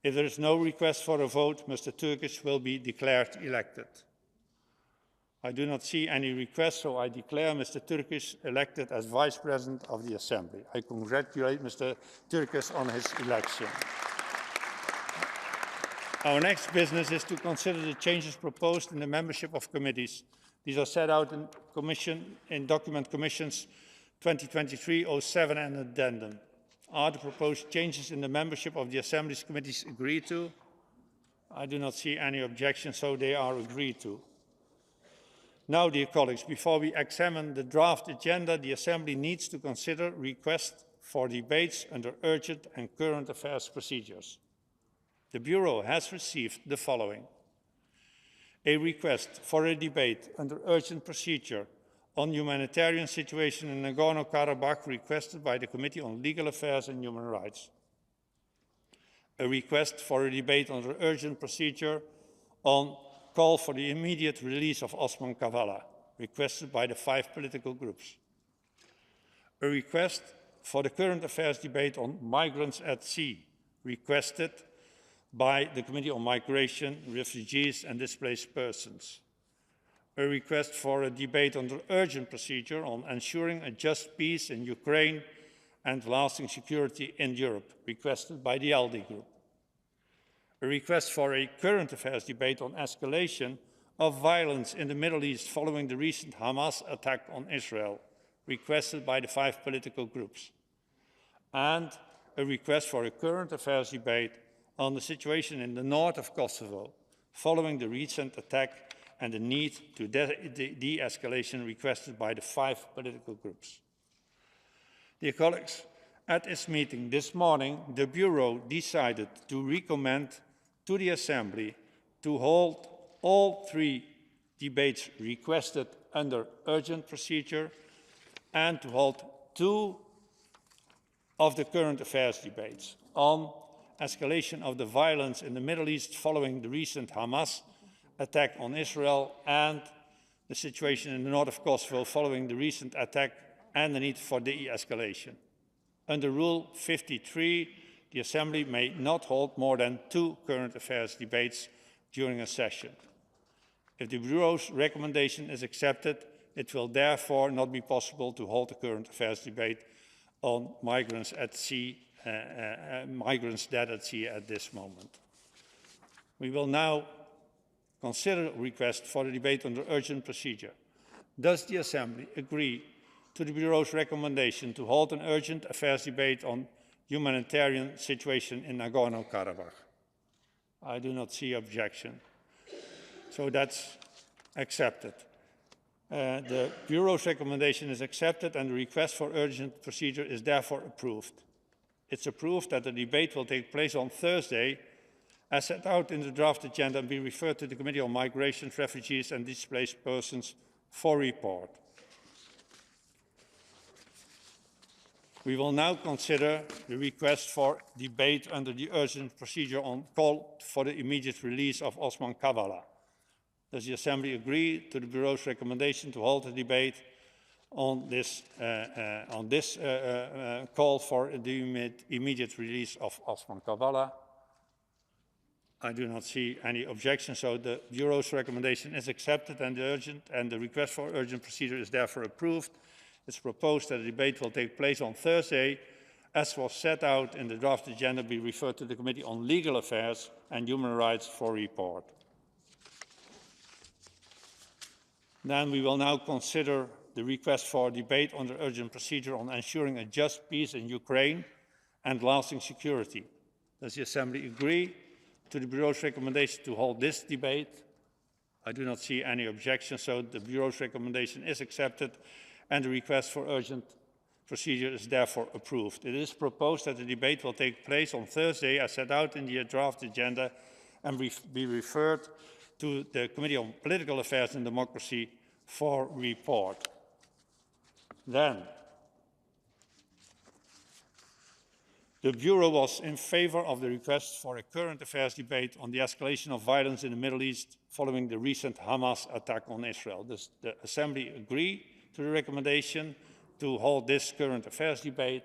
If there is no request for a vote, Mr. Turkish will be declared elected. I do not see any requests, so I declare Mr. Turkish elected as Vice President of the Assembly. I congratulate Mr. Turkish on his election. Our next business is to consider the changes proposed in the membership of committees. These are set out in document Commissions 2023-07 and addendum. Are the proposed changes in the membership of the Assembly's committees agreed to? I do not see any objection, so they are agreed to. Now, dear colleagues, before we examine the draft agenda, the Assembly needs to consider requests for debates under urgent and current affairs procedures. The Bureau has received the following: a request for a debate under urgent procedure on humanitarian situation in Nagorno-Karabakh requested by the Committee on Legal Affairs and Human Rights. A request for a debate under urgent procedure on call for the immediate release of Osman Kavala, requested by the 5 political groups. A request for the current affairs debate on migrants at sea, requested by the Committee on Migration, Refugees and Displaced Persons. A request for a debate under urgent procedure on ensuring a just peace in Ukraine and lasting security in Europe, requested by the ALDE Group. A request for a current affairs debate on escalation of violence in the Middle East following the recent Hamas attack on Israel, requested by the 5 political groups. And a request for a current affairs debate on the situation in the north of Kosovo following the recent attack and the need to de-escalation requested by the 5 political groups. Dear colleagues, at its meeting this morning, the Bureau decided to recommend to the Assembly to hold all 3 debates requested under urgent procedure and to hold 2 of the current affairs debates on escalation of the violence in the Middle East following the recent Hamas attack on Israel and the situation in the north of Kosovo following the recent attack and the need for de-escalation. Under Rule 53, the Assembly may not hold more than 2 current affairs debates during a session. If the Bureau's recommendation is accepted, it will therefore not be possible to hold a current affairs debate on migrants at sea, migrants dead at sea at this moment. We will now consider a request for a debate under urgent procedure. Does the Assembly agree to the Bureau's recommendation to hold an urgent affairs debate on humanitarian situation in Nagorno-Karabakh? I do not see objection. So that's accepted. The Bureau's recommendation is accepted and the request for urgent procedure is therefore approved. It's approved that the debate will take place on Thursday, as set out in the draft agenda, and be referred to the Committee on Migration, Refugees and Displaced Persons for report. We will now consider the request for debate under the urgent procedure on call for the immediate release of Osman Kavala. Does the Assembly agree to the Bureau's recommendation to hold a debate on this call for the immediate release of Osman Kavala? I do not see any objection, so the Bureau's recommendation is accepted and the request for urgent procedure is therefore approved. It's proposed that the debate will take place on Thursday, as was set out in the draft agenda, be referred to the Committee on Legal Affairs and Human Rights for report. Then we will now consider the request for debate on the urgent procedure on ensuring a just peace in Ukraine and lasting security. Does the Assembly agree to the Bureau's recommendation to hold this debate? I do not see any objection, so the Bureau's recommendation is accepted and the request for urgent procedure is therefore approved. It is proposed that the debate will take place on Thursday, as set out in the draft agenda, and be referred to the Committee on Political Affairs and Democracy for report. Then, the Bureau was in favour of the request for a current affairs debate on the escalation of violence in the Middle East following the recent Hamas attack on Israel. Does the Assembly agree to the recommendation to hold this current affairs debate?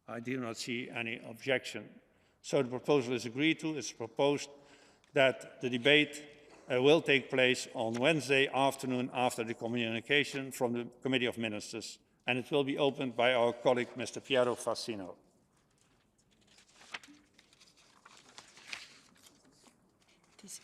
I do not see any objection. So the proposal is agreed to. It's proposed that the debate will take place on Wednesday afternoon after the communication from the Committee of Ministers, and it will be opened by our colleague, Mr. Piero Fassino. This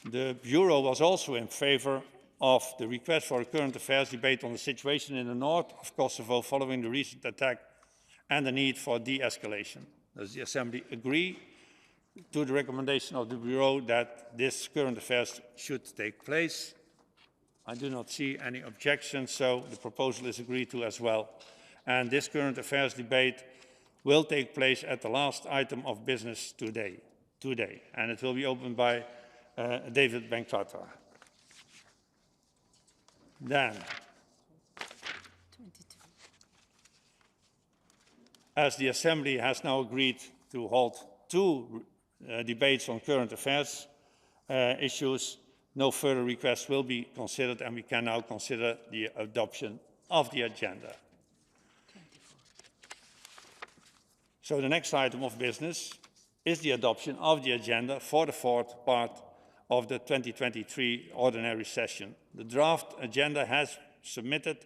19. The Bureau was also in favour of the request for a current affairs debate on the situation in the north of Kosovo following the recent attack and the need for de-escalation. Does the Assembly agree to the recommendation of the Bureau that this current affairs should take place? I do not see any objections, so the proposal is agreed to as well. And this current affairs debate will take place at the last item of business today, and it will be opened by David Benklata. Then, 22. as the Assembly has now agreed to hold two debates on current affairs issues, no further requests will be considered, and we can now consider the adoption of the agenda. 24. So the next item of business is the adoption of the agenda for the fourth part of the 2023 ordinary session. The draft agenda has submitted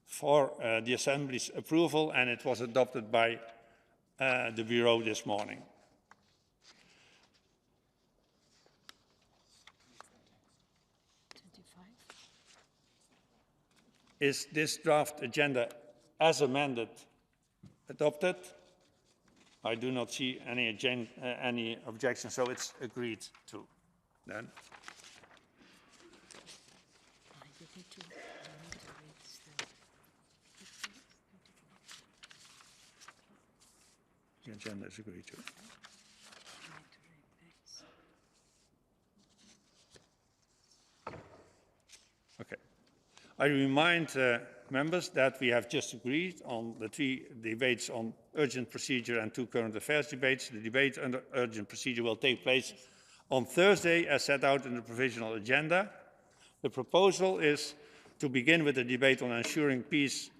for the Assembly's approval, and it was adopted by the Bureau this morning. Is this draft agenda as amended adopted? I do not see any objection, so it's agreed to. Then. The agenda is agreed to. Okay. I remind members that we have just agreed on the three debates on urgent procedure and two current affairs debates. The debate under urgent procedure will take place on Thursday, as set out in the provisional agenda. The proposal is to begin with a debate on ensuring peace,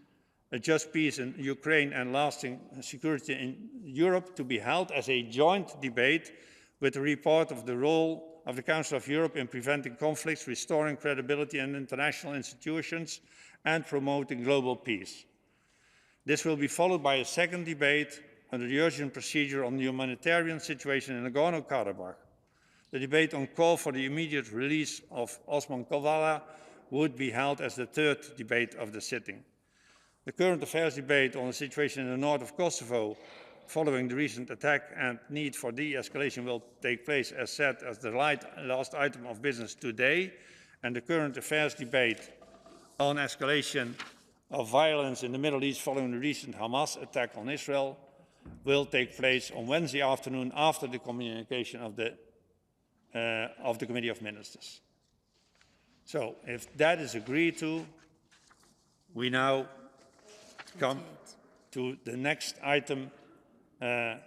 a just peace in Ukraine and lasting security in Europe, to be held as a joint debate with a report of the role of the Council of Europe in preventing conflicts, restoring credibility in international institutions, and promoting global peace. This will be followed by a second debate under the urgent procedure on the humanitarian situation in Nagorno-Karabakh. The debate on call for the immediate release of Osman Kavala would be held as the third debate of the sitting. The current affairs debate on the situation in the north of Kosovo following the recent attack and need for de-escalation will take place, as said, as the last item of business today, and the current affairs debate on escalation of violence in the Middle East following the recent Hamas attack on Israel will take place on Wednesday afternoon after the communication of the Committee of Ministers. So, if that is agreed to, we now come to the next item of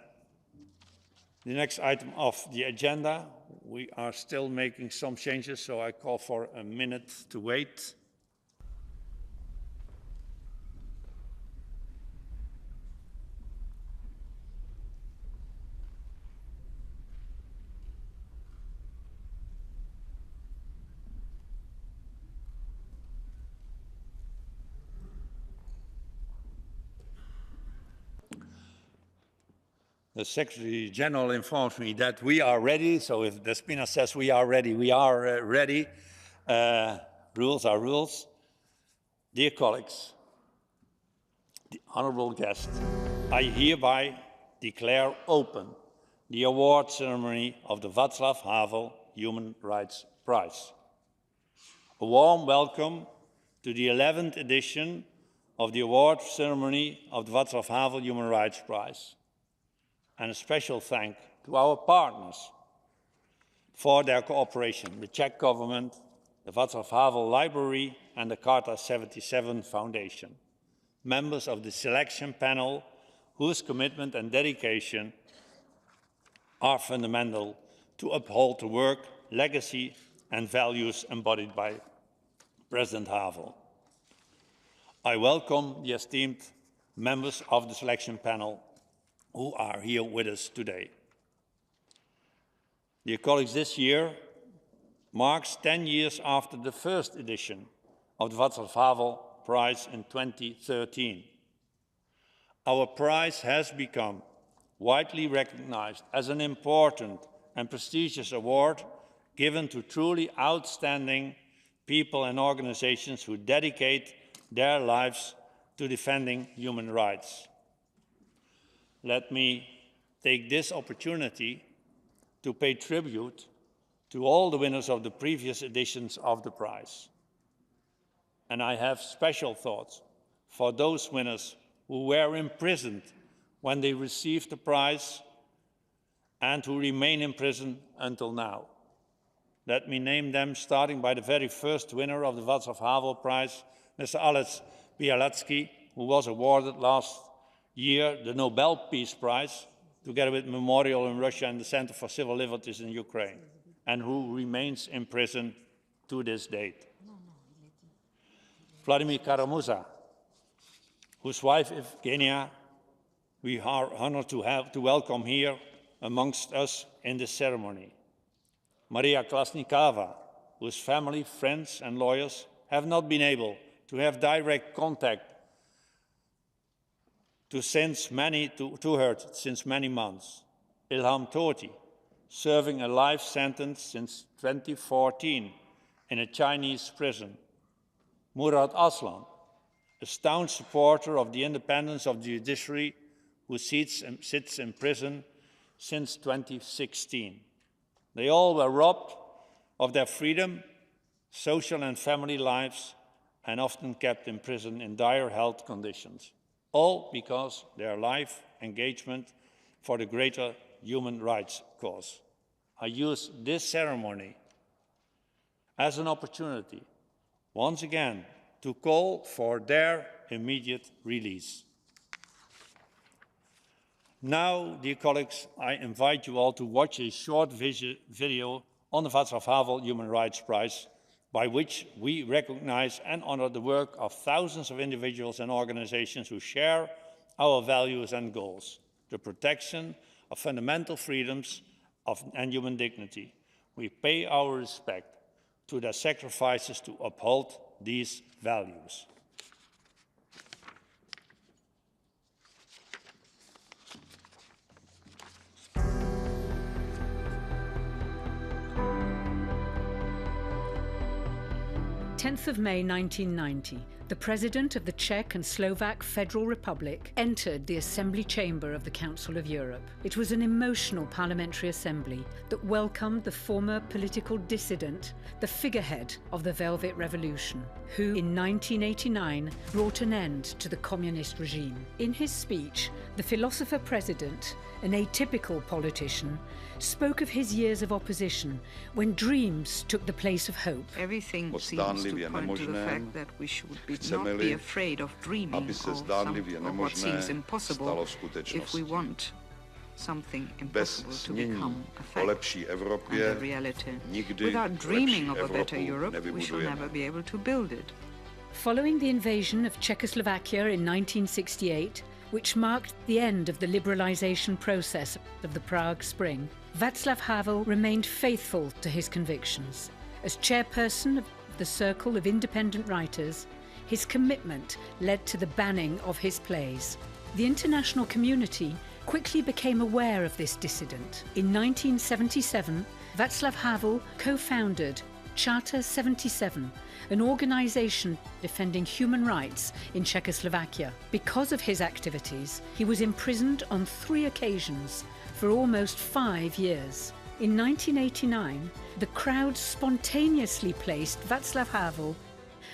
the agenda. We are still making some changes, so I call for a minute to wait. The Secretary General informs me that we are ready, so if Despina says we are ready, we are ready. Rules are rules. Dear colleagues, the honourable guests, I hereby declare open the award ceremony of the Václav Havel Human Rights Prize. A warm welcome to the 11th edition of the award ceremony of the Václav Havel Human Rights Prize. And a special thank to our partners for their cooperation, the Czech government, the Václav Havel Library, and the Carta 77 Foundation, members of the selection panel whose commitment and dedication are fundamental to uphold the work, legacy, and values embodied by President Havel. I welcome the esteemed members of the selection panel who are here with us today. Dear colleagues, this year marks 10 years after the first edition of the Václav Havel Prize in 2013. Our prize has become widely recognized as an important and prestigious award given to truly outstanding people and organizations who dedicate their lives to defending human rights. Let me take this opportunity to pay tribute to all the winners of the previous editions of the prize. And I have special thoughts for those winners who were imprisoned when they received the prize and who remain in prison until now. Let me name them, starting by the very first winner of the Václav Havel Prize, Mr. Alex Bialatsky, who was awarded last year the Nobel Peace Prize, together with Memorial in Russia and the Center for Civil Liberties in Ukraine, and who remains in prison to this date. Vladimir Kara-Murza, whose wife Evgenia we are honored to welcome here amongst us in this ceremony. Maria Klasnikava, whose family, friends and lawyers have not been able to have direct contact to her since many months. Ilham Tohti, serving a life sentence since 2014 in a Chinese prison. Murad Aslan, a staunch supporter of the independence of the judiciary, who sits in prison since 2016. They all were robbed of their freedom, social and family lives, and often kept in prison in dire health conditions, all because their life engagement for the greater human rights cause. I use this ceremony as an opportunity, once again, to call for their immediate release. Now, dear colleagues, I invite you all to watch a short video on the Václav Havel Human Rights Prize, by which we recognize and honor the work of thousands of individuals and organizations who share our values and goals, the protection of fundamental freedoms and human dignity. We pay our respect to their sacrifices to uphold these values. May 1990, the President of the Czech and Slovak Federal Republic entered the Assembly Chamber of the Council of Europe. It was an emotional parliamentary assembly that welcomed the former political dissident, the figurehead of the Velvet Revolution, who in 1989 brought an end to the communist regime. In his speech, the philosopher president, an atypical politician, spoke of his years of opposition when dreams took the place of hope. Everything seems to point to the fact that we should not be afraid of dreaming of what seems impossible if we want something impossible to become a fact and a reality. Without dreaming of a better Europe, we shall never be able to build it. Following the invasion of Czechoslovakia in 1968, which marked the end of the liberalization process of the Prague Spring, Václav Havel remained faithful to his convictions. As chairperson of the Circle of Independent Writers, his commitment led to the banning of his plays. The international community quickly became aware of this dissident. In 1977, Václav Havel co-founded Charter 77, an organization defending human rights in Czechoslovakia. Because of his activities, he was imprisoned on 3 occasions for almost 5 years. In 1989, the crowd spontaneously placed Václav Havel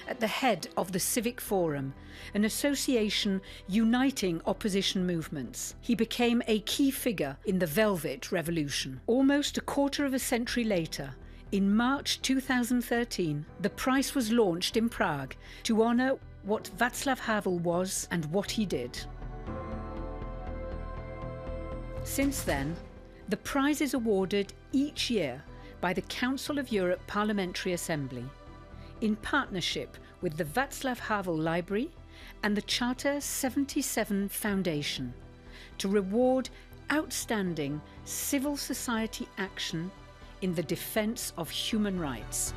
at the head of the Civic Forum, an association uniting opposition movements. He became a key figure in the Velvet Revolution. Almost a quarter of a century later, in March 2013, the prize was launched in Prague to honour what Václav Havel was and what he did. Since then, the prize is awarded each year by the Council of Europe Parliamentary Assembly, in partnership with the Václav Havel Library and the Charter 77 Foundation, to reward outstanding civil society action in the defence of human rights.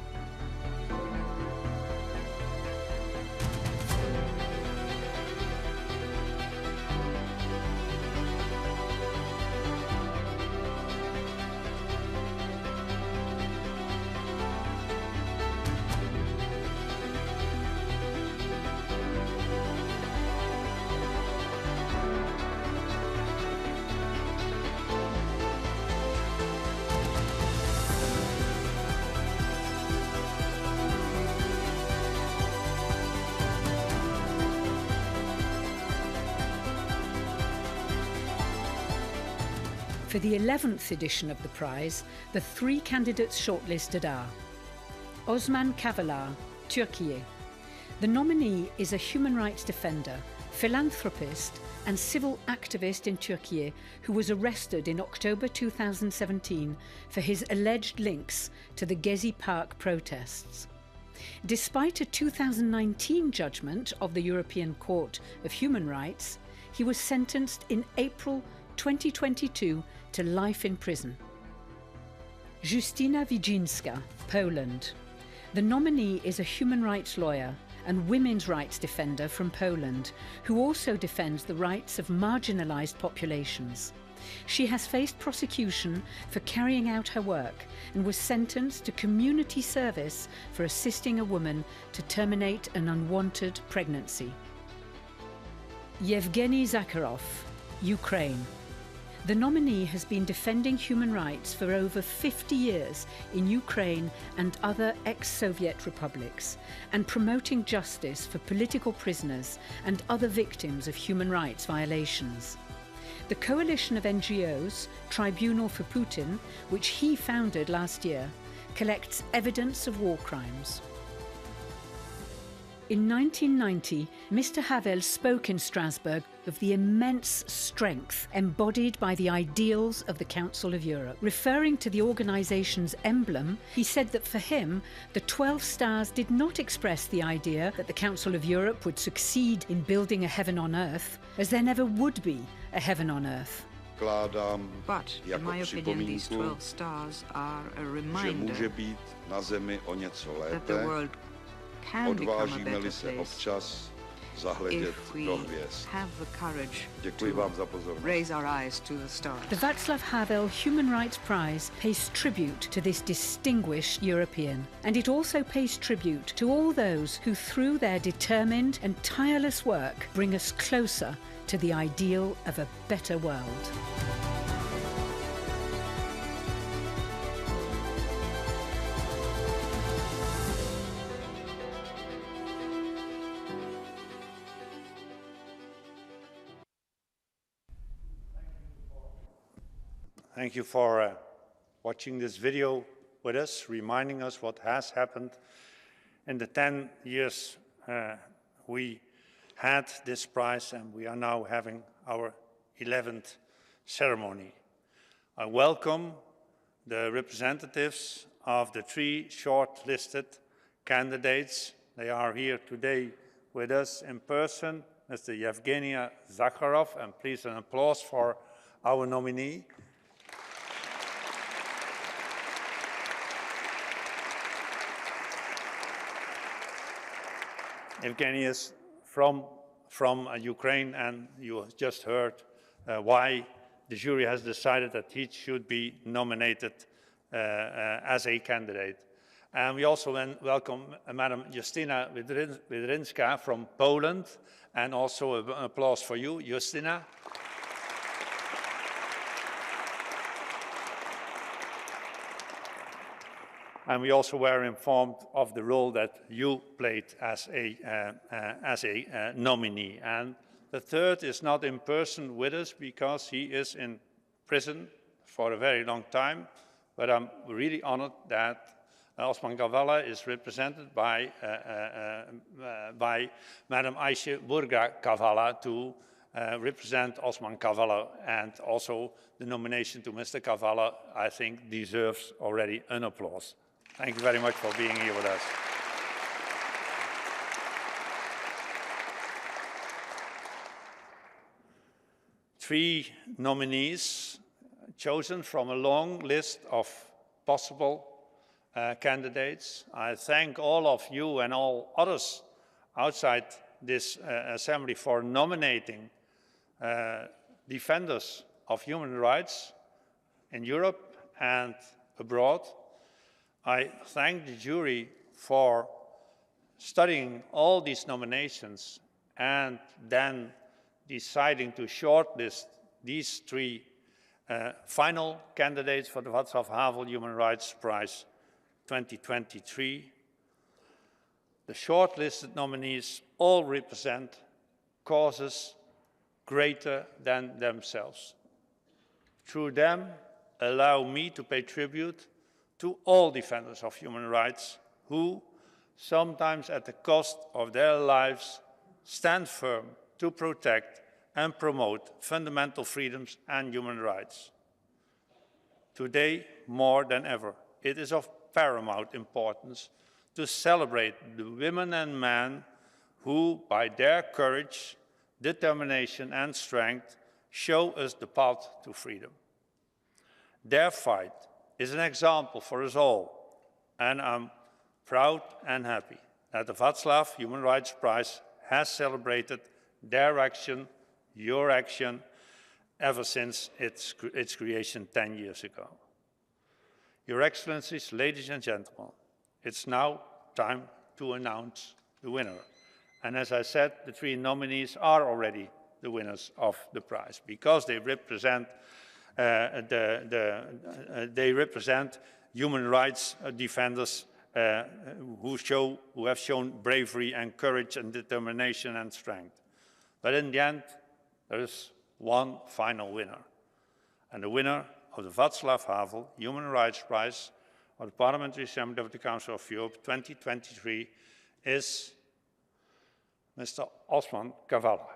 For the 11th edition of the prize, the 3 candidates shortlisted are Osman Kavala, Turkey. The nominee is a human rights defender, philanthropist and civil activist in Turkey who was arrested in October 2017 for his alleged links to the Gezi Park protests. Despite a 2019 judgment of the European Court of Human Rights, he was sentenced in April 2022 to life in prison. Justyna Wijinska, Poland. The nominee is a human rights lawyer and women's rights defender from Poland, who also defends the rights of marginalised populations. She has faced prosecution for carrying out her work and was sentenced to community service for assisting a woman to terminate an unwanted pregnancy. Yevgeny Zakharov, Ukraine. The nominee has been defending human rights for over 50 years in Ukraine and other ex-Soviet republics, and promoting justice for political prisoners and other victims of human rights violations. The coalition of NGOs, Tribunal for Putin, which he founded last year, collects evidence of war crimes. In 1990, Mr. Havel spoke in Strasbourg of the immense strength embodied by the ideals of the Council of Europe. Referring to the organisation's emblem, he said that for him, the 12 stars did not express the idea that the Council of Europe would succeed in building a heaven on earth, as there never would be a heaven on earth. But, in my opinion, these 12 stars are a reminder that the world can become a better place if we have the courage to raise our eyes to the stars. The Václav Havel Human Rights Prize pays tribute to this distinguished European, and it also pays tribute to all those who, through their determined and tireless work, bring us closer to the ideal of a better world. Thank you for watching this video with us, reminding us what has happened. In the 10 years we had this prize, and we are now having our 11th ceremony. I welcome the representatives of the 3 shortlisted candidates. They are here today with us in person, Mr. Yevgeny Zakharov, and please an applause for our nominee. Evgeny is from Ukraine, and you just heard why the jury has decided that he should be nominated as a candidate. And we also welcome Madam Justyna Wijinska from Poland, and also an applause for you, Justyna. And we also were informed of the role that you played as a nominee. And the third is not in person with us because he is in prison for a very long time. But I'm really honored that Osman Kavala is represented by Madam Ayşe Burga Kavala to represent Osman Kavala. And also the nomination to Mr. Kavala, I think, deserves already an applause. Thank you very much for being here with us. 3 nominees chosen from a long list of possible candidates. I thank all of you and all others outside this assembly for nominating defenders of human rights in Europe and abroad. I thank the jury for studying all these nominations and then deciding to shortlist these 3 final candidates for the Václav Havel Human Rights Prize 2023. The shortlisted nominees all represent causes greater than themselves. Through them, allow me to pay tribute to all defenders of human rights who, sometimes at the cost of their lives, stand firm to protect and promote fundamental freedoms and human rights. Today, more than ever, it is of paramount importance to celebrate the women and men who, by their courage, determination and strength, show us the path to freedom. Their fight is an example for us all, and I'm proud and happy that the Václav Human Rights Prize has celebrated their action, your action, ever since its creation 10 years ago. Your Excellencies, ladies and gentlemen, it's now time to announce the winner. And as I said, the 3 nominees are already the winners of the prize because they represent human rights defenders who have shown bravery and courage and determination and strength. But in the end, there is one final winner. And the winner of the Václav Havel Human Rights Prize of the Parliamentary Assembly of the Council of Europe 2023 is Mr. Osman Kavala.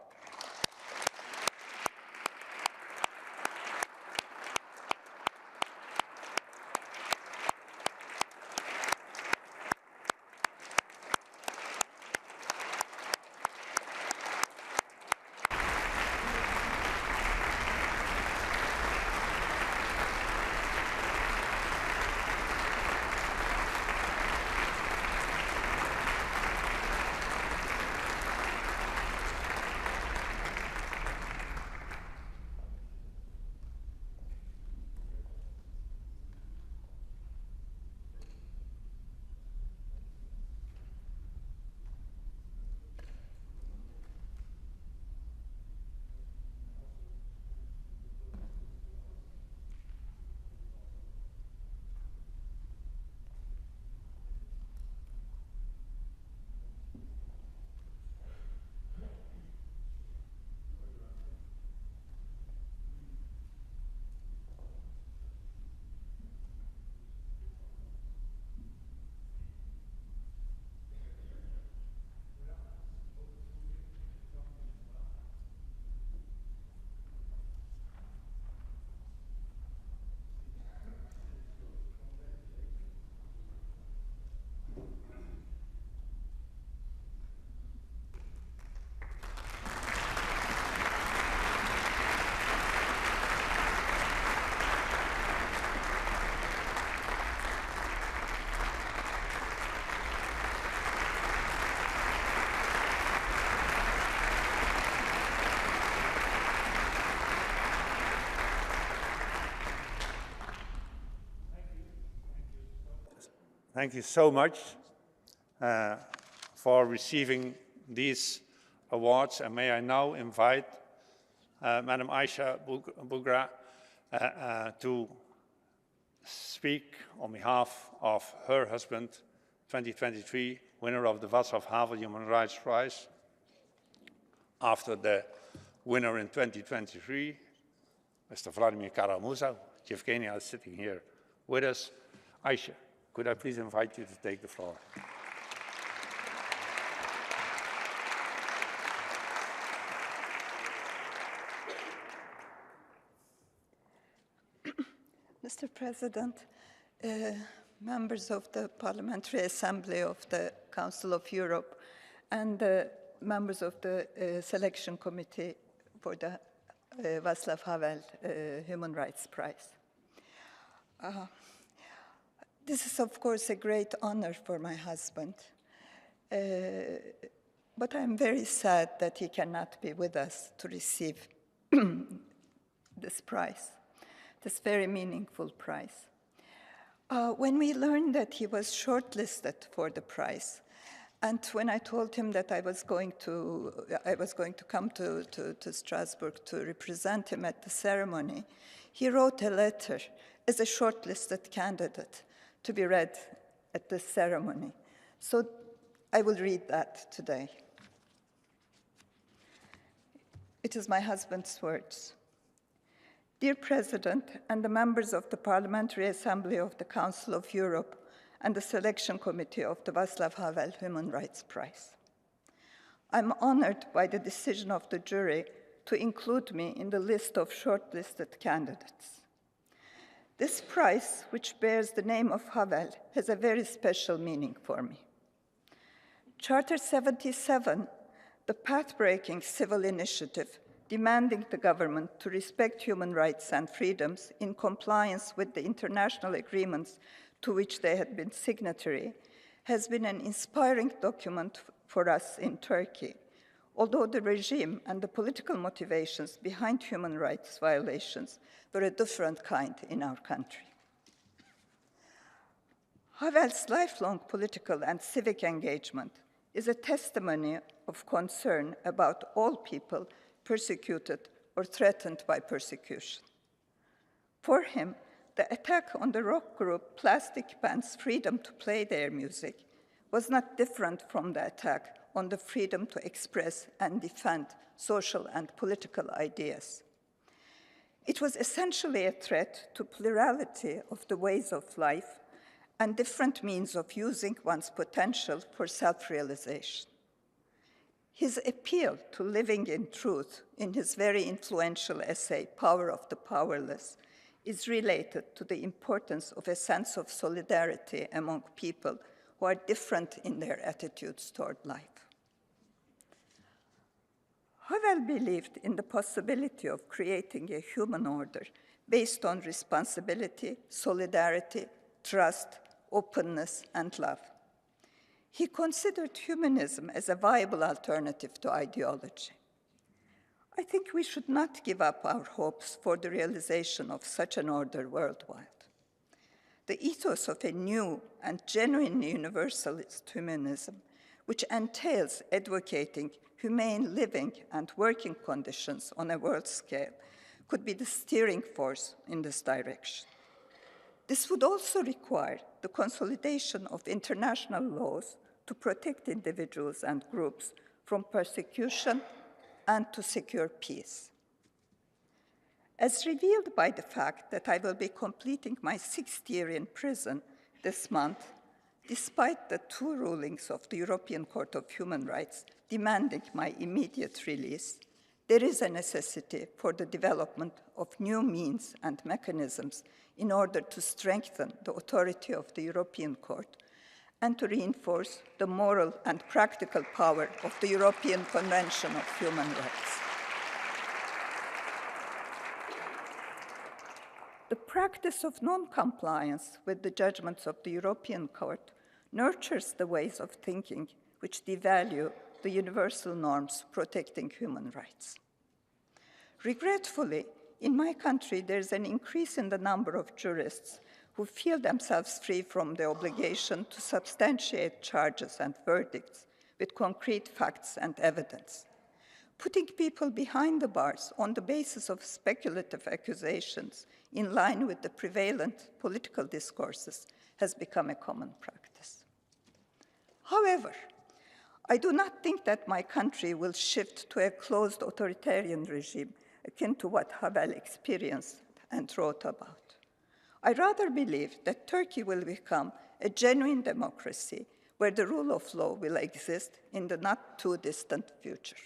Thank you so much for receiving these awards. And may I now invite Madam Aisha Bugra to speak on behalf of her husband, 2023 winner of the Václav Havel Human Rights Prize. After the winner in 2023, Mr. Vladimir Kara-Murza, Yevgenia is sitting here with us. Aisha, could I please invite you to take the floor? Mr. President, members of the Parliamentary Assembly of the Council of Europe and members of the Selection Committee for the Václav Havel Human Rights Prize. This is, of course, a great honor for my husband, but I'm very sad that he cannot be with us to receive this prize, this very meaningful prize. When we learned that he was shortlisted for the prize, and when I told him that I was going to come to Strasbourg to represent him at the ceremony, he wrote a letter as a shortlisted candidate to be read at the ceremony. So I will read that today. It is my husband's words. Dear President and the members of the Parliamentary Assembly of the Council of Europe and the Selection Committee of the Václav Havel Human Rights Prize. I'm honored by the decision of the jury to include me in the list of shortlisted candidates. This prize, which bears the name of Havel, has a very special meaning for me. Charter 77, the path-breaking civil initiative demanding the government to respect human rights and freedoms in compliance with the international agreements to which they had been signatory, has been an inspiring document for us in Turkey, although the regime and the political motivations behind human rights violations were a different kind in our country. Havel's lifelong political and civic engagement is a testimony of concern about all people persecuted or threatened by persecution. For him, the attack on the rock group Plastic Band's freedom to play their music was not different from the attack on the freedom to express and defend social and political ideas. It was essentially a threat to plurality of the ways of life and different means of using one's potential for self-realization. His appeal to living in truth in his very influential essay, Power of the Powerless, is related to the importance of a sense of solidarity among people who are different in their attitudes toward life. Havel believed in the possibility of creating a human order based on responsibility, solidarity, trust, openness, and love. He considered humanism as a viable alternative to ideology. I think we should not give up our hopes for the realization of such an order worldwide. The ethos of a new and genuinely universalist humanism, which entails advocating humane living and working conditions on a world scale, could be the steering force in this direction. This would also require the consolidation of international laws to protect individuals and groups from persecution and to secure peace. As revealed by the fact that I will be completing my 6th year in prison this month, despite the 2 rulings of the European Court of Human Rights demanding my immediate release, there is a necessity for the development of new means and mechanisms in order to strengthen the authority of the European Court and to reinforce the moral and practical power of the European Convention of Human Rights. The practice of non-compliance with the judgments of the European Court nurtures the ways of thinking which devalue the universal norms protecting human rights. Regretfully, in my country, there's an increase in the number of jurists who feel themselves free from the obligation to substantiate charges and verdicts with concrete facts and evidence. Putting people behind the bars on the basis of speculative accusations in line with the prevalent political discourses has become a common practice. However, I do not think that my country will shift to a closed authoritarian regime akin to what Havel experienced and wrote about. I rather believe that Turkey will become a genuine democracy where the rule of law will exist in the not too distant future.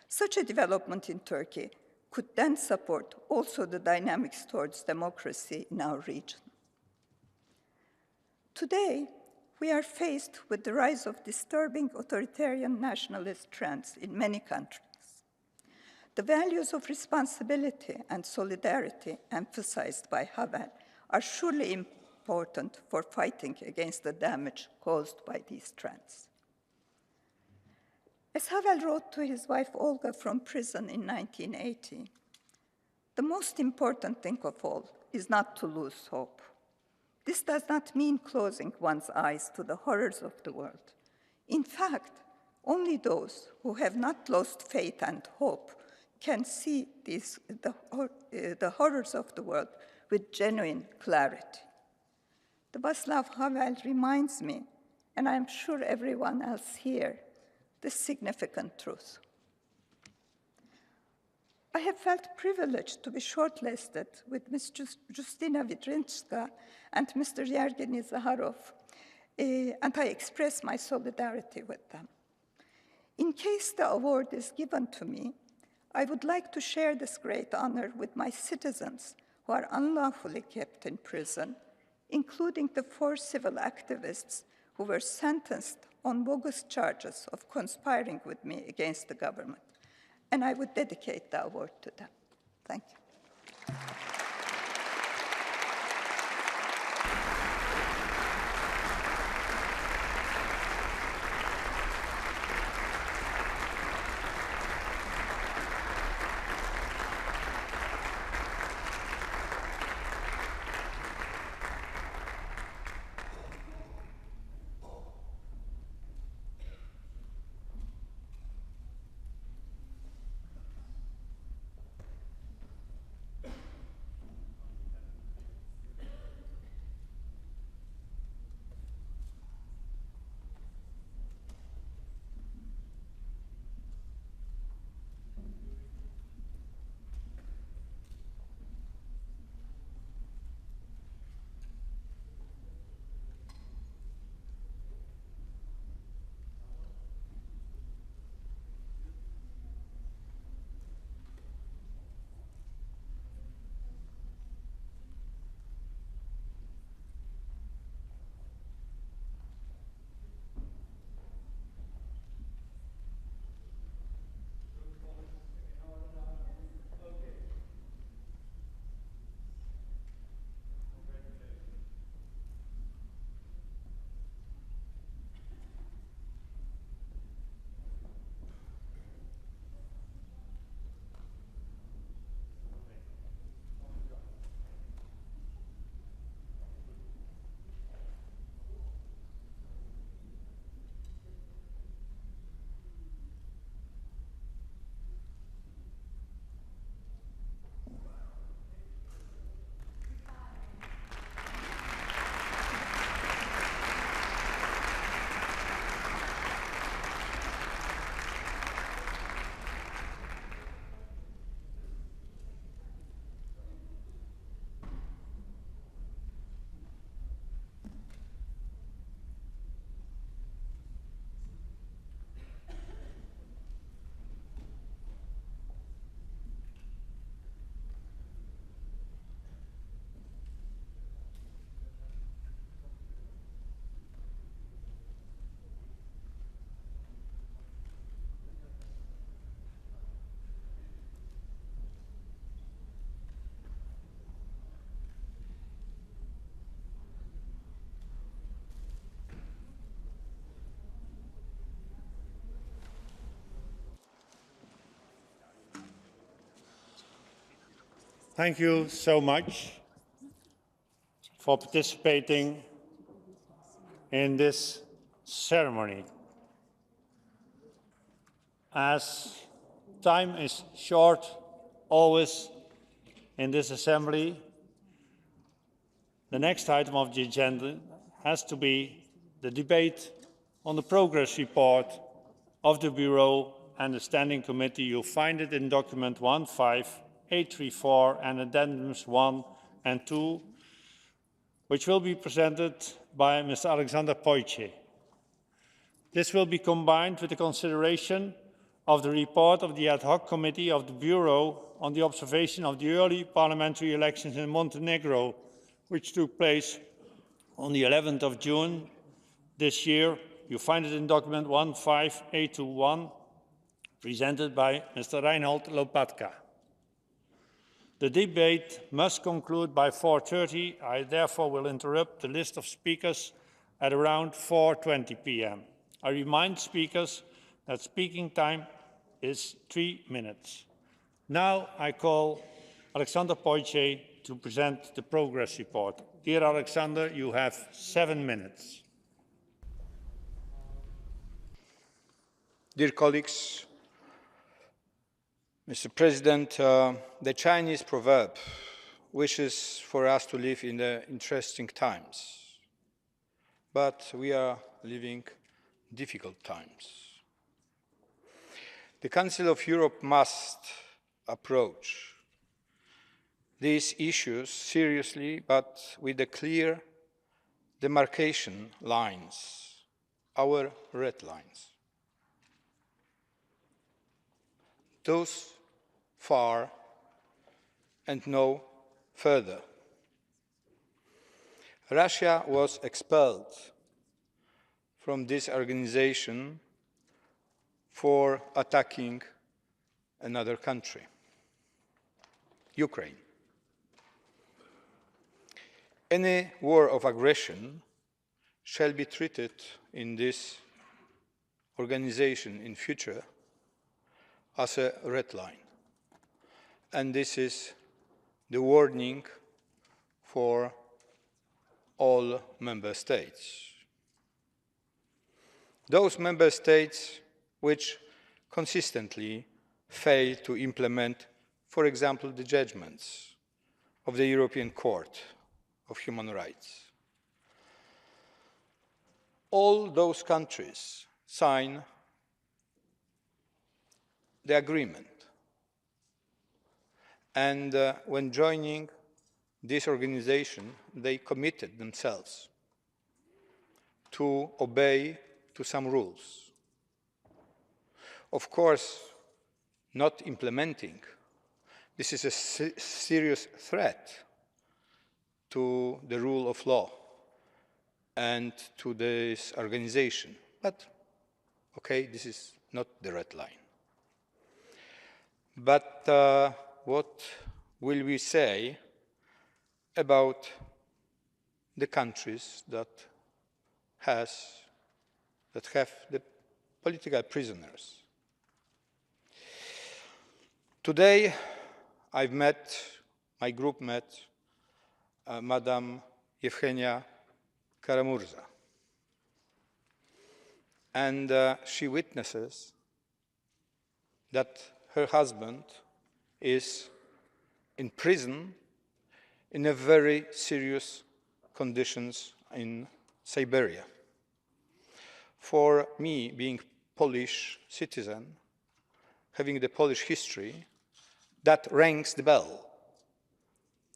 Such a development in Turkey could then support also the dynamics towards democracy in our region. Today, we are faced with the rise of disturbing authoritarian nationalist trends in many countries. The values of responsibility and solidarity emphasized by Havel are surely important for fighting against the damage caused by these trends. As Havel wrote to his wife Olga from prison in 1980, the most important thing of all is not to lose hope. This does not mean closing one's eyes to the horrors of the world. In fact, only those who have not lost faith and hope can see the horrors of the world with genuine clarity. The Václav Havel reminds me, and I'm sure everyone else here, this significant truth. I have felt privileged to be shortlisted with Ms. Justina Wydrinska and Mr. Yevgeny Zakharov, and I express my solidarity with them. In case the award is given to me, I would like to share this great honor with my citizens who are unlawfully kept in prison, including the 4 civil activists who were sentenced on bogus charges of conspiring with me against the government. And I would dedicate the award to them. Thank you. Thank you so much for participating in this ceremony. As time is short, always in this assembly, the next item of the agenda has to be the debate on the progress report of the Bureau and the Standing Committee. You'll find it in document 15834 and addendums 1 and 2, which will be presented by Mr. Alexander Poiche. This will be combined with the consideration of the report of the ad hoc committee of the Bureau on the observation of the early parliamentary elections in Montenegro, which took place on the 11th of June this year. You find it in document 15821. presented by Mr. Reinhold Lopatka. The debate must conclude by 4:30. I therefore will interrupt the list of speakers at around 4:20 p.m. I remind speakers that speaking time is 3 minutes. Now I call Alexander Poitier to present the progress report. Dear Alexander, you have 7 minutes. Dear colleagues, Mr. President, the Chinese proverb wishes for us to live in interesting times, but we are living difficult times. The Council of Europe must approach these issues seriously, but with a clear demarcation lines, our red lines. Those far and no further. Russia was expelled from this organization for attacking another country, Ukraine. Any war of aggression shall be treated in this organization in future as a red line. And this is the warning for all member states. Those member states which consistently fail to implement, for example, the judgments of the European Court of Human Rights. All those countries sign the agreement. And when joining this organization, they committed themselves to obey to some rules. Of course, not implementing. This is a serious threat to the rule of law and to this organization. But, okay, this is not the red line. But what will we say about the countries that have the political prisoners? Today, my group met Madam Yevgenia Karamurza, and she witnesses that her husband is in prison in a very serious conditions in Siberia. For me, being Polish citizen, having the Polish history, that rings the bell,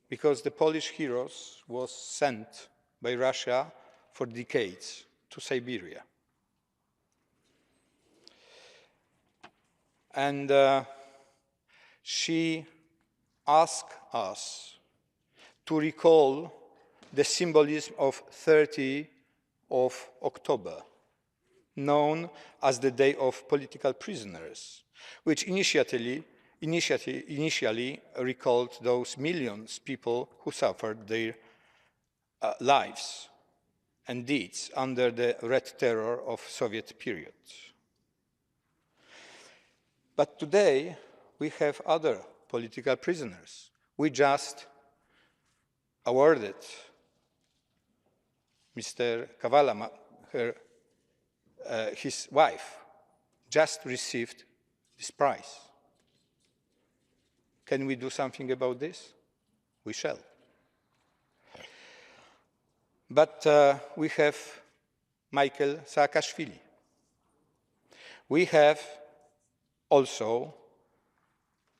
because the Polish heroes was sent by Russia for decades to Siberia. And she asked us to recall the symbolism of 30th of October, known as the Day of Political Prisoners, which initially recalled those millions of people who suffered their lives and deeds under the Red Terror of Soviet period. But today, we have other political prisoners. We just awarded Mr. Kavala, his wife, just received this prize. Can we do something about this? We shall. But we have Michael Saakashvili. We have also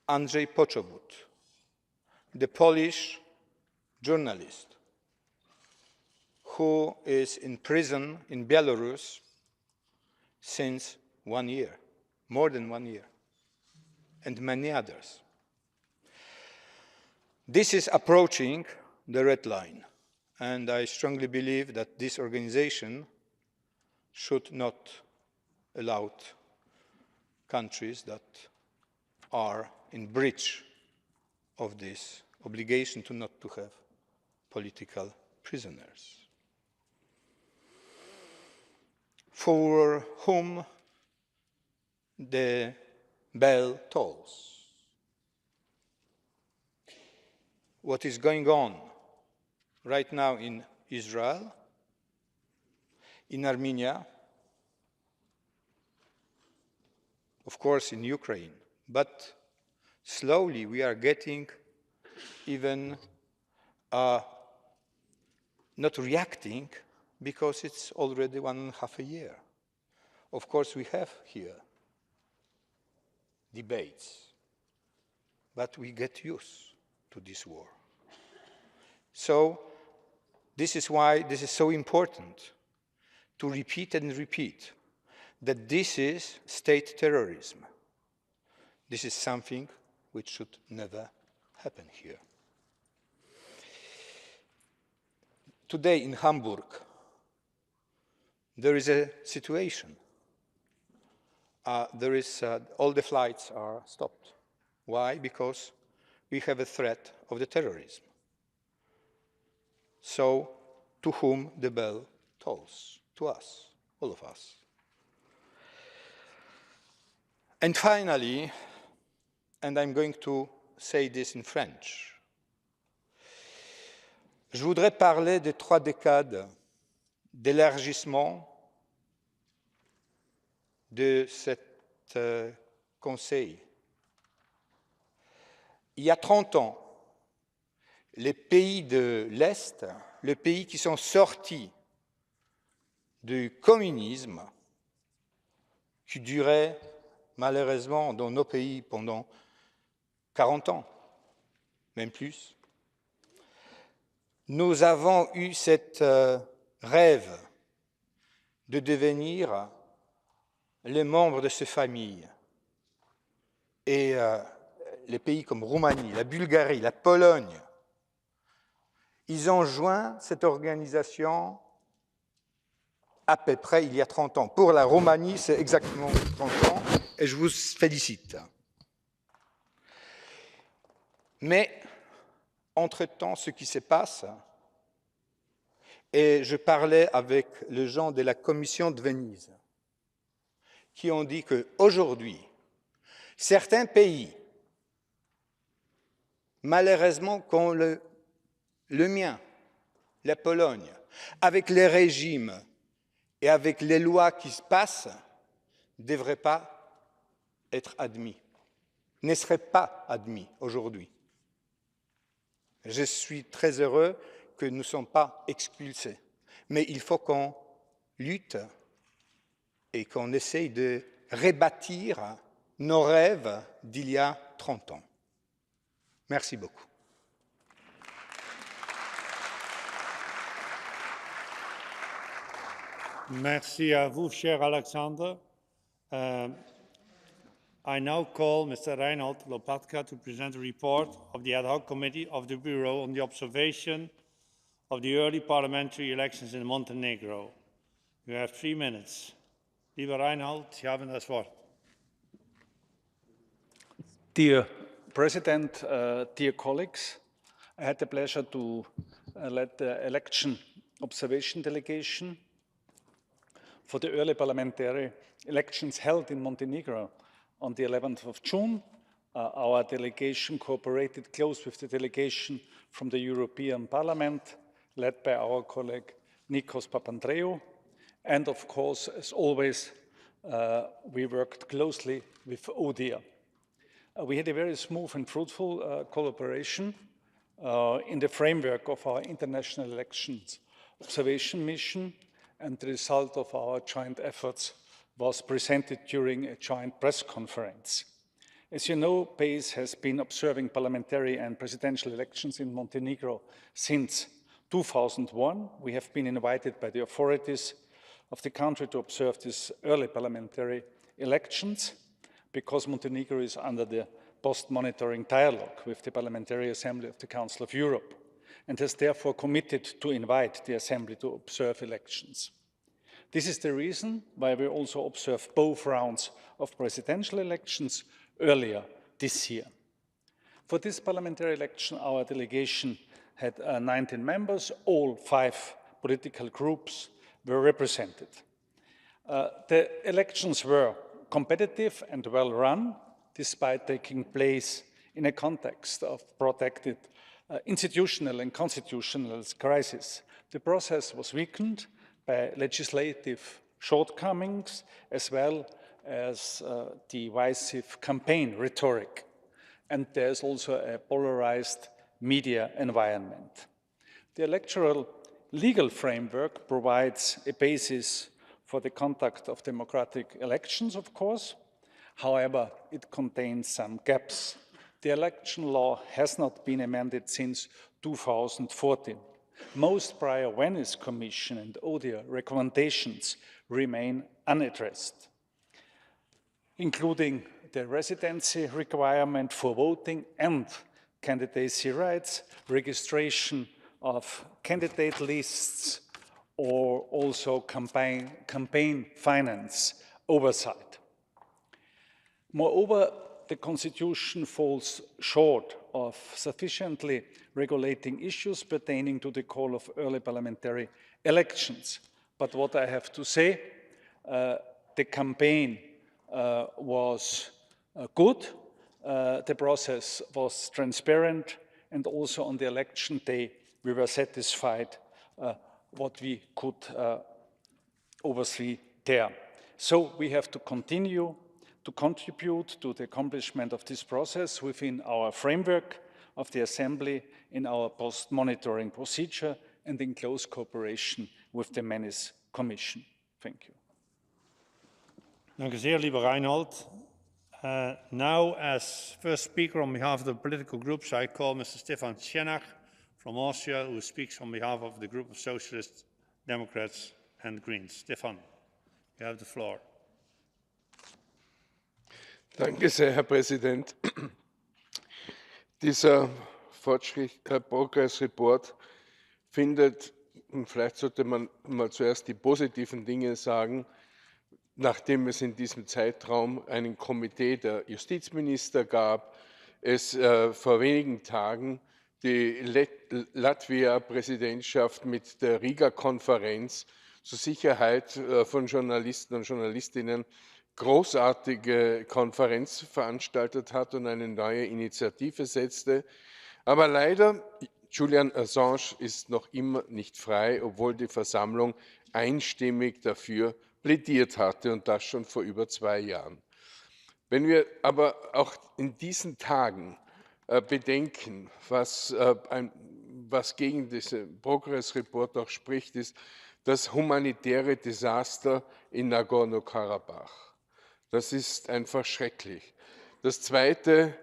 Andrzej Poczobut, the Polish journalist who is in prison in Belarus since 1 year, more than 1 year, and many others. This is approaching the red line, and I strongly believe that this organization should not allow countries that are in breach of this obligation to not to have political prisoners, for whom the bell tolls. What is going on right now in Israel, in Armenia, of course in Ukraine, but slowly we are getting even not reacting, because it's already 1.5 years. Of course we have here debates, but we get used to this war. So this is why this is so important to repeat and repeat that this is state terrorism. This is something which should never happen here. Today in Hamburg, there is a situation. All the flights are stopped. Why? Because we have a threat of the terrorism. So, to whom the bell tolls? To us, all of us. And finally, and I'm going to say this in French, je voudrais parler des 3 décades d'élargissement de cet Conseil. Il y a 30 ans, les pays de l'Est, les pays qui sont sortis du communisme, qui durait malheureusement dans nos pays pendant 40 ans, même plus, nous avons eu cet rêve de devenir les membres de ces familles. Et les pays comme Roumanie, la Bulgarie, la Pologne, ils ont joint cette organisation à peu près il y a 30 ans. Pour la Roumanie, c'est exactement 30 ans, et je vous félicite. Mais, entre-temps, ce qui se passe, et je parlais avec les gens de la Commission de Venise, qui ont dit qu'aujourd'hui, certains pays, malheureusement comme le mien, la Pologne, avec les régimes et avec les lois qui se passent, ne devraient pas être admis, ne seraient pas admis aujourd'hui. Je suis très heureux que nous ne sommes pas expulsés, mais il faut qu'on lutte et qu'on essaye de rebâtir nos rêves d'il y a 30 ans. Merci beaucoup. Merci à vous, cher Alexander. I now call Mr. Reinhold Lopatka to present a report of the ad hoc committee of the Bureau on the observation of the early parliamentary elections in Montenegro. You have 3 minutes. Lieber Reinhold, Sie haben das Wort. Dear President, dear colleagues, I had the pleasure to lead the election observation delegation for the early parliamentary elections held in Montenegro on the 11th of June. Our delegation cooperated close with the delegation from the European Parliament, led by our colleague Nikos Papandreou. And of course, as always, we worked closely with ODIHR. We had a very smooth and fruitful collaboration in the framework of our international elections observation mission, and the result of our joint efforts was presented during a joint press conference. As you know, PACE has been observing parliamentary and presidential elections in Montenegro since 2001. We have been invited by the authorities of the country to observe these early parliamentary elections because Montenegro is under the post-monitoring dialogue with the Parliamentary Assembly of the Council of Europe and has therefore committed to invite the Assembly to observe elections. This is the reason why we also observed both rounds of presidential elections earlier this year. For this parliamentary election, our delegation had 19 members. All 5 political groups were represented. The elections were competitive and well run, despite taking place in a context of protected institutional and constitutional crisis. The process was weakened by legislative shortcomings as well as divisive campaign rhetoric. And there's also a polarized media environment. The electoral legal framework provides a basis for the conduct of democratic elections, of course. However, it contains some gaps. The election law has not been amended since 2014. Most prior Venice Commission and ODIHR recommendations remain unaddressed, including the residency requirement for voting and candidacy rights, registration of candidate lists, or also campaign finance oversight. Moreover, the Constitution falls short of sufficiently regulating issues pertaining to the call of early parliamentary elections. But what I have to say, the campaign was good, the process was transparent, and also on the election day we were satisfied what we could oversee there. So we have to continue to contribute to the accomplishment of this process within our framework of the Assembly, in our post-monitoring procedure, and in close cooperation with the Venice Commission. Thank you. Dank u zeer, lieve Reinhold. Now, as first speaker on behalf of the political groups, I call Mr. Stefan Schennach from Austria, who speaks on behalf of the group of Socialists, Democrats and Greens. Stefan, you have the floor. Danke sehr, Herr Präsident. Dieser Progress Report findet, und vielleicht sollte man mal zuerst die positiven Dinge sagen, nachdem es in diesem Zeitraum ein Komitee der Justizminister gab, es vor wenigen Tagen die Latvia-Präsidentschaft mit der Riga-Konferenz zur Sicherheit von Journalisten und Journalistinnen großartige Konferenz veranstaltet hat und eine neue Initiative setzte. Aber leider, Julian Assange ist noch immer nicht frei, obwohl die Versammlung einstimmig dafür plädiert hatte, und das schon vor über 2 Jahren. Wenn wir aber auch in diesen Tagen bedenken, was gegen diesen Progress Report auch spricht, ist das humanitäre Desaster in Nagorno-Karabach. Das ist einfach schrecklich. Das Zweite,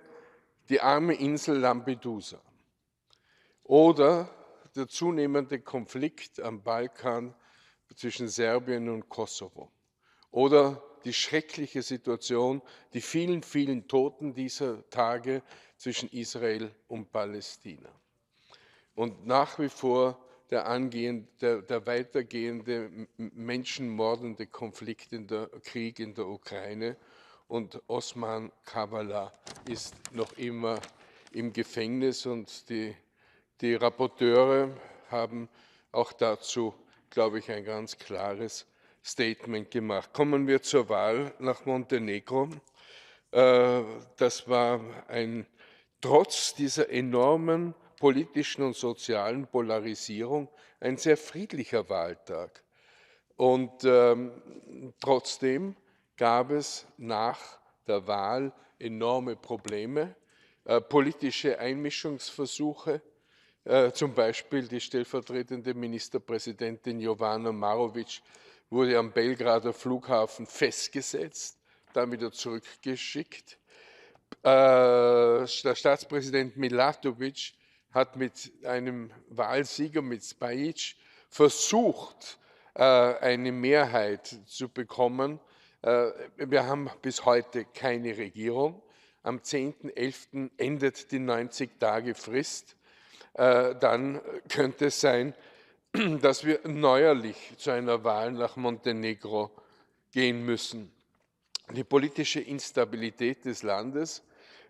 die arme Insel Lampedusa. Oder der zunehmende Konflikt am Balkan zwischen Serbien und Kosovo. Oder die schreckliche Situation, die vielen, vielen Toten dieser Tage zwischen Israel und Palästina. Und nach wie vor der weitergehende menschenmordende Krieg in der Ukraine, und Osman Kavala ist noch immer im Gefängnis, und die Rapporteure haben auch dazu, glaube ich, ein ganz klares Statement gemacht. Kommen wir zur Wahl nach Montenegro. Das war trotz dieser enormen politischen und sozialen Polarisierung ein sehr friedlicher Wahltag. Und trotzdem gab es nach der Wahl enorme Probleme, politische Einmischungsversuche. Zum Beispiel die stellvertretende Ministerpräsidentin Jovana Marovic wurde am Belgrader Flughafen festgesetzt, dann wieder zurückgeschickt. Der Staatspräsident Milatovic hat mit einem Wahlsieger, mit Spajic, versucht, eine Mehrheit zu bekommen. Wir haben bis heute keine Regierung. Am 10.11. endet die 90-Tage-Frist. Dann könnte es sein, dass wir neuerlich zu einer Wahl nach Montenegro gehen müssen. Die politische Instabilität des Landes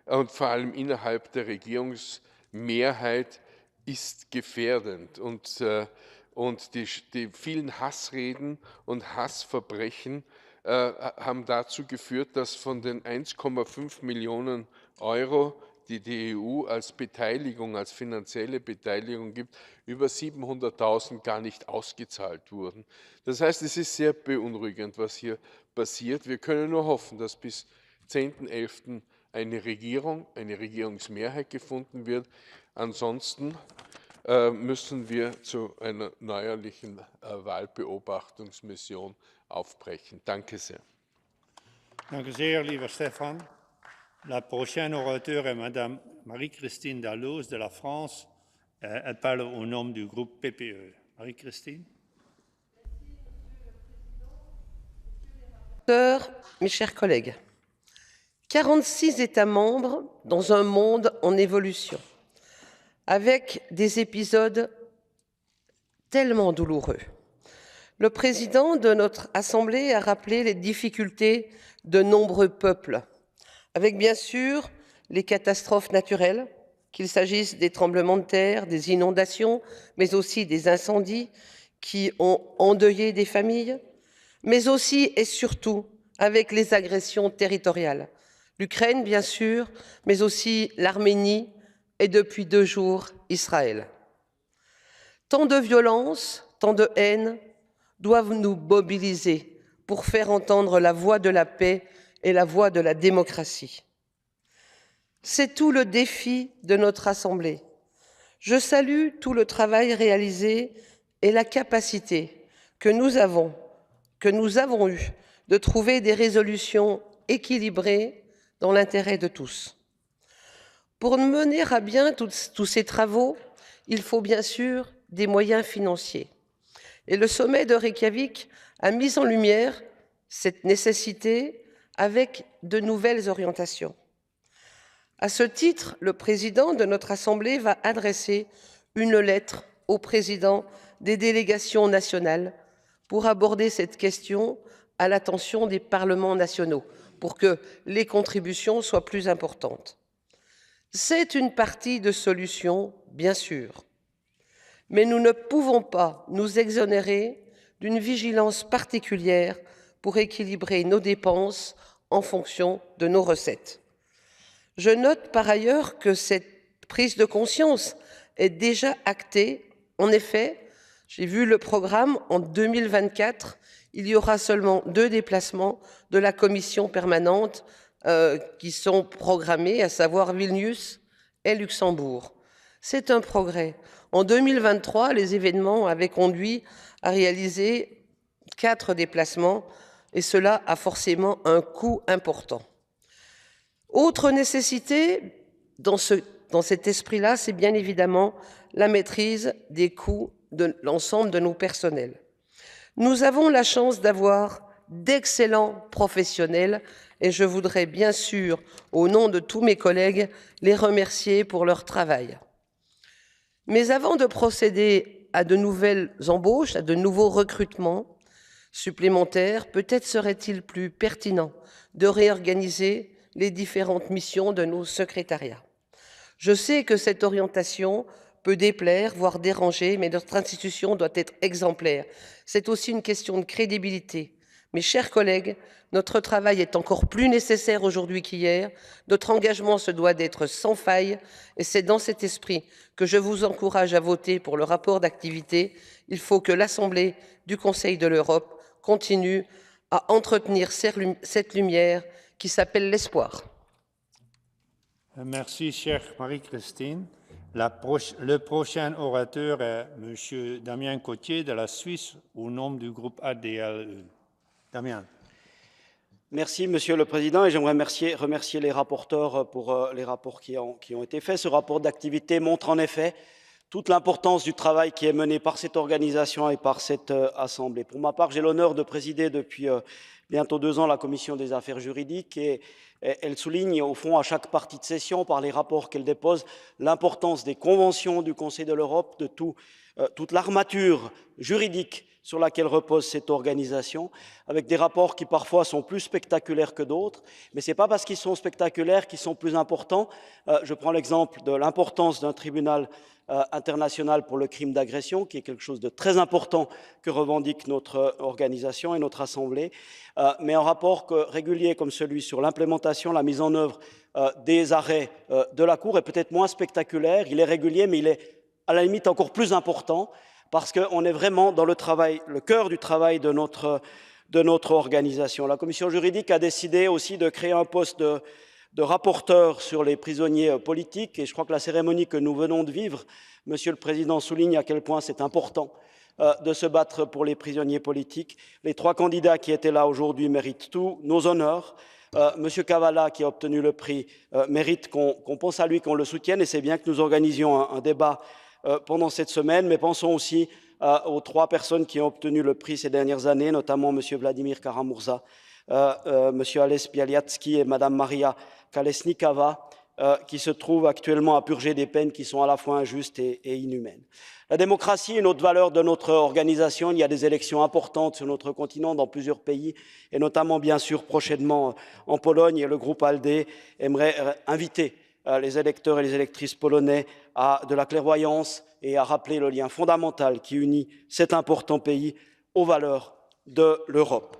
und vor allem innerhalb der Regierungsmehrheit ist gefährdend. Und die vielen Hassreden und Hassverbrechen haben dazu geführt, dass von den 1,5 Millionen Euro, die die EU als Beteiligung, als finanzielle Beteiligung gibt, über 700.000 gar nicht ausgezahlt wurden. Das heißt, es ist sehr beunruhigend, was hier passiert. Wir können nur hoffen, dass bis 10.11. eine Regierungsmehrheit gefunden wird. Ansonsten müssen wir zu einer neuerlichen Wahlbeobachtungsmission aufbrechen. Danke sehr. Danke sehr, lieber Stefan. La prochaine orateur est Madame Marie-Christine Dalloz de la France. Elle parle au nom du groupe PPE. Marie-Christine. Mes chers collègues, 46 États membres dans un monde en évolution, avec des épisodes tellement douloureux. Le président de notre Assemblée a rappelé les difficultés de nombreux peuples, avec bien sûr les catastrophes naturelles, qu'il s'agisse des tremblements de terre, des inondations, mais aussi des incendies qui ont endeuillé des familles, mais aussi et surtout avec les agressions territoriales. L'Ukraine, bien sûr, mais aussi l'Arménie et depuis 2 jours, Israël. Tant de violence, tant de haine doivent nous mobiliser pour faire entendre la voix de la paix et la voix de la démocratie. C'est tout le défi de notre Assemblée. Je salue tout le travail réalisé et la capacité que nous avons eu de trouver des résolutions équilibrées dans l'intérêt de tous. Pour mener à bien tous ces travaux, il faut bien sûr des moyens financiers. Et le sommet de Reykjavik a mis en lumière cette nécessité avec de nouvelles orientations. À ce titre, le président de notre Assemblée va adresser une lettre au président des délégations nationales pour aborder cette question à l'attention des parlements nationaux, pour que les contributions soient plus importantes. C'est une partie de solution, bien sûr, mais nous ne pouvons pas nous exonérer d'une vigilance particulière pour équilibrer nos dépenses en fonction de nos recettes. Je note par ailleurs que cette prise de conscience est déjà actée. En effet, j'ai vu le programme en 2024, il y aura seulement 2 déplacements de la commission permanente qui sont programmés, à savoir Vilnius et Luxembourg. C'est un progrès. En 2023, les événements avaient conduit à réaliser 4 déplacements et cela a forcément un coût important. Autre nécessité dans cet esprit-là, c'est bien évidemment la maîtrise des coûts de l'ensemble de nos personnels. Nous avons la chance d'avoir d'excellents professionnels et je voudrais bien sûr, au nom de tous mes collègues, les remercier pour leur travail. Mais avant de procéder à de nouvelles embauches, à de nouveaux recrutements supplémentaires, peut-être serait-il plus pertinent de réorganiser les différentes missions de nos secrétariats. Je sais que cette orientation peut déplaire, voire déranger, mais notre institution doit être exemplaire. C'est aussi une question de crédibilité. Mes chers collègues, notre travail est encore plus nécessaire aujourd'hui qu'hier. Notre engagement se doit d'être sans faille et c'est dans cet esprit que je vous encourage à voter pour le rapport d'activité. Il faut que l'Assemblée du Conseil de l'Europe continue à entretenir cette lumière qui s'appelle l'espoir. Merci, chère Marie-Christine. Le prochain orateur est M. Damien Cotier de la Suisse au nom du groupe ADLE. Damien. Merci, Monsieur le Président, et j'aimerais remercier les rapporteurs pour les rapports qui ont été faits. Ce rapport d'activité montre en effet toute l'importance du travail qui est mené par cette organisation et par cette Assemblée. Pour ma part, j'ai l'honneur de présider depuis bientôt 2 ans la Commission des affaires juridiques et elle souligne au fond à chaque partie de session par les rapports qu'elle dépose l'importance des conventions du Conseil de l'Europe, de tous toute l'armature juridique sur laquelle repose cette organisation, avec des rapports qui parfois sont plus spectaculaires que d'autres, mais ce n'est pas parce qu'ils sont spectaculaires qu'ils sont plus importants. Je prends l'exemple de l'importance d'un tribunal international pour le crime d'agression, qui est quelque chose de très important que revendique notre organisation et notre Assemblée, mais un rapport régulier comme celui sur l'implémentation, la mise en œuvre des arrêts de la Cour est peut-être moins spectaculaire, il est régulier, mais il est à la limite encore plus important, parce qu'on est vraiment dans le cœur du travail de notre organisation. La commission juridique a décidé aussi de créer un poste de rapporteur sur les prisonniers politiques, et je crois que la cérémonie que nous venons de vivre, Monsieur le Président, souligne à quel point c'est important de se battre pour les prisonniers politiques. Les 3 candidats qui étaient là aujourd'hui méritent tous nos honneurs. Monsieur Kavala, qui a obtenu le prix, mérite qu'on pense à lui, qu'on le soutienne, et c'est bien que nous organisions un débat pendant cette semaine, mais pensons aussi aux 3 personnes qui ont obtenu le prix ces dernières années, notamment M. Vladimir Karamurza, M. Ales Bialiatski et Mme Maria Kalesnikava, qui se trouvent actuellement à purger des peines qui sont à la fois injustes et inhumaines. La démocratie est une autre valeur de notre organisation. Il y a des élections importantes sur notre continent dans plusieurs pays, et notamment bien sûr prochainement en Pologne, et le groupe ALDE aimerait inviter les électeurs et les électrices polonais à de la clairvoyance et à rappeler le lien fondamental qui unit cet important pays aux valeurs de l'Europe.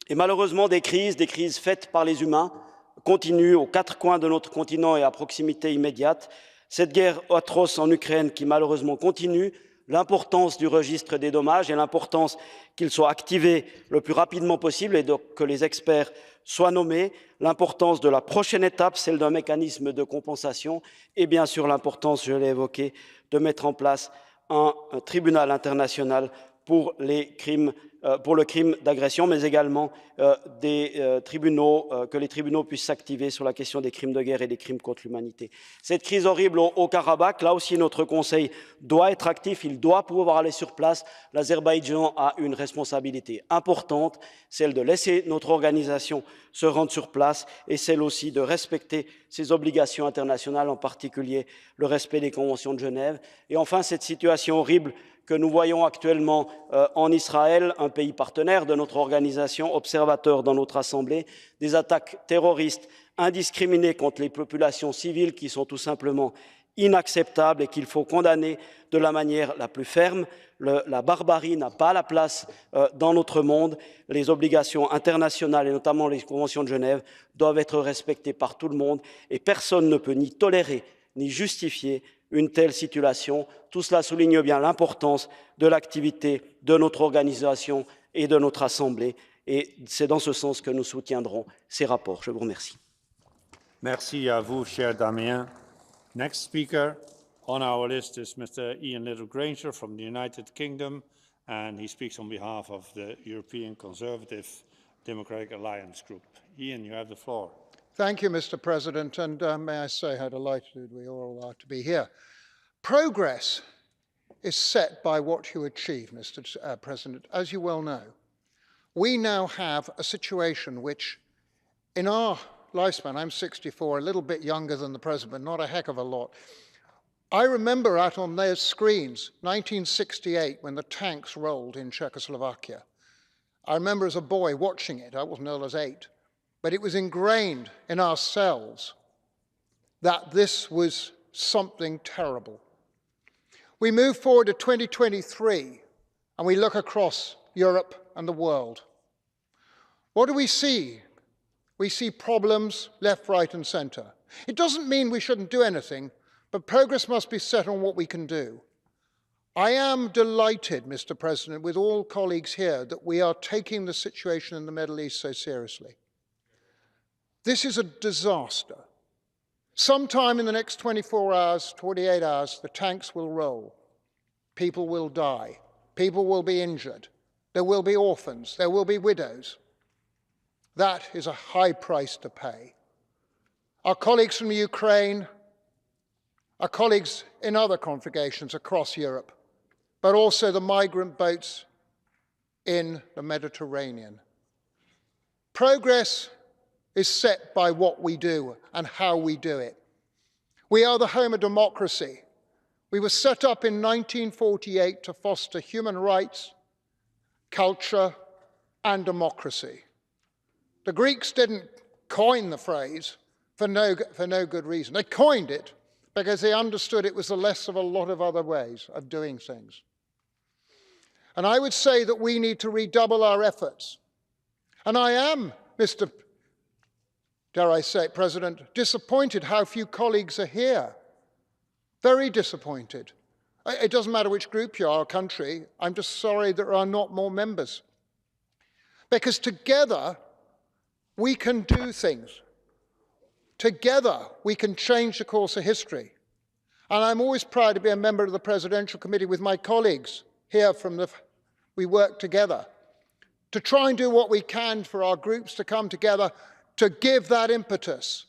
Et malheureusement, des crises faites par les humains continuent aux 4 coins de notre continent et à proximité immédiate. Cette guerre atroce en Ukraine qui malheureusement continue, l'importance du registre des dommages et l'importance qu'il soit activé le plus rapidement possible et donc que les experts soient nommés, l'importance de la prochaine étape, celle d'un mécanisme de compensation, et bien sûr l'importance, je l'ai évoqué, de mettre en place un tribunal international pour le crime d'agression, mais également que les tribunaux puissent s'activer sur la question des crimes de guerre et des crimes contre l'humanité. Cette crise horrible au Karabakh, là aussi notre Conseil doit être actif, il doit pouvoir aller sur place. L'Azerbaïdjan a une responsabilité importante, celle de laisser notre organisation se rendre sur place et celle aussi de respecter ses obligations internationales, en particulier le respect des conventions de Genève. Et enfin, cette situation horrible que nous voyons actuellement en Israël, un pays partenaire de notre organisation, observateur dans notre Assemblée, des attaques terroristes indiscriminées contre les populations civiles qui sont tout simplement inacceptables et qu'il faut condamner de la manière la plus ferme. La barbarie n'a pas la place dans notre monde. Les obligations internationales et notamment les conventions de Genève doivent être respectées par tout le monde et personne ne peut ni tolérer ni justifier une telle situation. Tout cela souligne bien l'importance de l'activité de notre organisation et de notre Assemblée. Et c'est dans ce sens que nous soutiendrons ces rapports. Je vous remercie. Merci à vous, cher Damien. Next speaker on our list is Mr. Ian Littlegranger from the United Kingdom, and he speaks on behalf of the European Conservative Democratic Alliance Group. Ian, you have the floor. Thank you, Mr. President, and may I say how delighted we all are to be here. Progress is set by what you achieve, Mr. President, as you well know. We now have a situation which, in our lifespan, I'm 64, a little bit younger than the President, but not a heck of a lot. I remember out on those screens, 1968, when the tanks rolled in Czechoslovakia. I remember as a boy watching it. I wasn't old as 8. But it was ingrained in ourselves that this was something terrible. We move forward to 2023 and we look across Europe and the world. What do we see? We see problems left, right, and center. It doesn't mean we shouldn't do anything, but progress must be set on what we can do. I am delighted, Mr. President, with all colleagues here that we are taking the situation in the Middle East so seriously. This is a disaster. Sometime in the next 24 hours, 48 hours, the tanks will roll. People will die. People will be injured. There will be orphans. There will be widows. That is a high price to pay. Our colleagues from Ukraine, our colleagues in other conflagrations across Europe, but also the migrant boats in the Mediterranean. Progress is set by what we do and how we do it. We are the home of democracy. We were set up in 1948 to foster human rights, culture, and democracy. The Greeks didn't coin the phrase for no good reason. They coined it because they understood it was the less of a lot of other ways of doing things. And I would say that we need to redouble our efforts. And I am, Mr. Dare I say it, President, disappointed how few colleagues are here. Very disappointed. It doesn't matter which group you are or country, I'm just sorry there are not more members. Because together, we can do things. Together, we can change the course of history. And I'm always proud to be a member of the Presidential Committee with my colleagues here we work together to try and do what we can for our groups to come together to give that impetus.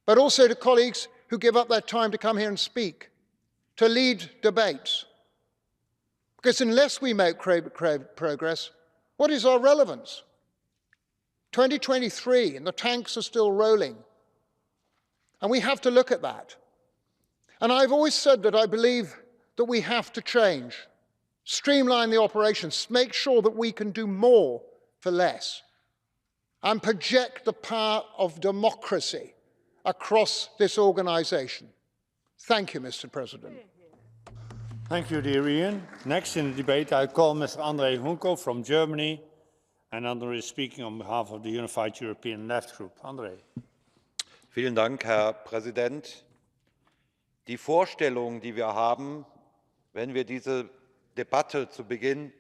But also to colleagues who give up their time to come here and speak, to lead debates. Because unless we make progress, what is our relevance? 2023, and the tanks are still rolling. And we have to look at that. And I've always said that I believe that we have to change, streamline the operations, make sure that we can do more for less, and project the power of democracy across this organization. Thank you, Mr. President. Thank you, dear Ian. Next in the debate, I call Mr. Andrei Hunko from Germany, and Andrei is speaking on behalf of the Unified European Left Group. Andrei. Vielen Dank, Herr Präsident. Die Vorstellung, die wir haben, wenn wir diese Debatte zu Beginn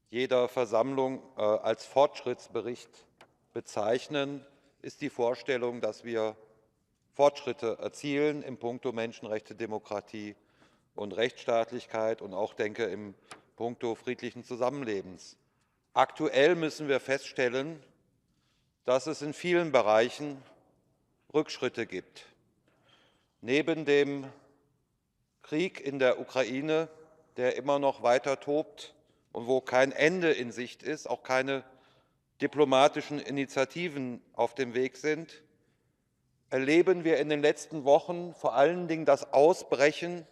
jeder Versammlung als Fortschrittsbericht bezeichnen, ist die Vorstellung, dass wir Fortschritte erzielen in puncto Menschenrechte, Demokratie und Rechtsstaatlichkeit und auch, denke ich, im puncto friedlichen Zusammenlebens. Aktuell müssen wir feststellen, dass es in vielen Bereichen Rückschritte gibt. Neben dem Krieg in der Ukraine, der immer noch weiter tobt und wo kein Ende in Sicht ist, auch keine diplomatischen Initiativen auf dem Weg sind, erleben wir in den letzten Wochen vor allen Dingen das Ausbrechen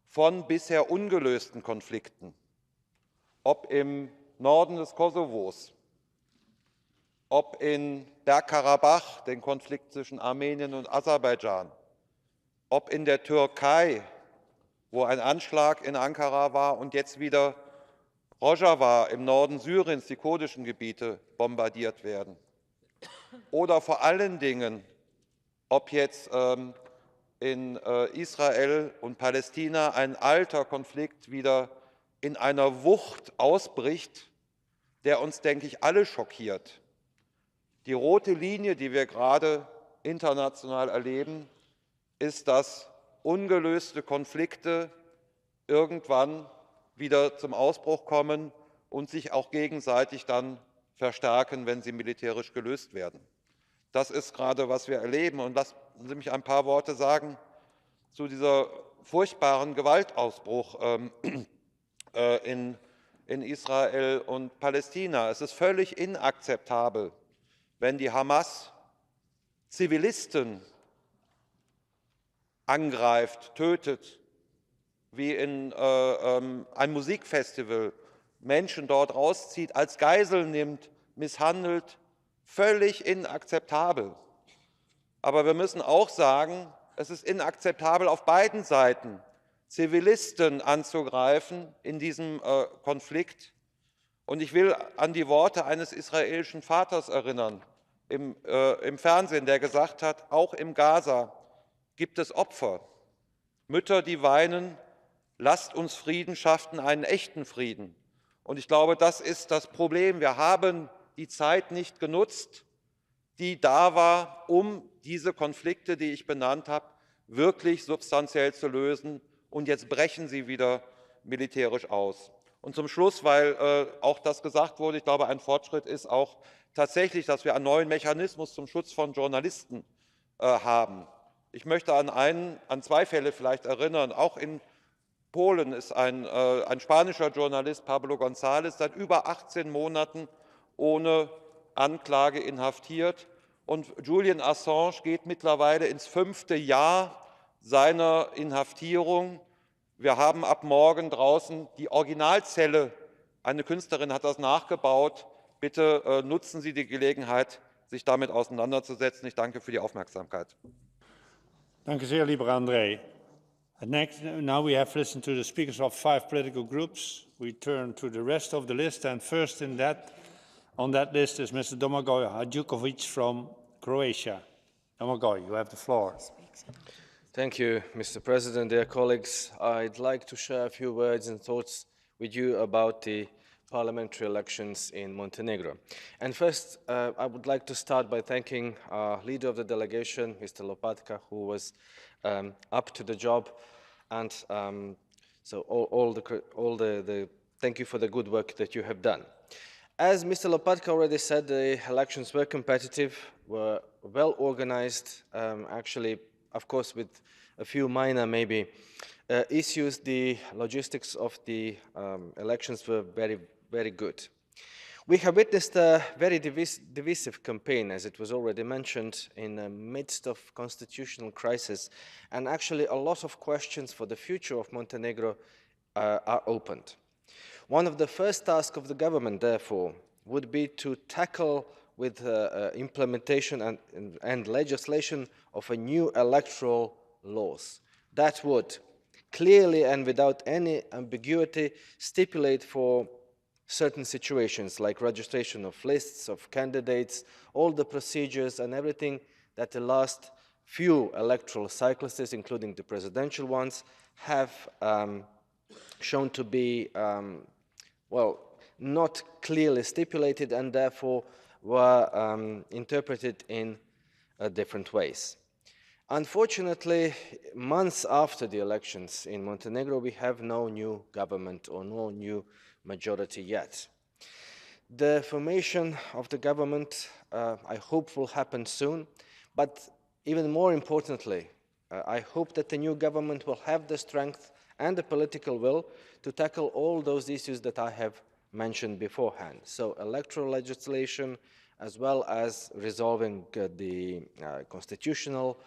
von bisher ungelösten Konflikten, ob im Norden des Kosovos, ob in Bergkarabach, den Konflikt zwischen Armenien und Aserbaidschan, ob in der Türkei, wo ein Anschlag in Ankara war und jetzt wieder Rojava im Norden Syriens, die kurdischen Gebiete, bombardiert werden. Oder vor allen Dingen, ob jetzt in Israel und Palästina ein alter Konflikt wieder in einer Wucht ausbricht, der uns, denke ich, alle schockiert. Die rote Linie, die wir gerade international erleben, ist, dass ungelöste Konflikte irgendwann wieder zum Ausbruch kommen und sich auch gegenseitig dann verstärken, wenn sie militärisch gelöst werden. Das ist gerade, was wir erleben. Und lassen Sie mich ein paar Worte sagen zu dieser furchtbaren Gewaltausbruch in Israel und Palästina. Es ist völlig inakzeptabel, wenn die Hamas Zivilisten angreift, tötet, wie in ein Musikfestival, Menschen dort rauszieht, als Geiseln nimmt, misshandelt, völlig inakzeptabel. Aber wir müssen auch sagen, es ist inakzeptabel auf beiden Seiten, Zivilisten anzugreifen in diesem Konflikt. Und ich will an die Worte eines israelischen Vaters erinnern im Fernsehen, der gesagt hat, auch im Gaza gibt es Opfer, Mütter, die weinen, lasst uns Frieden schaffen, einen echten Frieden. Und ich glaube, das ist das Problem. Wir haben die Zeit nicht genutzt, die da war, um diese Konflikte, die ich benannt habe, wirklich substanziell zu lösen. Und jetzt brechen sie wieder militärisch aus. Und zum Schluss, weil auch das gesagt wurde, ich glaube, ein Fortschritt ist auch tatsächlich, dass wir einen neuen Mechanismus zum Schutz von Journalisten haben. Ich möchte an zwei Fälle vielleicht erinnern. Auch in Polen ist ein spanischer Journalist, Pablo González, seit über 18 Monaten ohne Anklage inhaftiert. Und Julian Assange geht mittlerweile ins 5. Jahr seiner Inhaftierung. Wir haben ab morgen draußen die Originalzelle. Eine Künstlerin hat das nachgebaut. Bitte nutzen Sie die Gelegenheit, sich damit auseinanderzusetzen. Ich danke für die Aufmerksamkeit. Danke sehr, lieber André. Now we have listened to the speakers of 5 political groups. We turn to the rest of the list, and first on that list is Mr. Domagoj Hadjukovic from Croatia. Domagoj, you have the floor. Thank you, Mr. President. Dear colleagues, I'd like to share a few words and thoughts with you about the parliamentary elections in Montenegro. And first, I would like to start by thanking our leader of the delegation, Mr. Lopatka, who was up to the job. And so thank you for the good work that you have done. As Mr. Lopatka already said, the elections were competitive, were well organized, actually, of course, with a few minor maybe issues. The logistics of the elections were very, very good. We have witnessed a very divisive campaign, as it was already mentioned, in the midst of constitutional crisis, and actually a lot of questions for the future of Montenegro are opened. One of the first tasks of the government, therefore, would be to tackle with implementation and legislation of a new electoral laws that would clearly and without any ambiguity stipulate for certain situations like registration of lists of candidates, all the procedures and everything that the last few electoral cycles, including the presidential ones, have shown to be, well, not clearly stipulated and therefore were interpreted in different ways. Unfortunately, months after the elections in Montenegro, we have no new government or no new majority yet. The formation of the government, I hope, will happen soon, but even more importantly, I hope that the new government will have the strength and the political will to tackle all those issues that I have mentioned beforehand. So electoral legislation, as well as resolving the constitutional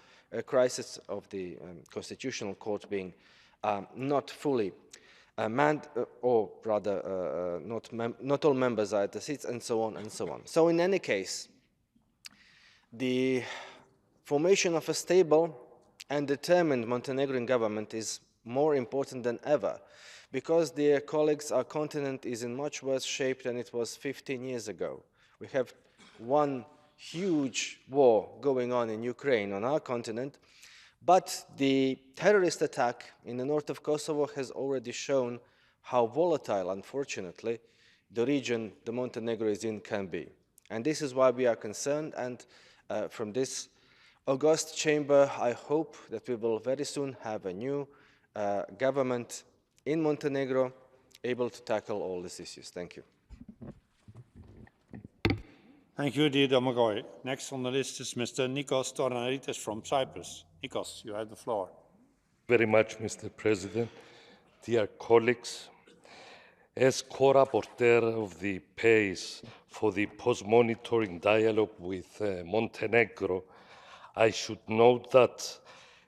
crisis of the Constitutional Court being not fully manned, or rather not all members are at the seats, and so on and so on. So in any case, the formation of a stable and determined Montenegrin government is more important than ever, because, dear colleagues, our continent is in much worse shape than it was 15 years ago. We have one huge war going on in Ukraine, on our continent, but the terrorist attack in the north of Kosovo has already shown how volatile, unfortunately, the region the Montenegro is in can be. And this is why we are concerned, and from this august chamber, I hope that we will very soon have a new government in Montenegro able to tackle all these issues. Thank you. Thank you, dear Domagoj. Next on the list is Mr. Nikos Tornaritis from Cyprus. Nikos, you have the floor. Very much, Mr. President. Dear colleagues, as co-rapporteur of the PACE for the post-monitoring dialogue with Montenegro, I should note that,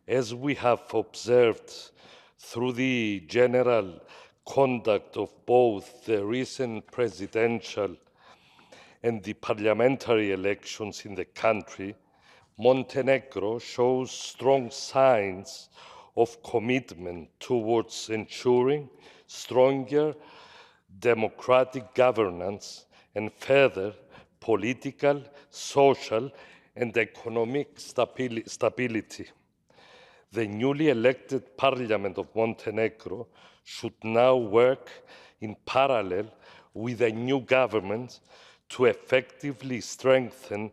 as we have observed through the general conduct of both the recent presidential and the parliamentary elections in the country, Montenegro shows strong signs of commitment towards ensuring stronger democratic governance and further political, social, and economic stability. The newly elected Parliament of Montenegro should now work in parallel with a new government to effectively strengthen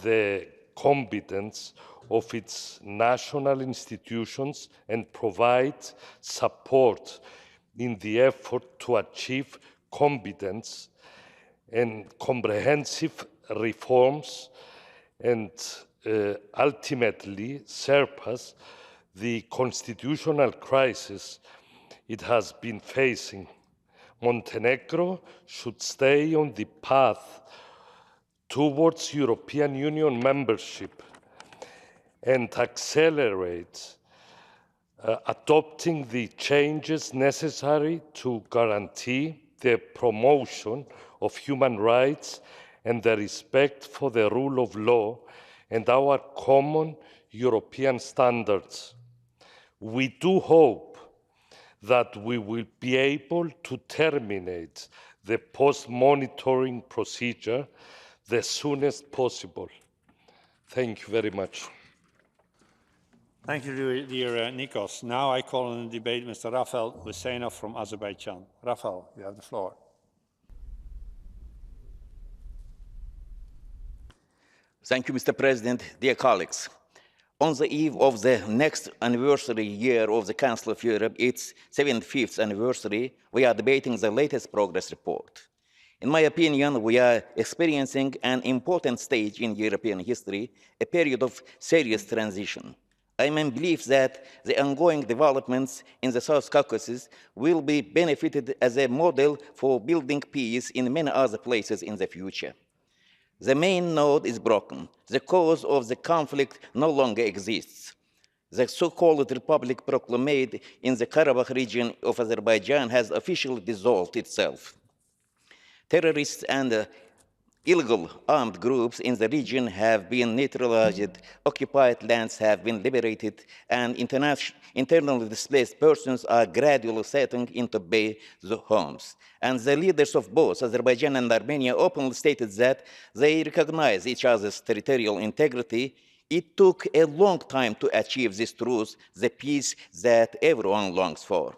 the competence of its national institutions and provide support in the effort to achieve competence and comprehensive reforms and ultimately surpass the constitutional crisis it has been facing. Montenegro should stay on the path towards European Union membership and accelerate adopting the changes necessary to guarantee the promotion of human rights and the respect for the rule of law and our common European standards. We do hope that we will be able to terminate the post-monitoring procedure the soonest possible. Thank you very much. Thank you, dear Nikos. Now I call on the debate Mr. Rafael Husseinov from Azerbaijan. Rafael, you have the floor. Thank you, Mr. President, dear colleagues. On the eve of the next anniversary year of the Council of Europe, its 75th anniversary, we are debating the latest progress report. In my opinion, we are experiencing an important stage in European history, a period of serious transition. I am in belief that the ongoing developments in the South Caucasus will be benefited as a model for building peace in many other places in the future. The main node is broken. The cause of the conflict no longer exists. The so-called Republic proclaimed in the Karabakh region of Azerbaijan has officially dissolved itself. Terrorists and illegal armed groups in the region have been neutralized, occupied lands have been liberated, and internally displaced persons are gradually settling into their homes. And the leaders of both Azerbaijan and Armenia openly stated that they recognize each other's territorial integrity. It took a long time to achieve this truth, the peace that everyone longs for.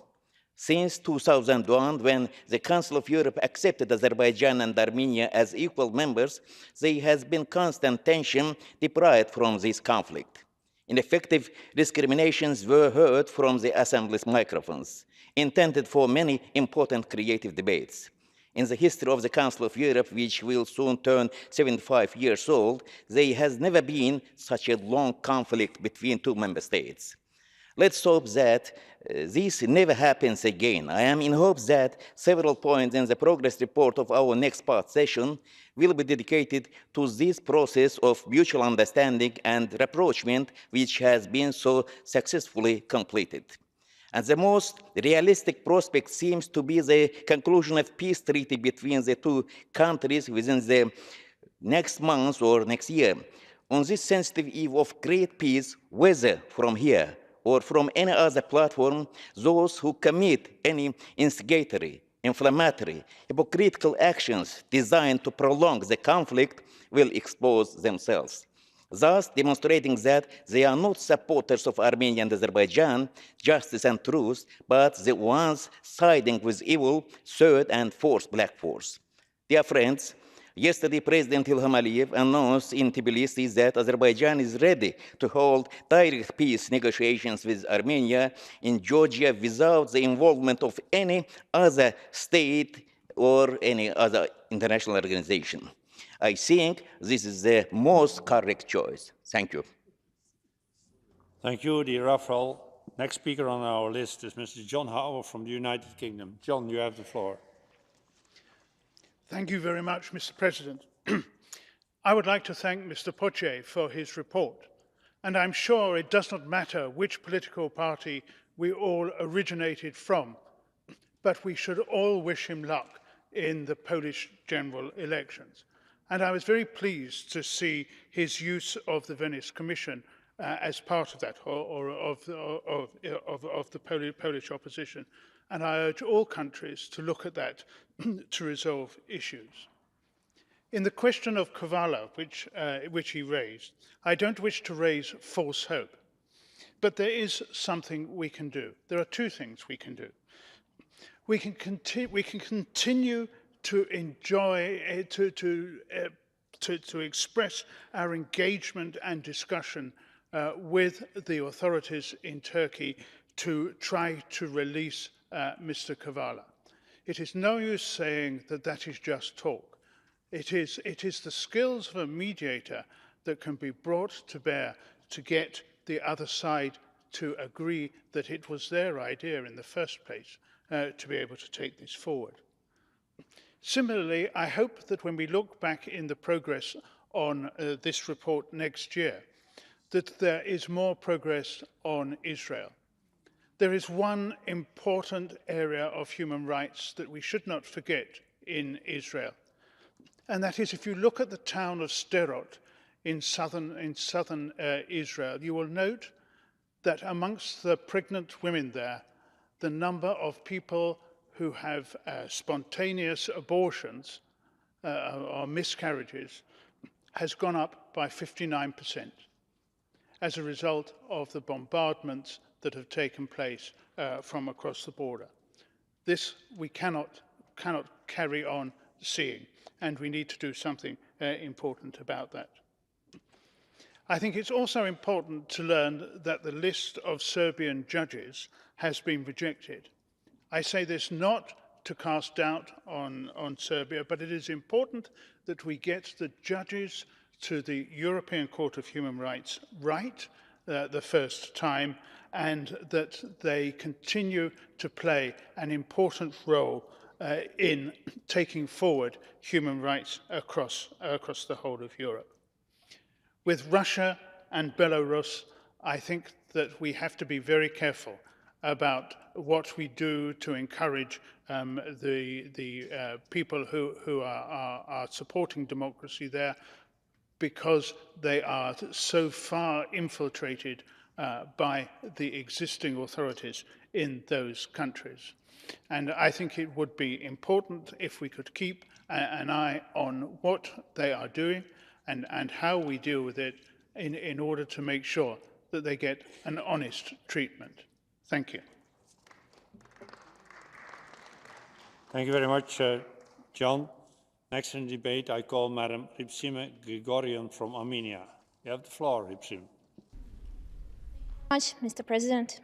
Since 2001, when the Council of Europe accepted Azerbaijan and Armenia as equal members, there has been constant tension deprived from this conflict. Ineffective discriminations were heard from the Assembly's microphones, intended for many important creative debates. In the history of the Council of Europe, which will soon turn 75 years old, there has never been such a long conflict between two member states. Let's hope that this never happens again. I am in hopes that several points in the progress report of our next part session will be dedicated to this process of mutual understanding and rapprochement, which has been so successfully completed. And the most realistic prospect seems to be the conclusion of peace treaty between the two countries within the next month or next year. On this sensitive eve of great peace, whether from here or from any other platform, those who commit any instigatory, inflammatory, hypocritical actions designed to prolong the conflict will expose themselves, thus demonstrating that they are not supporters of Armenia and Azerbaijan, justice and truth, but the ones siding with evil, third and fourth black force. Dear friends, yesterday, President Ilham Aliyev announced in Tbilisi that Azerbaijan is ready to hold direct peace negotiations with Armenia in Georgia without the involvement of any other state or any other international organization. I think this is the most correct choice. Thank you. Thank you, dear Rafael. Next speaker on our list is Mr. John Havel from the United Kingdom. John, you have the floor. Thank you very much, Mr. President. I would like to thank Mr. Poche for his report, and I'm sure it does not matter which political party we all originated from, but we should all wish him luck in the Polish general elections. And I was very pleased to see his use of the Venice Commission as part of that, or of the Polish opposition. And I urge all countries to look at that to resolve issues. In the question of Kavala, which he raised, I don't wish to raise false hope, but there is something we can do. There are two things we can do. We can continue to enjoy, to express our engagement and discussion with the authorities in Turkey to try to release Mr. Kavala. It is no use saying that that is just talk. It is the skills of a mediator that can be brought to bear to get the other side to agree that it was their idea in the first place to be able to take this forward. Similarly, I hope that when we look back in the progress on this report next year, that there is more progress on Israel. There is one important area of human rights that we should not forget in Israel. And that is, if you look at the town of Sderot in southern Israel, you will note that amongst the pregnant women there, the number of people who have spontaneous abortions or miscarriages has gone up by 59% as a result of the bombardments that have taken place from across the border. This we cannot carry on seeing, and we need to do something important about that. I think it's also important to learn that the list of Serbian judges has been rejected. I say this not to cast doubt on Serbia, but it is important that we get the judges to the European Court of Human Rights right the first time, and that they continue to play an important role in taking forward human rights across the whole of Europe. With Russia and Belarus, I think that we have to be very careful about what we do to encourage the people who are supporting democracy there, because they are so far infiltrated by the existing authorities in those countries. And I think it would be important if we could keep an eye on what they are doing and how we deal with it in order to make sure that they get an honest treatment. Thank you. Thank you very much, John. Next in the debate, I call Madam Ripsime Grigorian from Armenia. You have the floor, Ripsime. Much, Mr. President.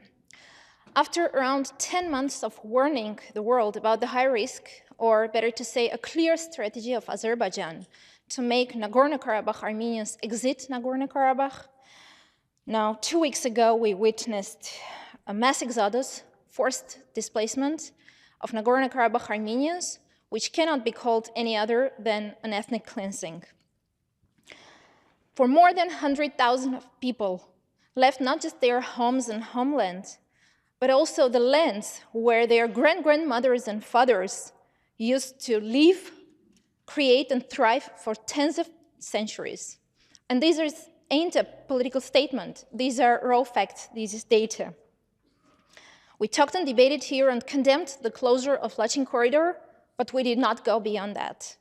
After around 10 months of warning the world about the high risk, or better to say, a clear strategy of Azerbaijan to make Nagorno-Karabakh Armenians exit Nagorno-Karabakh, now 2 weeks ago we witnessed a mass exodus, forced displacement of Nagorno-Karabakh Armenians, which cannot be called any other than an ethnic cleansing. For more than 100,000 people left not just their homes and homeland, but also the lands where their grandmothers and fathers used to live, create, and thrive for tens of centuries. And these ain't a political statement. These are raw facts. This is data. We talked and debated here and condemned the closure of Lachin Corridor, but we did not go beyond that.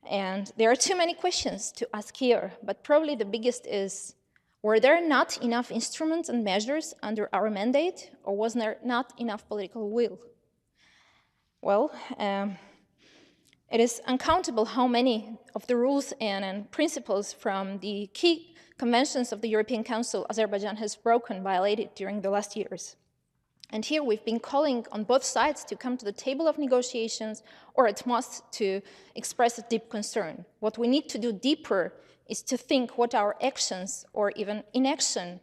And there are too many questions to ask here, but probably the biggest is, were there not enough instruments and measures under our mandate, or was there not enough political will? Well, it is uncountable how many of the rules and principles from the key conventions of the European Council Azerbaijan has broken, violated during the last years. And here we've been calling on both sides to come to the table of negotiations, or at most to express a deep concern. What we need to do deeper is to think what our actions or even inaction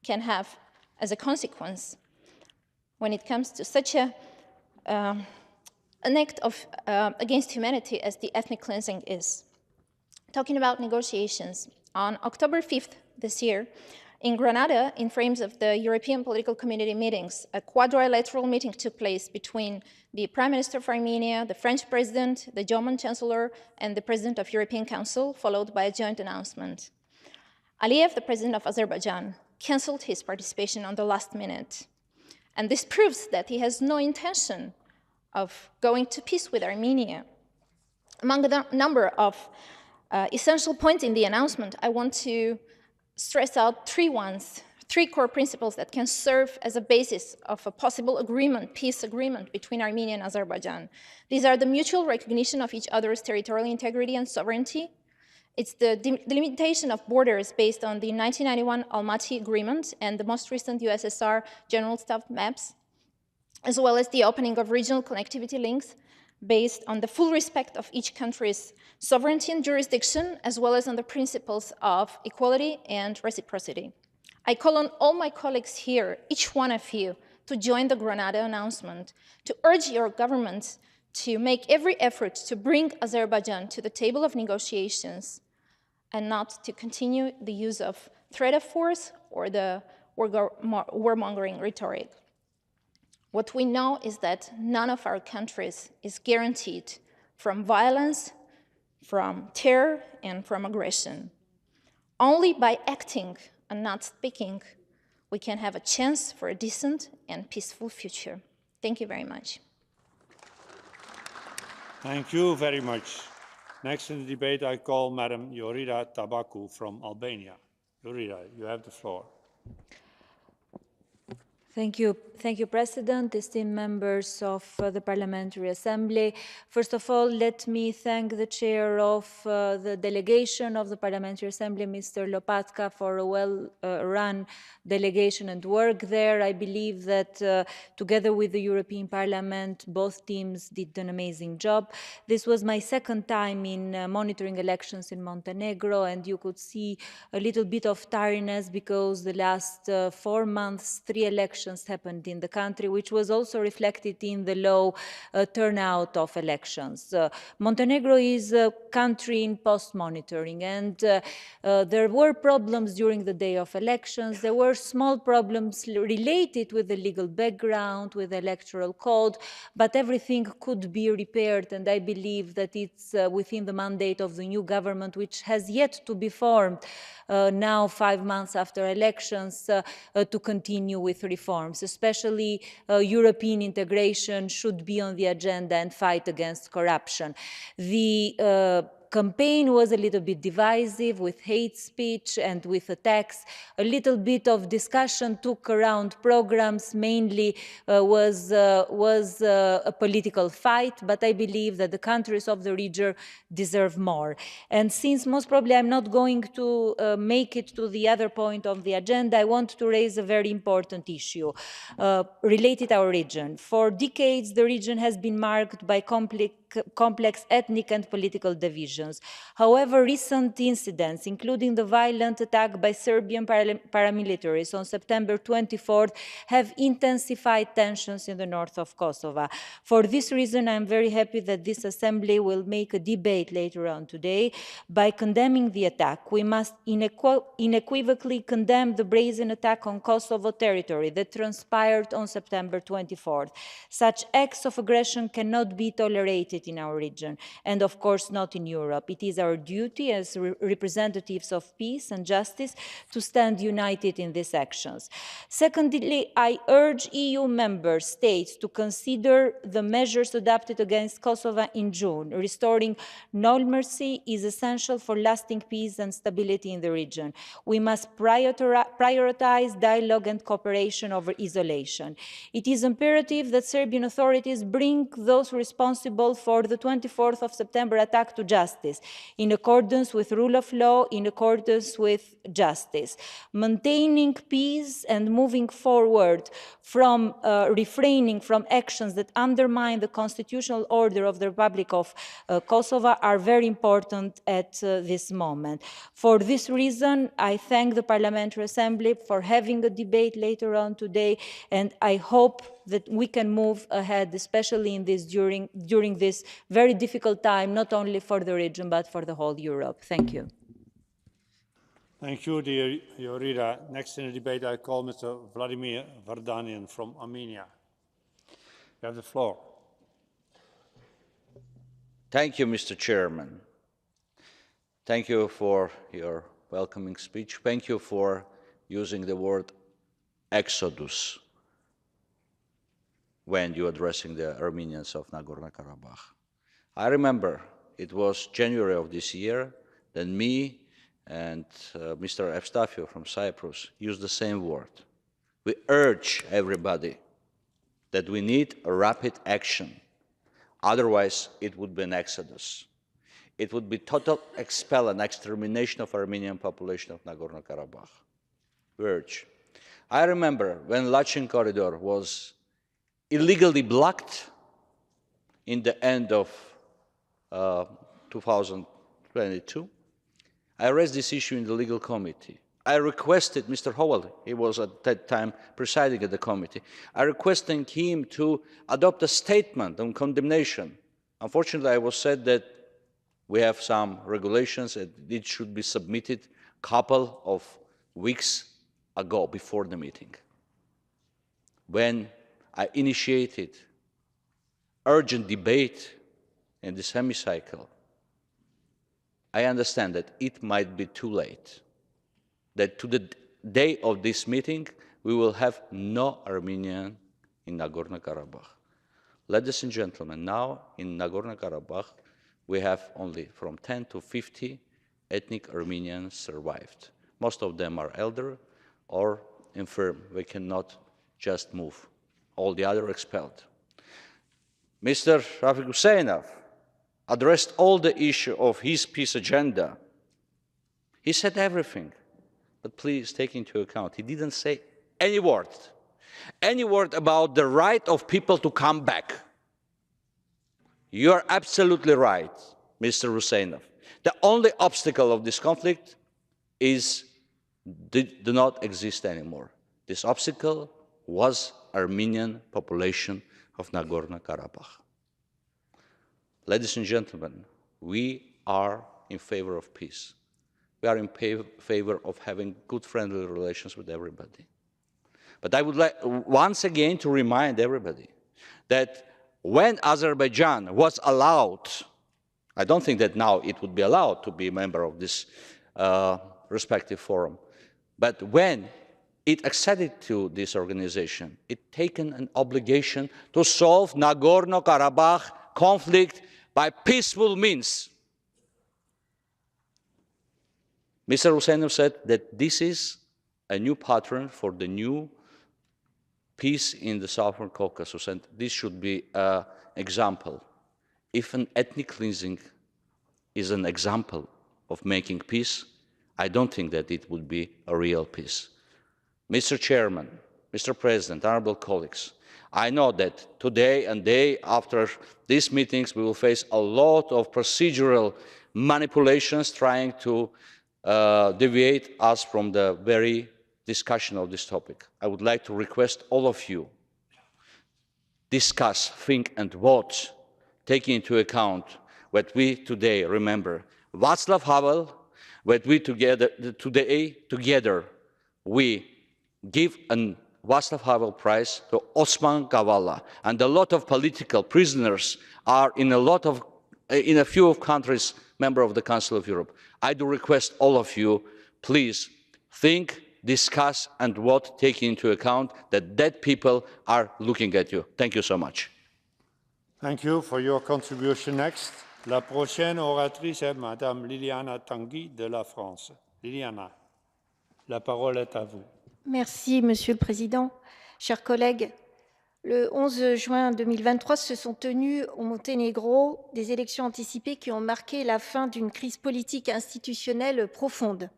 can have as a consequence when it comes to such an act of against humanity as the ethnic cleansing is. Talking about negotiations, on October 5th this year, in Granada, in frames of the European Political Community meetings, a quadrilateral meeting took place between the Prime Minister of Armenia, the French President, the German Chancellor, and the President of European Council, followed by a joint announcement. Aliyev, the President of Azerbaijan, cancelled his participation on the last minute. And this proves that he has no intention of going to peace with Armenia. Among a number of essential points in the announcement, I want to stress out three core principles that can serve as a basis of a possible agreement, peace agreement between Armenia and Azerbaijan. These are the mutual recognition of each other's territorial integrity and sovereignty. It's the delimitation of borders based on the 1991 Almaty Agreement and the most recent USSR General Staff maps, as well as the opening of regional connectivity links based on the full respect of each country's sovereignty and jurisdiction, as well as on the principles of equality and reciprocity. I call on all my colleagues here, each one of you, to join the Granada announcement, to urge your governments to make every effort to bring Azerbaijan to the table of negotiations and not to continue the use of threat of force or the warmongering rhetoric. What we know is that none of our countries is guaranteed from violence, from terror, and from aggression. Only by acting and not speaking, we can have a chance for a decent and peaceful future. Thank you very much. Thank you very much. Next in the debate, I call Madam Jorida Tabaku from Albania. Jorida, you have the floor. Thank you, President, esteemed members of the Parliamentary Assembly. First of all, let me thank the chair of the delegation of the Parliamentary Assembly, Mr. Lopatka, for a well-run delegation and work there. I believe that together with the European Parliament, both teams did an amazing job. This was my second time in monitoring elections in Montenegro, and you could see a little bit of tiredness because the last 4 months, 3 elections happened in the country, which was also reflected in the low turnout of elections. Montenegro is a country in post-monitoring, and there were problems during the day of elections. There were small problems related with the legal background, with the electoral code, but everything could be repaired, and I believe that it's within the mandate of the new government, which has yet to be formed now 5 months after elections, to continue with reforms. Especially European integration should be on the agenda and fight against corruption. The campaign was a little bit divisive with hate speech and with attacks. A little bit of discussion took around programs, mainly was a political fight, but I believe that the countries of the region deserve more. And since most probably I'm not going to make it to the other point of the agenda, I want to raise a very important issue related to our region. For decades, the region has been marked by complex ethnic and political divisions. However, recent incidents, including the violent attack by Serbian paramilitaries on September 24th, have intensified tensions in the north of Kosovo. For this reason, I'm very happy that this Assembly will make a debate later on today. By condemning the attack, we must unequivocally condemn the brazen attack on Kosovo territory that transpired on September 24th. Such acts of aggression cannot be tolerated in our region, and of course not in Europe. It is our duty as representatives of peace and justice to stand united in these actions. Secondly, I urge EU member states to consider the measures adopted against Kosovo in June. Restoring no mercy is essential for lasting peace and stability in the region. We must prioritize dialogue and cooperation over isolation. It is imperative that Serbian authorities bring those responsible for the 24th of September attack to justice, in accordance with rule of law, in accordance with justice. Maintaining peace and moving forward from refraining from actions that undermine the constitutional order of the Republic of Kosovo are very important at this moment. For this reason, I thank the Parliamentary Assembly for having a debate later on today, and I hope that we can move ahead, especially in this during this very difficult time, not only for the region, but for the whole Europe. Thank you. Thank you, dear Jorida. Next in the debate, I call Mr. Vladimir Vardanian from Armenia. You have the floor. Thank you, Mr. Chairman. Thank you for your welcoming speech. Thank you for using the word exodus when you're addressing the Armenians of Nagorno-Karabakh. I remember it was January of this year that me and Mr. Evstafiou from Cyprus used the same word. We urge everybody that we need a rapid action. Otherwise, it would be an exodus. It would be total expel and extermination of Armenian population of Nagorno-Karabakh. We urge. I remember when Lachin corridor was illegally blocked in the end of 2022, I raised this issue in the legal committee. I requested Mr. Havel, he was at that time presiding at the committee, I requested him to adopt a statement on condemnation. Unfortunately, I was said that we have some regulations and it should be submitted a couple of weeks ago before the meeting. When I initiated urgent debate in this hemicycle, I understand that it might be too late, that to the day of this meeting, we will have no Armenian in Nagorno-Karabakh. Ladies and gentlemen, now in Nagorno-Karabakh, we have only from 10 to 50 ethnic Armenians survived. Most of them are elder or infirm. They cannot just move. All the other expelled. Mr. Rafik Huseynov addressed all the issue of his peace agenda. He said everything, but please take into account, he didn't say any word about the right of people to come back. You are absolutely right, Mr. Huseynov. The only obstacle of this conflict do not exist anymore. This obstacle was Armenian population of Nagorno-Karabakh. Ladies and gentlemen, we are in favor of peace. We are in favor of having good friendly relations with everybody. But I would like once again to remind everybody that when Azerbaijan was allowed, I don't think that now it would be allowed to be a member of this respective forum, but when it acceded to this organization, it taken an obligation to solve Nagorno-Karabakh conflict by peaceful means. Mr. Huseynov said that this is a new pattern for the new peace in the Southern Caucasus, and this should be an example. If an ethnic cleansing is an example of making peace, I don't think that it would be a real peace. Mr. Chairman, Mr. President, honorable colleagues, I know that today and day after these meetings we will face a lot of procedural manipulations trying to deviate us from the very discussion of this topic. I would like to request all of you discuss, think and vote, taking into account what we today remember. Václav Havel, what we together we give an Václav Havel Prize to Osman Kavala, and a lot of political prisoners are in a few countries member of the Council of Europe. I do request all of you, please think, discuss and vote, taking into account that dead people are looking at you. Thank you so much. Thank you for your contribution. Next, la prochaine oratrice est Madame Liliana Tanguy de la France. Liliana, la parole est à vous. Merci, Monsieur le Président. Chers collègues, le 11 juin 2023 se sont tenues au Monténégro des élections anticipées qui ont marqué la fin d'une crise politique et institutionnelle profonde.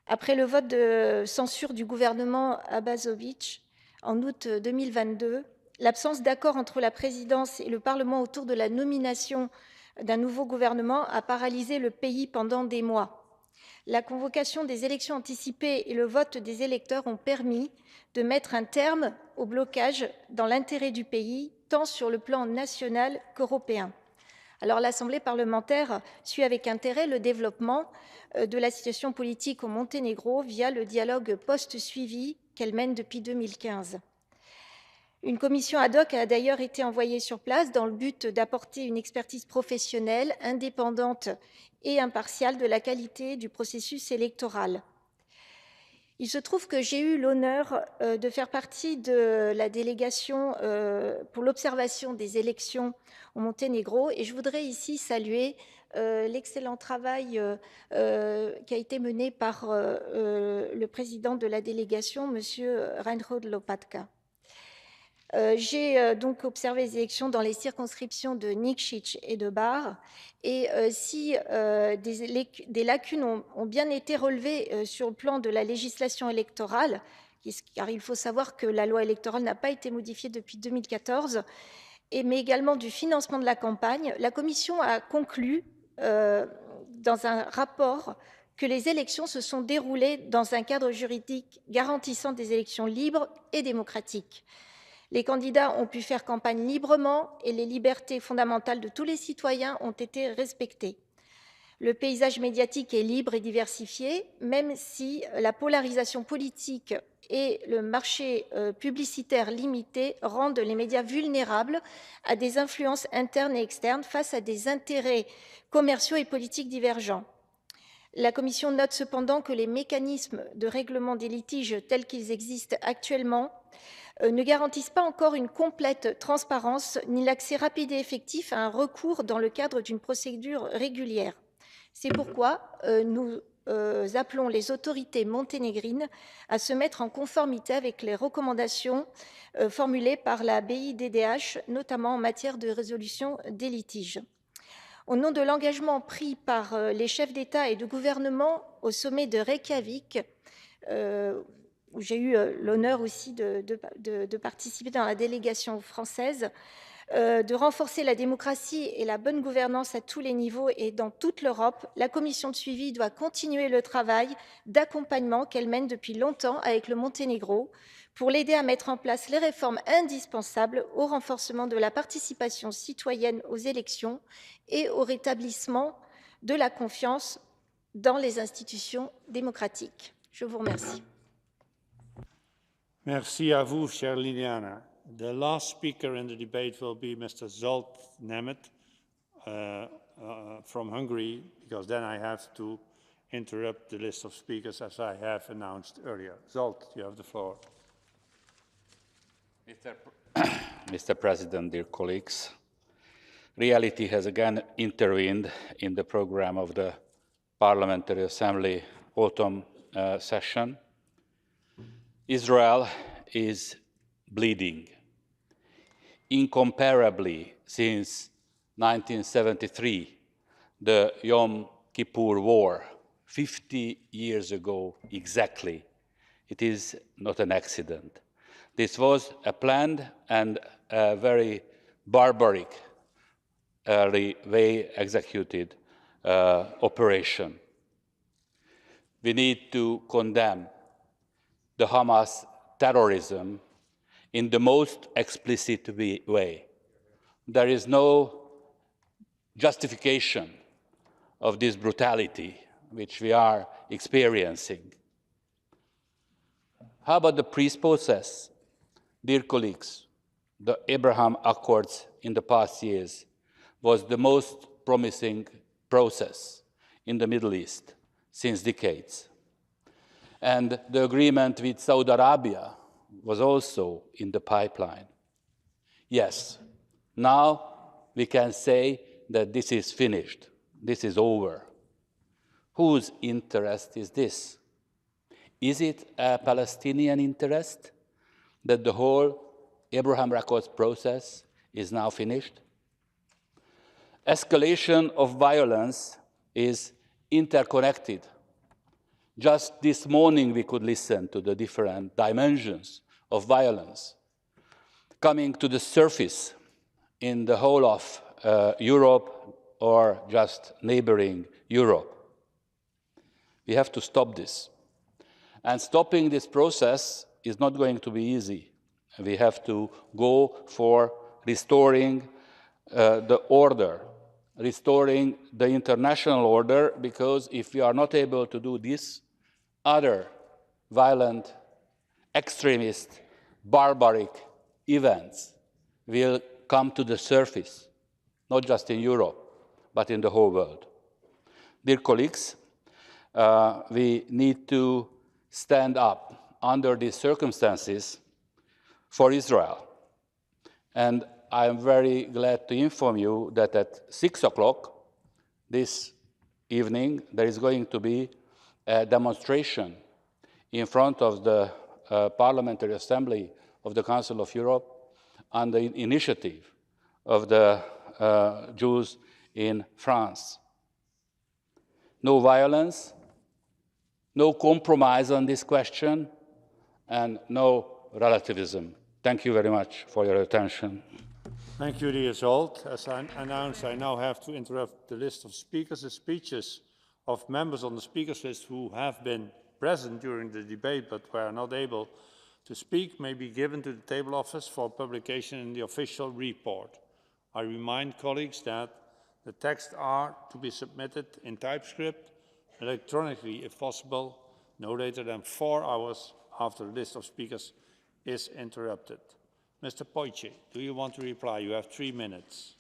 Après le vote de censure du gouvernement Abazovic en août 2022, l'absence d'accord entre la présidence et le Parlement autour de la nomination d'un nouveau gouvernement a paralysé le pays pendant des mois. La convocation des élections anticipées et le vote des électeurs ont permis de mettre un terme au blocage dans l'intérêt du pays, tant sur le plan national qu'européen. Alors l'Assemblée parlementaire suit avec intérêt le développement de la situation politique au Monténégro via le dialogue post-suivi qu'elle mène depuis 2015. Une commission ad hoc a d'ailleurs été envoyée sur place dans le but d'apporter une expertise professionnelle, indépendante et impartiale de la qualité du processus électoral. Il se trouve que j'ai eu l'honneur de faire partie de la délégation pour l'observation des élections au Monténégro et je voudrais ici saluer l'excellent travail qui a été mené par le président de la délégation, M. Reinhold Lopatka. J'ai donc observé les élections dans les circonscriptions de Nikšić et de Bar et si des lacunes ont bien été relevées sur le plan de la législation électorale, car il faut savoir que la loi électorale n'a pas été modifiée depuis 2014, mais également du financement de la campagne, la Commission a conclu dans un rapport que les élections se sont déroulées dans un cadre juridique garantissant des élections libres et démocratiques. Les candidats ont pu faire campagne librement et les libertés fondamentales de tous les citoyens ont été respectées. Le paysage médiatique est libre et diversifié, même si la polarisation politique et le marché publicitaire limité rendent les médias vulnérables à des influences internes et externes face à des intérêts commerciaux et politiques divergents. La Commission note cependant que les mécanismes de règlement des litiges tels qu'ils existent actuellement ne garantissent pas encore une complète transparence ni l'accès rapide et effectif à un recours dans le cadre d'une procédure régulière. C'est pourquoi nous appelons les autorités monténégrines à se mettre en conformité avec les recommandations formulées par la BIDDH, notamment en matière de résolution des litiges. Au nom de l'engagement pris par les chefs d'État et de gouvernement au sommet de Reykjavik, où j'ai eu l'honneur aussi de participer dans la délégation française, de renforcer la démocratie et la bonne gouvernance à tous les niveaux et dans toute l'Europe, la commission de suivi doit continuer le travail d'accompagnement qu'elle mène depuis longtemps avec le Monténégro pour l'aider à mettre en place les réformes indispensables au renforcement de la participation citoyenne aux élections et au rétablissement de la confiance dans les institutions démocratiques. Je vous remercie. Merci à vous, chère Liliana. The last speaker in the debate will be Mr. Zsolt Nemet from Hungary, because then I have to interrupt the list of speakers as I have announced earlier. Zsolt, you have the floor. Mr. President, dear colleagues, reality has again intervened in the program of the Parliamentary Assembly autumn session. Israel is bleeding. Incomparably, since 1973, the Yom Kippur War, 50 years ago exactly, it is not an accident. This was a planned and a very barbaric, way executed operation. We need to condemn the Hamas terrorism in the most explicit way. There is no justification of this brutality which we are experiencing. How about the peace process? Dear colleagues, the Abraham Accords in the past years was the most promising process in the Middle East since decades. And the agreement with Saudi Arabia was also in the pipeline. Yes, now we can say that this is finished, this is over. Whose interest is this? Is it a Palestinian interest that the whole Abraham Accords process is now finished? Escalation of violence is interconnected. Just this morning we could listen to the different dimensions of violence coming to the surface in the whole of Europe or just neighboring Europe. We have to stop this. And stopping this process is not going to be easy. We have to go for restoring the order, restoring the international order, because if we are not able to do this, other violent, extremist, barbaric events will come to the surface, not just in Europe, but in the whole world. Dear colleagues, we need to stand up under these circumstances for Israel. And I am very glad to inform you that at 6 o'clock this evening, there is going to be a demonstration in front of the Parliamentary Assembly of the Council of Europe on the initiative of the Jews in France. No violence, no compromise on this question, and no relativism. Thank you very much for your attention. Thank you, dear Zsolt. As I announced, I now have to interrupt the list of speakers. The speeches of members on the speakers list who have been present during the debate but were not able to speak may be given to the table office for publication in the official report. I remind colleagues that The texts are to be submitted in TypeScript, electronically if possible, no later than 4 hours after the list of speakers is interrupted. Mr. Poitier, do you want to reply? You have 3 minutes.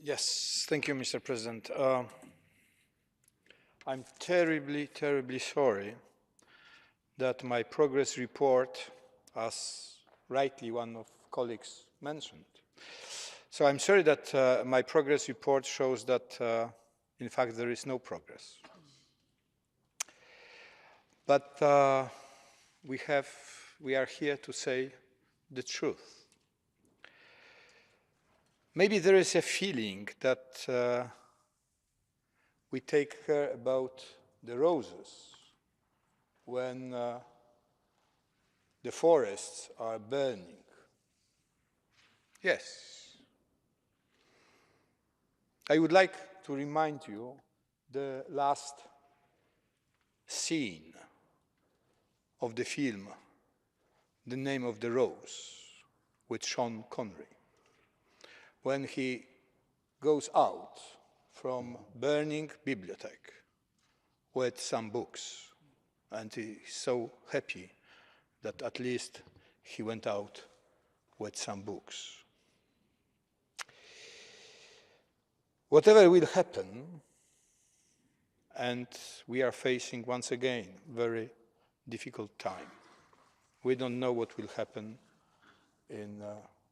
Yes, thank you, Mr. President. I'm terribly, terribly sorry that my progress report, as rightly one of colleagues mentioned. So I'm sorry that my progress report shows that, in fact, there is no progress. But we are here to say the truth. Maybe there is a feeling that we take care about the roses when the forests are burning. Yes. I would like to remind you the last scene of the film, The Name of the Rose, with Sean Connery, when he goes out from burning bibliothèque with some books, and he's so happy that at least he went out with some books. Whatever will happen, and we are facing once again very difficult time. We don't know what will happen in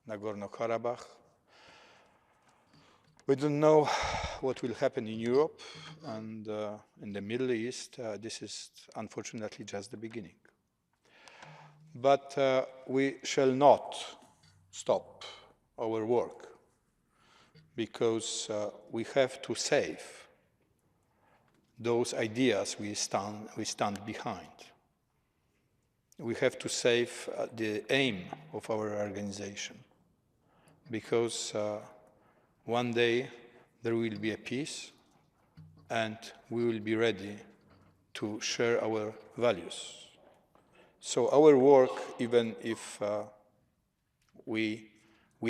Nagorno-Karabakh. We don't know what will happen in Europe and in the Middle East. This is unfortunately just the beginning. But we shall not stop our work because we have to save those ideas we stand behind. We have to save the aim of our organization because one day there will be a peace and we will be ready to share our values. So our work, even if we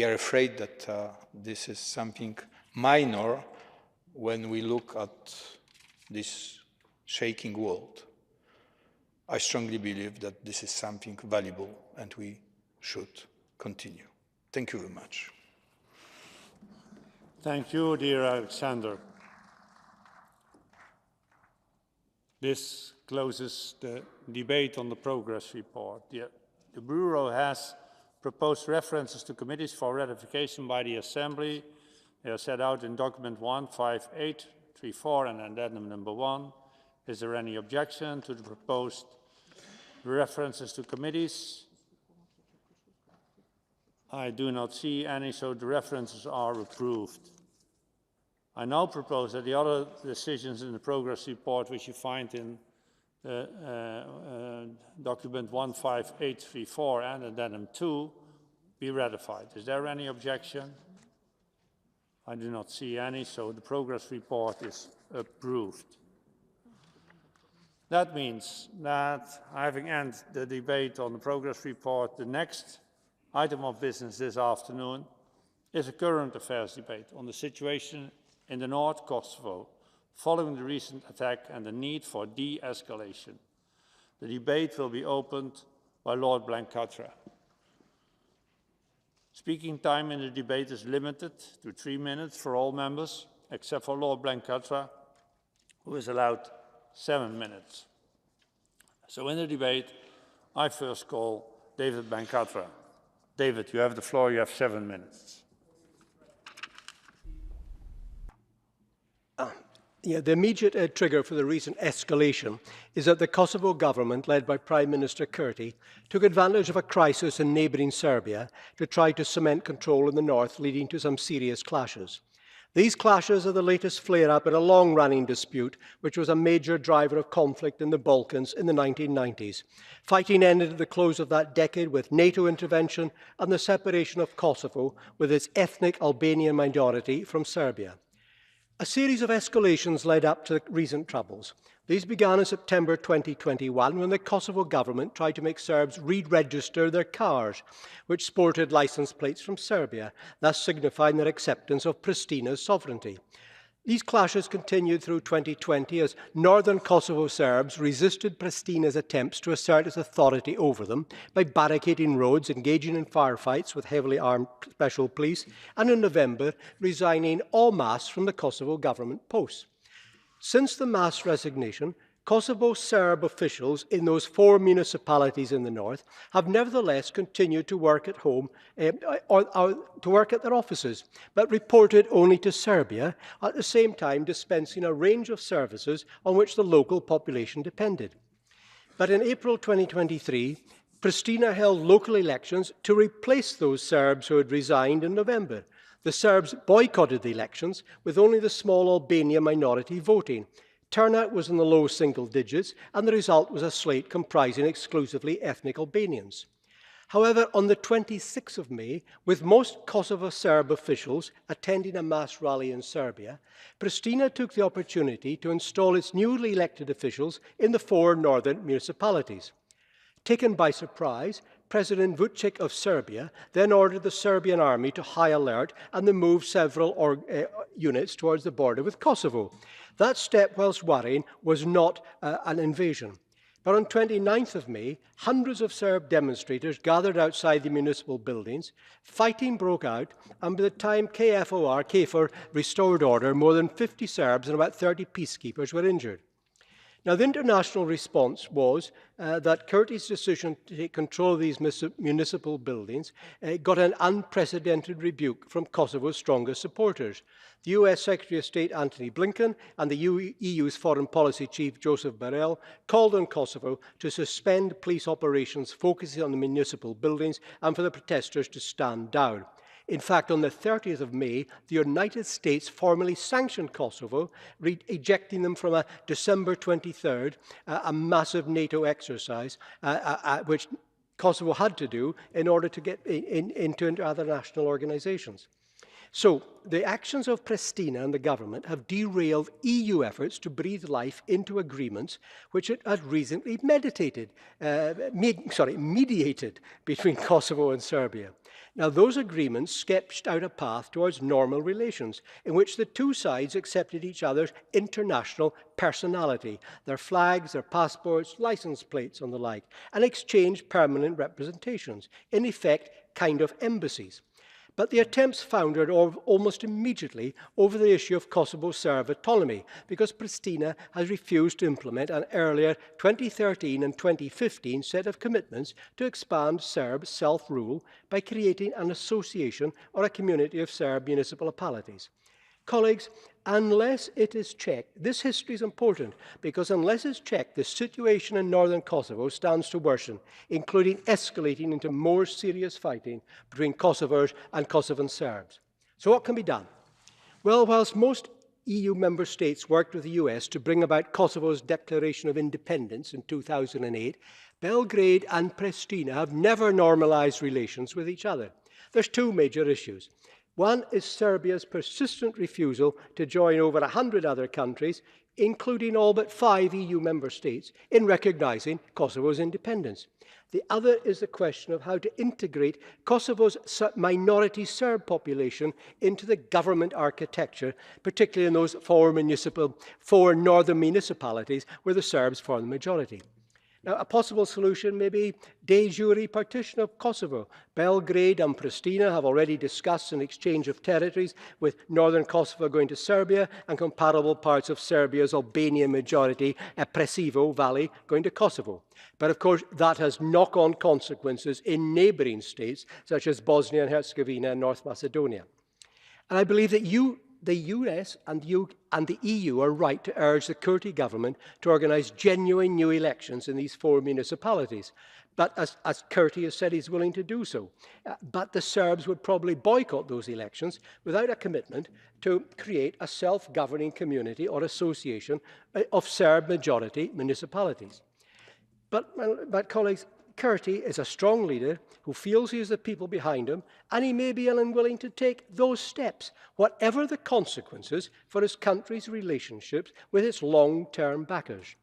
are afraid that this is something minor when we look at this shaking world, I strongly believe that this is something valuable and we should continue. Thank you very much. Thank you, dear Alexander. This closes the debate on the progress report. The Bureau has proposed references to committees for ratification by the Assembly. They are set out in document 15834 and addendum number 1. Is there any objection to the proposed references to committees? I do not see any, so the references are approved. I now propose that the other decisions in the progress report, which you find in document 15834 and addendum 2, be ratified. Is there any objection? I do not see any, so the progress report is approved. That means that, having ended the debate on the progress report, the next item of business this afternoon is a current affairs debate on the situation in the North of Kosovo, following the recent attack and the need for de-escalation. The debate will be opened by Lord Blanchatra. Speaking time in the debate is limited to 3 minutes for all members, except for Lord Blanchatra, who is allowed 7 minutes. So in the debate, I first call David Blanchatra. David, you have the floor, you have 7 minutes. The immediate trigger for the recent escalation is that the Kosovo government, led by Prime Minister Kurti, took advantage of a crisis in neighbouring Serbia to try to cement control in the north, leading to some serious clashes. These clashes are the latest flare-up in a long-running dispute, which was a major driver of conflict in the Balkans in the 1990s. Fighting ended at the close of that decade with NATO intervention and the separation of Kosovo, with its ethnic Albanian minority, from Serbia. A series of escalations led up to recent troubles. These began in September 2021 when the Kosovo government tried to make Serbs re-register their cars, which sported license plates from Serbia, thus signifying their acceptance of Pristina's sovereignty. These clashes continued through 2020 as northern Kosovo Serbs resisted Pristina's attempts to assert its authority over them by barricading roads, engaging in firefights with heavily armed special police, and in November resigning en masse from the Kosovo government posts. Since the mass resignation, Kosovo Serb officials in those 4 municipalities in the north have nevertheless continued to work at home or to work at their offices, but reported only to Serbia, at the same time dispensing a range of services on which the local population depended. But in April 2023, Pristina held local elections to replace those Serbs who had resigned in November. The Serbs boycotted the elections, with only the small Albanian minority voting. Turnout was in the low single digits, and the result was a slate comprising exclusively ethnic Albanians. However, on the 26th of May, with most Kosovo Serb officials attending a mass rally in Serbia, Pristina took the opportunity to install its newly elected officials in the 4 northern municipalities. Taken by surprise, President Vučić of Serbia then ordered the Serbian army to high alert and then moved several units towards the border with Kosovo. That step, whilst worrying, was not an invasion. But on 29th of May, hundreds of Serb demonstrators gathered outside the municipal buildings. Fighting broke out, and by the time KFOR restored order, more than 50 Serbs and about 30 peacekeepers were injured. Now, the international response was that Kurti's decision to take control of these municipal buildings got an unprecedented rebuke from Kosovo's strongest supporters. The US Secretary of State Antony Blinken and the EU's Foreign Policy Chief Joseph Borrell called on Kosovo to suspend police operations focusing on the municipal buildings and for the protesters to stand down. In fact, on the 30th of May, the United States formally sanctioned Kosovo, ejecting them from a December 23rd, a massive NATO exercise, which Kosovo had to do in order to get into other national organizations. So, the actions of Pristina and the government have derailed EU efforts to breathe life into agreements which it had recently mediated between Kosovo and Serbia. Now, those agreements sketched out a path towards normal relations in which the two sides accepted each other's international personality, their flags, their passports, license plates and the like, and exchanged permanent representations, in effect, kind of embassies. But the attempts foundered almost immediately over the issue of Kosovo Serb autonomy, because Pristina has refused to implement an earlier 2013 and 2015 set of commitments to expand Serb self-rule by creating an association or a community of Serb municipalities. Colleagues, unless it is checked, this history is important, because unless it's checked, the situation in northern Kosovo stands to worsen, including escalating into more serious fighting between Kosovars and Kosovan Serbs. So what can be done? Well, whilst most EU member states worked with the US to bring about Kosovo's declaration of independence in 2008, Belgrade and Pristina have never normalized relations with each other. There's 2 major issues. One is Serbia's persistent refusal to join over 100 other countries, including all but 5 EU member states, in recognising Kosovo's independence. The other is the question of how to integrate Kosovo's minority Serb population into the government architecture, particularly in those 4 northern municipalities where the Serbs form the majority. Now, a possible solution may be de jure partition of Kosovo. Belgrade and Pristina have already discussed an exchange of territories, with northern Kosovo going to Serbia and comparable parts of Serbia's Albanian majority, Preševo Valley, going to Kosovo. But of course, that has knock-on consequences in neighbouring states such as Bosnia and Herzegovina and North Macedonia. And I believe that the US and the EU are right to urge the Kurti government to organise genuine new elections in these 4 municipalities. But as Kurti has said, he's willing to do so. But the Serbs would probably boycott those elections without a commitment to create a self-governing community or association of Serb majority municipalities. But colleagues, Kurti is a strong leader who feels he has the people behind him, and he may be unwilling to take those steps, whatever the consequences for his country's relationships with its long-term backers.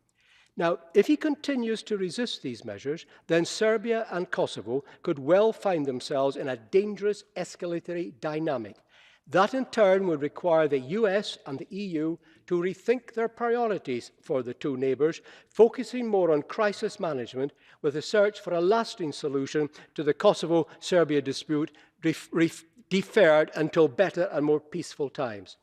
Now, if he continues to resist these measures, then Serbia and Kosovo could well find themselves in a dangerous escalatory dynamic. That in turn would require the US and the EU to rethink their priorities for the two neighbours, focusing more on crisis management with a search for a lasting solution to the Kosovo-Serbia dispute deferred until better and more peaceful times.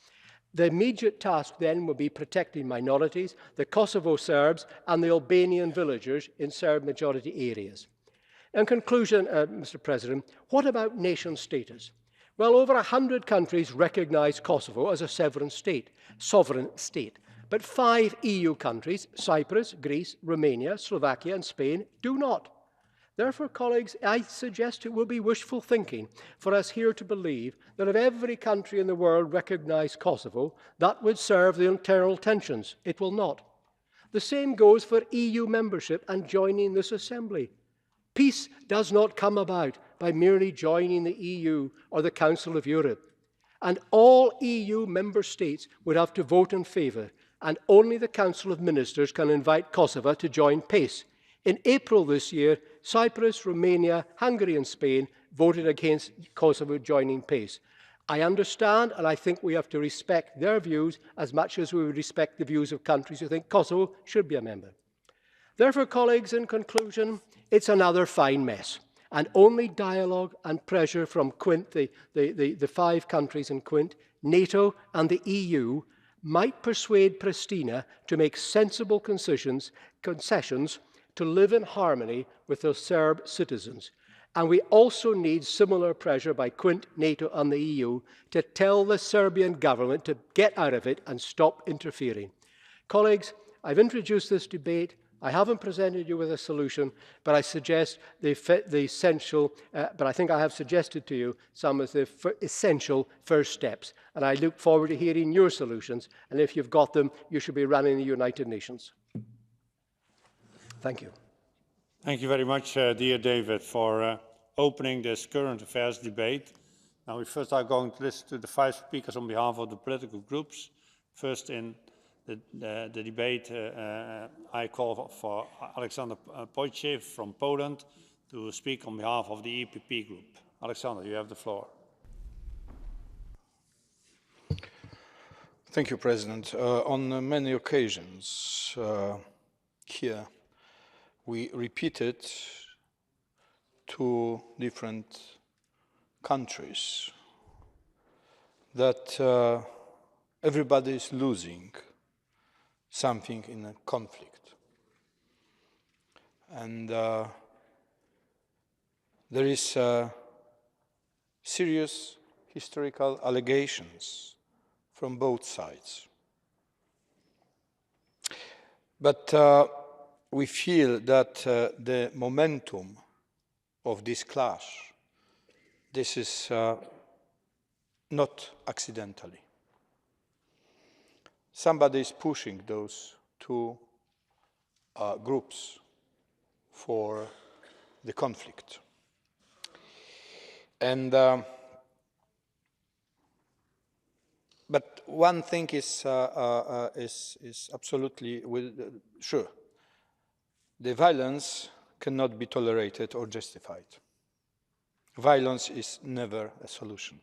The immediate task then will be protecting minorities, the Kosovo Serbs and the Albanian villagers in Serb-majority areas. In conclusion, Mr. President, what about nation status? Well, over 100 countries recognise Kosovo as a sovereign state, but 5 EU countries, Cyprus, Greece, Romania, Slovakia and Spain, do not. Therefore, colleagues, I suggest it will be wishful thinking for us here to believe that if every country in the world recognised Kosovo, that would serve the internal tensions. It will not. The same goes for EU membership and joining this assembly. Peace does not come about by merely joining the EU or the Council of Europe. And all EU member states would have to vote in favour, and only the Council of Ministers can invite Kosovo to join PACE. In April this year, Cyprus, Romania, Hungary and Spain voted against Kosovo joining PACE. I understand, and I think we have to respect their views as much as we would respect the views of countries who think Kosovo should be a member. Therefore, colleagues, in conclusion, it's another fine mess. And only dialogue and pressure from Quint, the 5 countries in Quint, NATO and the EU might persuade Pristina to make sensible concessions to live in harmony with their Serb citizens. And we also need similar pressure by Quint, NATO and the EU to tell the Serbian government to get out of it and stop interfering. Colleagues, I've introduced this debate. I haven't presented you with a solution, but I suggest but I think I have suggested to you some of the essential first steps. And I look forward to hearing your solutions. And if you've got them, you should be running the United Nations. Thank you. Thank you very much, dear David, for opening this current affairs debate. Now, we first are going to listen to the 5 speakers on behalf of the political groups. First in the debate, I call for Alexander Pojciev from Poland to speak on behalf of the EPP group. Alexander, you have the floor. Thank you, President. On many occasions here, we repeated to different countries that everybody is losing something in a conflict. And there is serious historical allegations from both sides. But we feel that the momentum of this clash, this is not accidentally. Somebody is pushing those 2 groups for the conflict. And but one thing is absolutely sure. The violence cannot be tolerated or justified. Violence is never a solution.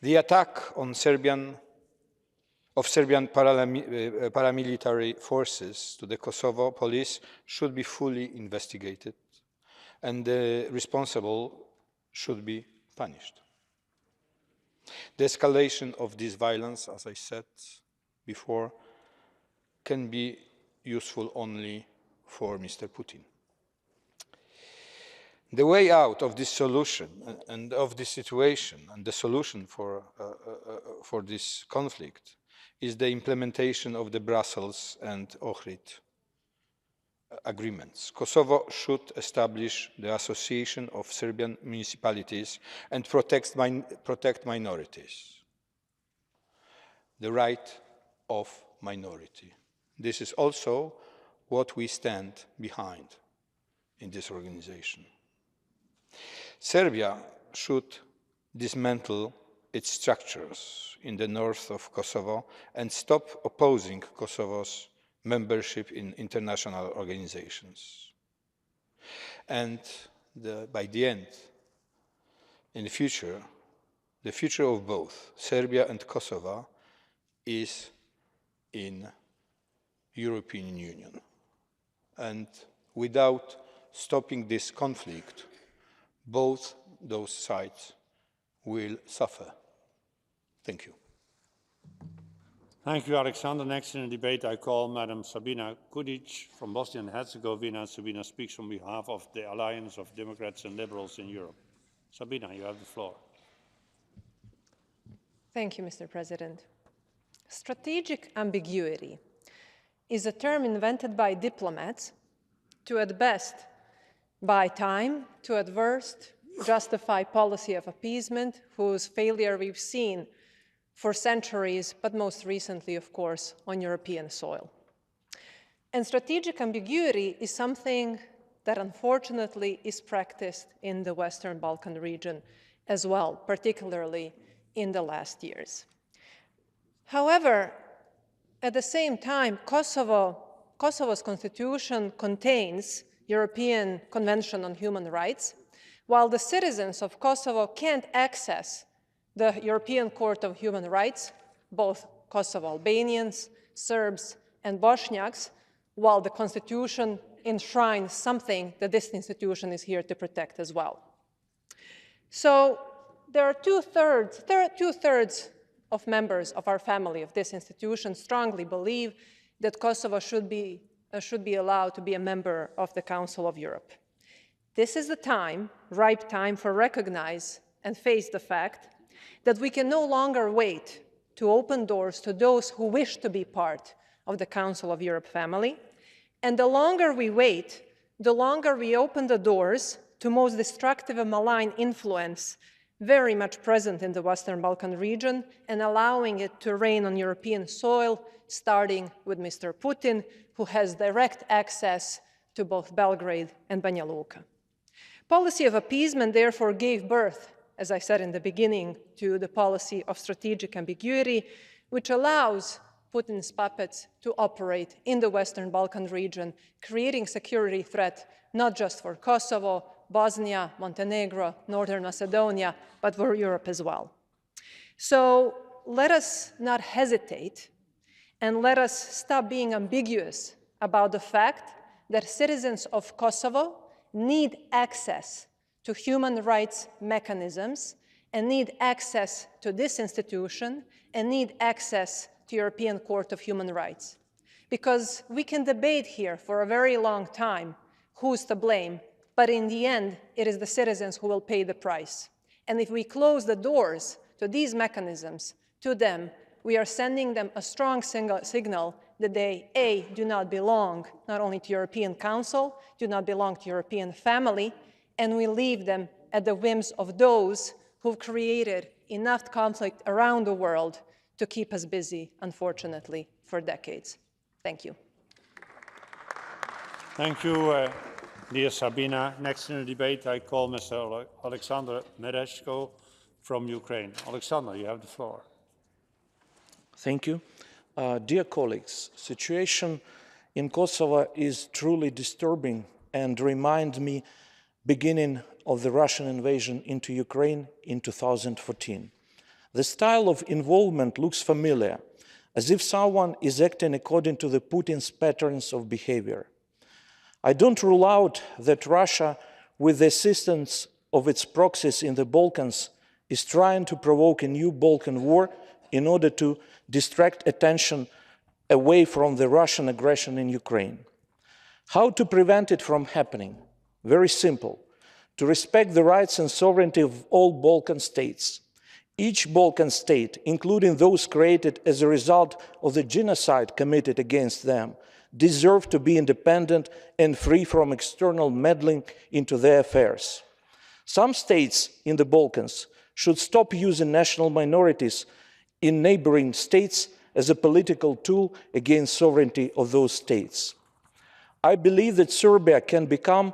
The attack on Serbian paramilitary forces to the Kosovo police should be fully investigated, and the responsible should be punished. The escalation of this violence, as I said before, can be useful only for Mr. Putin. The way out of this solution and of this situation and the solution for this conflict is the implementation of the Brussels and Ohrid agreements. Kosovo should establish the Association of Serbian Municipalities and protect minorities. The right of minority. This is also what we stand behind in this organization. Serbia should dismantle its structures in the north of Kosovo and stop opposing Kosovo's membership in international organizations. And by the end, in the future of both Serbia and Kosovo is in European Union. And without stopping this conflict, both those sides will suffer. Thank you. Thank you, Alexander. Next in the debate, I call Madam Sabina Kudic from Bosnia and Herzegovina. Sabina speaks on behalf of the Alliance of Democrats and Liberals in Europe. Sabina, you have the floor. Thank you, Mr. President. Strategic ambiguity is a term invented by diplomats to, at best, buy time, to at worst, justify policy of appeasement, whose failure we've seen for centuries, but most recently, of course, on European soil. And strategic ambiguity is something that unfortunately is practiced in the Western Balkan region as well, particularly in the last years. However, at the same time, Kosovo's constitution contains European Convention on Human Rights, while the citizens of Kosovo can't access the European Court of Human Rights, both Kosovo Albanians, Serbs, and Bosniaks, while the constitution enshrines something that this institution is here to protect as well. So there are two-thirds of members of our family of this institution strongly believe that Kosovo should be allowed to be a member of the Council of Europe. This is the time, ripe time, for recognize and face the fact that we can no longer wait to open doors to those who wish to be part of the Council of Europe family. And the longer we wait, the longer we open the doors to most destructive and malign influence very much present in the Western Balkan region and allowing it to reign on European soil, starting with Mr. Putin, who has direct access to both Belgrade and Banja Luka. Policy of appeasement therefore gave birth, as I said in the beginning, to the policy of strategic ambiguity, which allows Putin's puppets to operate in the Western Balkan region, creating security threat not just for Kosovo, Bosnia, Montenegro, Northern Macedonia, but for Europe as well. So let us not hesitate, and let us stop being ambiguous about the fact that citizens of Kosovo need access to human rights mechanisms and need access to this institution and need access to European Court of Human Rights. Because we can debate here for a very long time who's to blame, but in the end, it is the citizens who will pay the price. And if we close the doors to these mechanisms, to them, we are sending them a strong signal that they, A, do not belong not only to European Council, do not belong to European family, and we leave them at the whims of those who've created enough conflict around the world to keep us busy, unfortunately, for decades. Thank you. Thank you, dear Sabina. Next in the debate, I call Mr. Alexander Mereshko from Ukraine. Alexander, you have the floor. Thank you. Dear colleagues, situation in Kosovo is truly disturbing and reminds me beginning of the Russian invasion into Ukraine in 2014. The style of involvement looks familiar, as if someone is acting according to the Putin's patterns of behavior. I don't rule out that Russia, with the assistance of its proxies in the Balkans, is trying to provoke a new Balkan war in order to distract attention away from the Russian aggression in Ukraine. How to prevent it from happening? Very simple. To respect the rights and sovereignty of all Balkan states. Each Balkan state, including those created as a result of the genocide committed against them, deserve to be independent and free from external meddling into their affairs. Some states in the Balkans should stop using national minorities in neighboring states as a political tool against sovereignty of those states. I believe that Serbia can become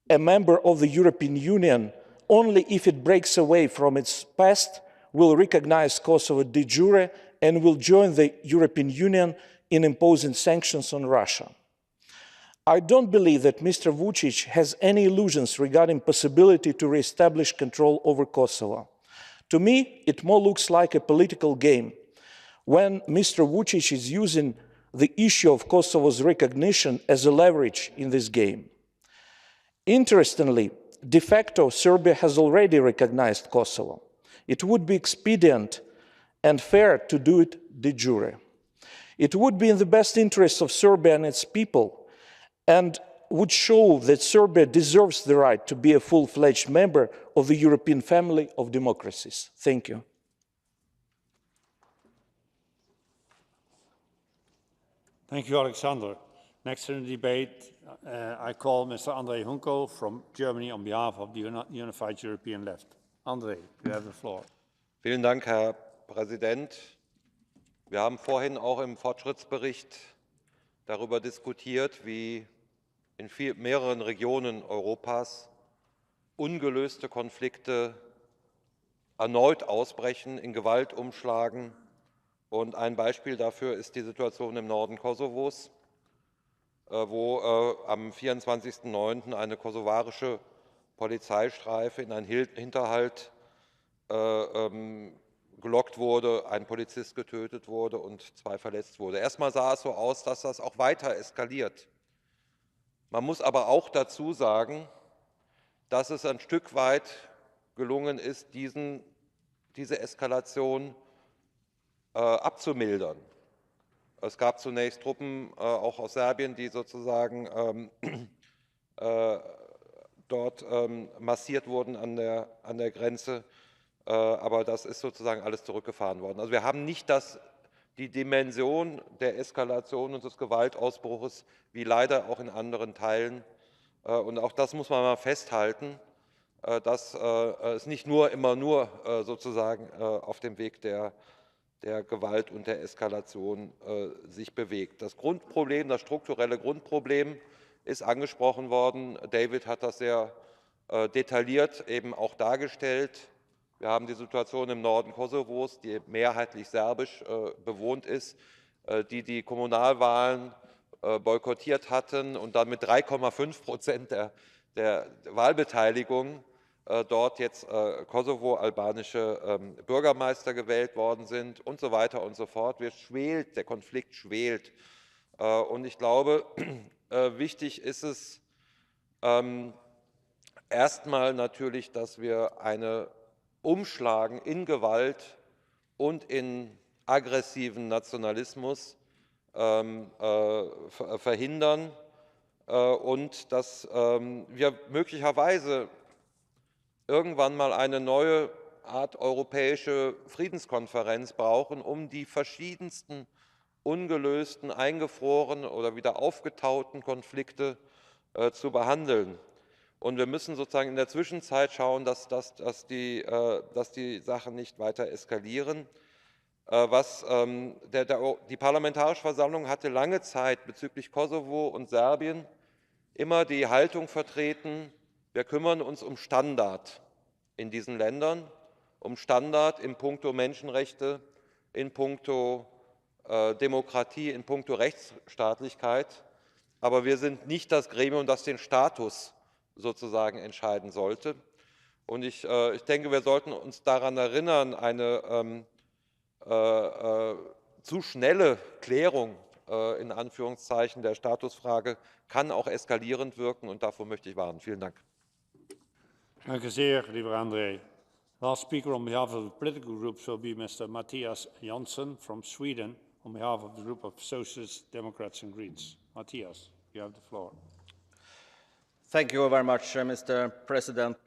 a member of the European Union only if it breaks away from its past, will recognize Kosovo de jure, and will join the European Union in imposing sanctions on Russia. I don't believe that Mr. Vučić has any illusions regarding possibility to re-establish control over Kosovo. To me, it more looks like a political game, when Mr. Vučić is using the issue of Kosovo's recognition as a leverage in this game. Interestingly, de facto, Serbia has already recognized Kosovo. It would be expedient and fair to do it de jure. It would be in the best interest of Serbia and its people, and would show that Serbia deserves the right to be a full-fledged member of the European family of democracies. Thank you. Thank you, Alexander. Next in the debate, I call Mr. André Hunko from Germany on behalf of the Unified European Left. André, you have the floor. Vielen Dank, Herr Präsident. Wir haben vorhin auch im Fortschrittsbericht darüber diskutiert, wie in mehreren Regionen Europas ungelöste Konflikte erneut ausbrechen, in Gewalt umschlagen. Und ein Beispiel dafür ist die Situation im Norden Kosovos, wo am 24.09. eine kosovarische Polizeistreife in einen Hinterhalt gelockt wurde, ein Polizist getötet wurde und 2 verletzt wurden. Erstmal sah es so aus, dass das auch weiter eskaliert. Man muss aber auch dazu sagen, dass es ein Stück weit gelungen ist, diese Eskalation abzumildern. Es gab zunächst Truppen auch aus Serbien, die sozusagen dort massiert wurden an der Grenze, aber das ist sozusagen alles zurückgefahren worden. Also wir haben nicht die Dimension der Eskalation und des Gewaltausbruches, wie leider auch in anderen Teilen. Und auch das muss man mal festhalten, dass es nicht immer nur sozusagen auf dem Weg der Gewalt und der Eskalation sich bewegt. Das Grundproblem, das strukturelle Grundproblem ist angesprochen worden. David hat das sehr detailliert eben auch dargestellt. Wir haben die Situation im Norden Kosovos, die mehrheitlich serbisch bewohnt ist, die Kommunalwahlen boykottiert hatten und dann mit 3,5% der Wahlbeteiligung dort jetzt kosovo-albanische Bürgermeister gewählt worden sind und so weiter und so fort. Der Konflikt schwelt. Und ich glaube, wichtig ist es erstmal natürlich, dass wir eine Umschlagen in Gewalt und in aggressiven Nationalismus verhindern und dass wir möglicherweise irgendwann mal eine neue Art europäische Friedenskonferenz brauchen, um die verschiedensten ungelösten, eingefrorenen oder wieder aufgetauten Konflikte zu behandeln. Und wir müssen sozusagen in der Zwischenzeit schauen, dass die Sachen nicht weiter eskalieren. Die Parlamentarische Versammlung hatte lange Zeit bezüglich Kosovo und Serbien immer die Haltung vertreten, wir kümmern uns um Standard in diesen Ländern, um Standard in puncto Menschenrechte, in puncto Demokratie, in puncto Rechtsstaatlichkeit. Aber wir sind nicht das Gremium, das den Status sozusagen entscheiden sollte. Und ich denke, wir sollten uns daran erinnern, eine zu schnelle Klärung in Anführungszeichen der Statusfrage kann auch eskalierend wirken und davor möchte ich warnen. Vielen Dank. Danke sehr, lieber André. Last speaker on behalf of the political groups will be Mr. Matthias Jansson from Sweden on behalf of the group of Socialists, Democrats and Greens. Matthias, you have the floor. Thank you very much, Mr. President.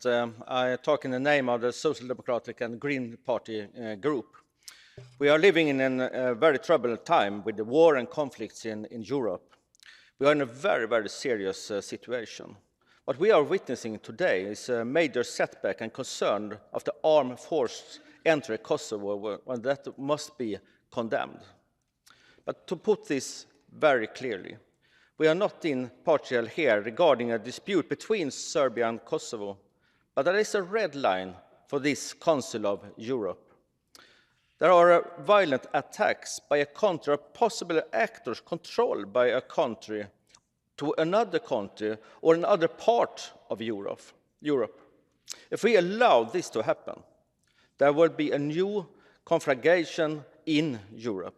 I talk in the name of the Social Democratic and Green Party group. We are living in a very troubled time with the war and conflicts in Europe. We are in a very, very serious situation. What we are witnessing today is a major setback and concern of the armed forces entering Kosovo, and that must be condemned. But to put this very clearly, We are not impartial here regarding a dispute between Serbia and Kosovo, but there is a red line for this Council of Europe. There are violent attacks by a country or possible actors controlled by a country to another country or another part of Europe. If we allow this to happen, there will be a new conflagration in Europe.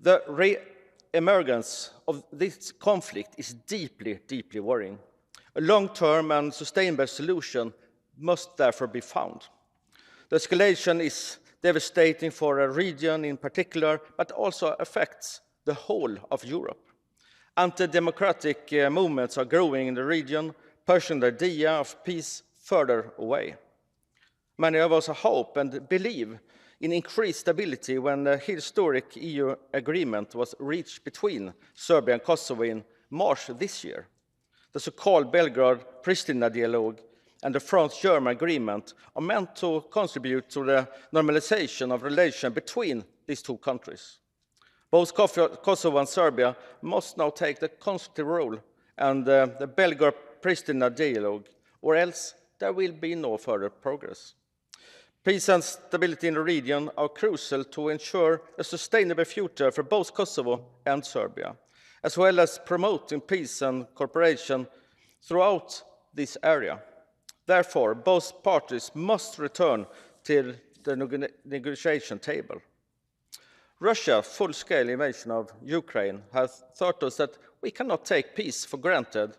The re-emergence of this conflict is deeply, deeply worrying. A long-term and sustainable solution must therefore be found. The escalation is devastating for a region in particular, but also affects the whole of Europe. Anti-democratic movements are growing in the region, pushing the idea of peace further away. Many of us hope and believe in increased stability when the historic EU agreement was reached between Serbia and Kosovo in March this year. The so-called Belgrade-Pristina dialogue and the France-German agreement are meant to contribute to the normalization of relations between these two countries. Both Kosovo and Serbia must now take the constructive role in the Belgrade-Pristina dialogue, or else there will be no further progress. Peace and stability in the region are crucial to ensure a sustainable future for both Kosovo and Serbia, as well as promoting peace and cooperation throughout this area. Therefore, both parties must return to the negotiation table. Russia's full-scale invasion of Ukraine has taught us that we cannot take peace for granted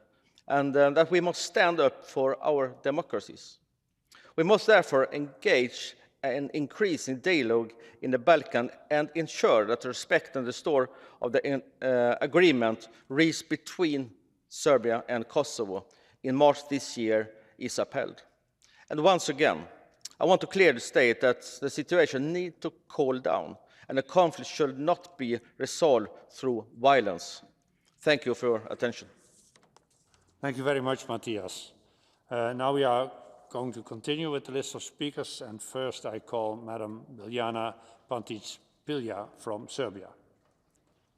and that we must stand up for our democracies. We must therefore engage and increase in dialogue in the Balkans and ensure that the respect and restore of the agreement reached between Serbia and Kosovo in March this year is upheld. And once again, I want to clearly state that the situation needs to cool down and the conflict should not be resolved through violence. Thank you for your attention. Thank you very much, Matthias. Now we are going to continue with the list of speakers, and first I call Madam Biljana Pantić-Pilja from Serbia.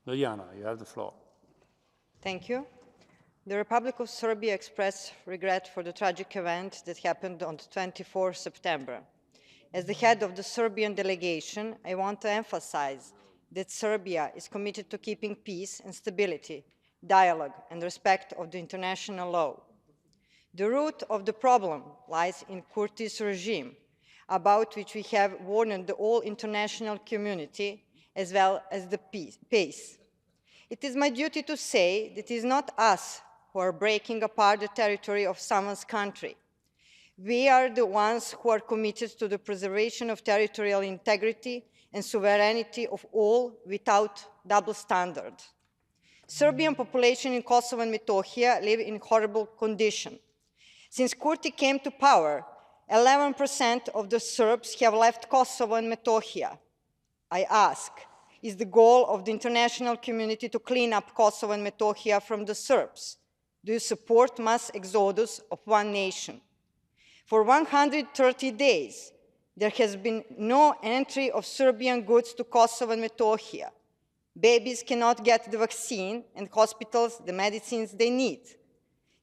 Biljana, you have the floor. Thank you. The Republic of Serbia expressed regret for the tragic event that happened on 24 September. As the head of the Serbian delegation, I want to emphasize that Serbia is committed to keeping peace and stability, dialogue, and respect of the international law. The root of the problem lies in Kurti's regime, about which we have warned the whole international community as well as the PACE. It is my duty to say that it is not us who are breaking apart the territory of someone's country. We are the ones who are committed to the preservation of territorial integrity and sovereignty of all without double standard. Serbian population in Kosovo and Metohija live in horrible condition. Since Kurti came to power, 11% of the Serbs have left Kosovo and Metohija. I ask, is the goal of the international community to clean up Kosovo and Metohija from the Serbs? Do you support mass exodus of one nation? For 130 days, there has been no entry of Serbian goods to Kosovo and Metohija. Babies cannot get the vaccine and hospitals the medicines they need.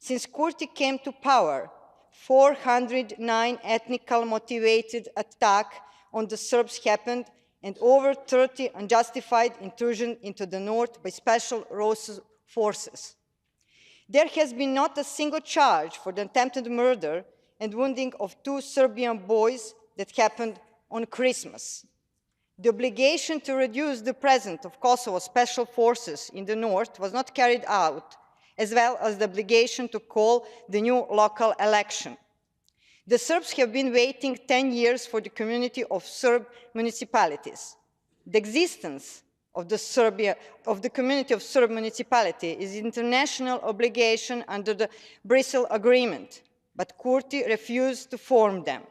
Since Kurti came to power, 409 ethnically motivated attacks on the Serbs happened and over 30 unjustified intrusions into the north by special forces. There has been not a single charge for the attempted murder and wounding of 2 Serbian boys that happened on Christmas. The obligation to reduce the presence of Kosovo special forces in the north was not carried out, as well as the obligation to call the new local election. The Serbs have been waiting 10 years for the community of Serb municipalities. The existence of the community of Serb municipality is an international obligation under the Brussels Agreement, but Kurti refused to form them.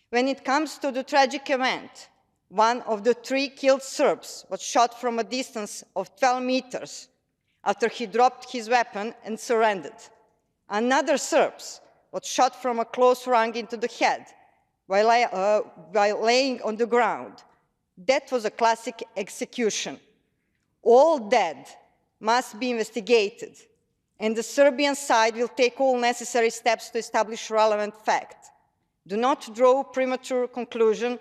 When it comes to the tragic event, one of the 3 killed Serbs was shot from a distance of 12 meters after he dropped his weapon and surrendered. Another Serb was shot from a close range into the head while laying on the ground. That was a classic execution. All dead must be investigated, and the Serbian side will take all necessary steps to establish relevant facts. Do not draw premature conclusions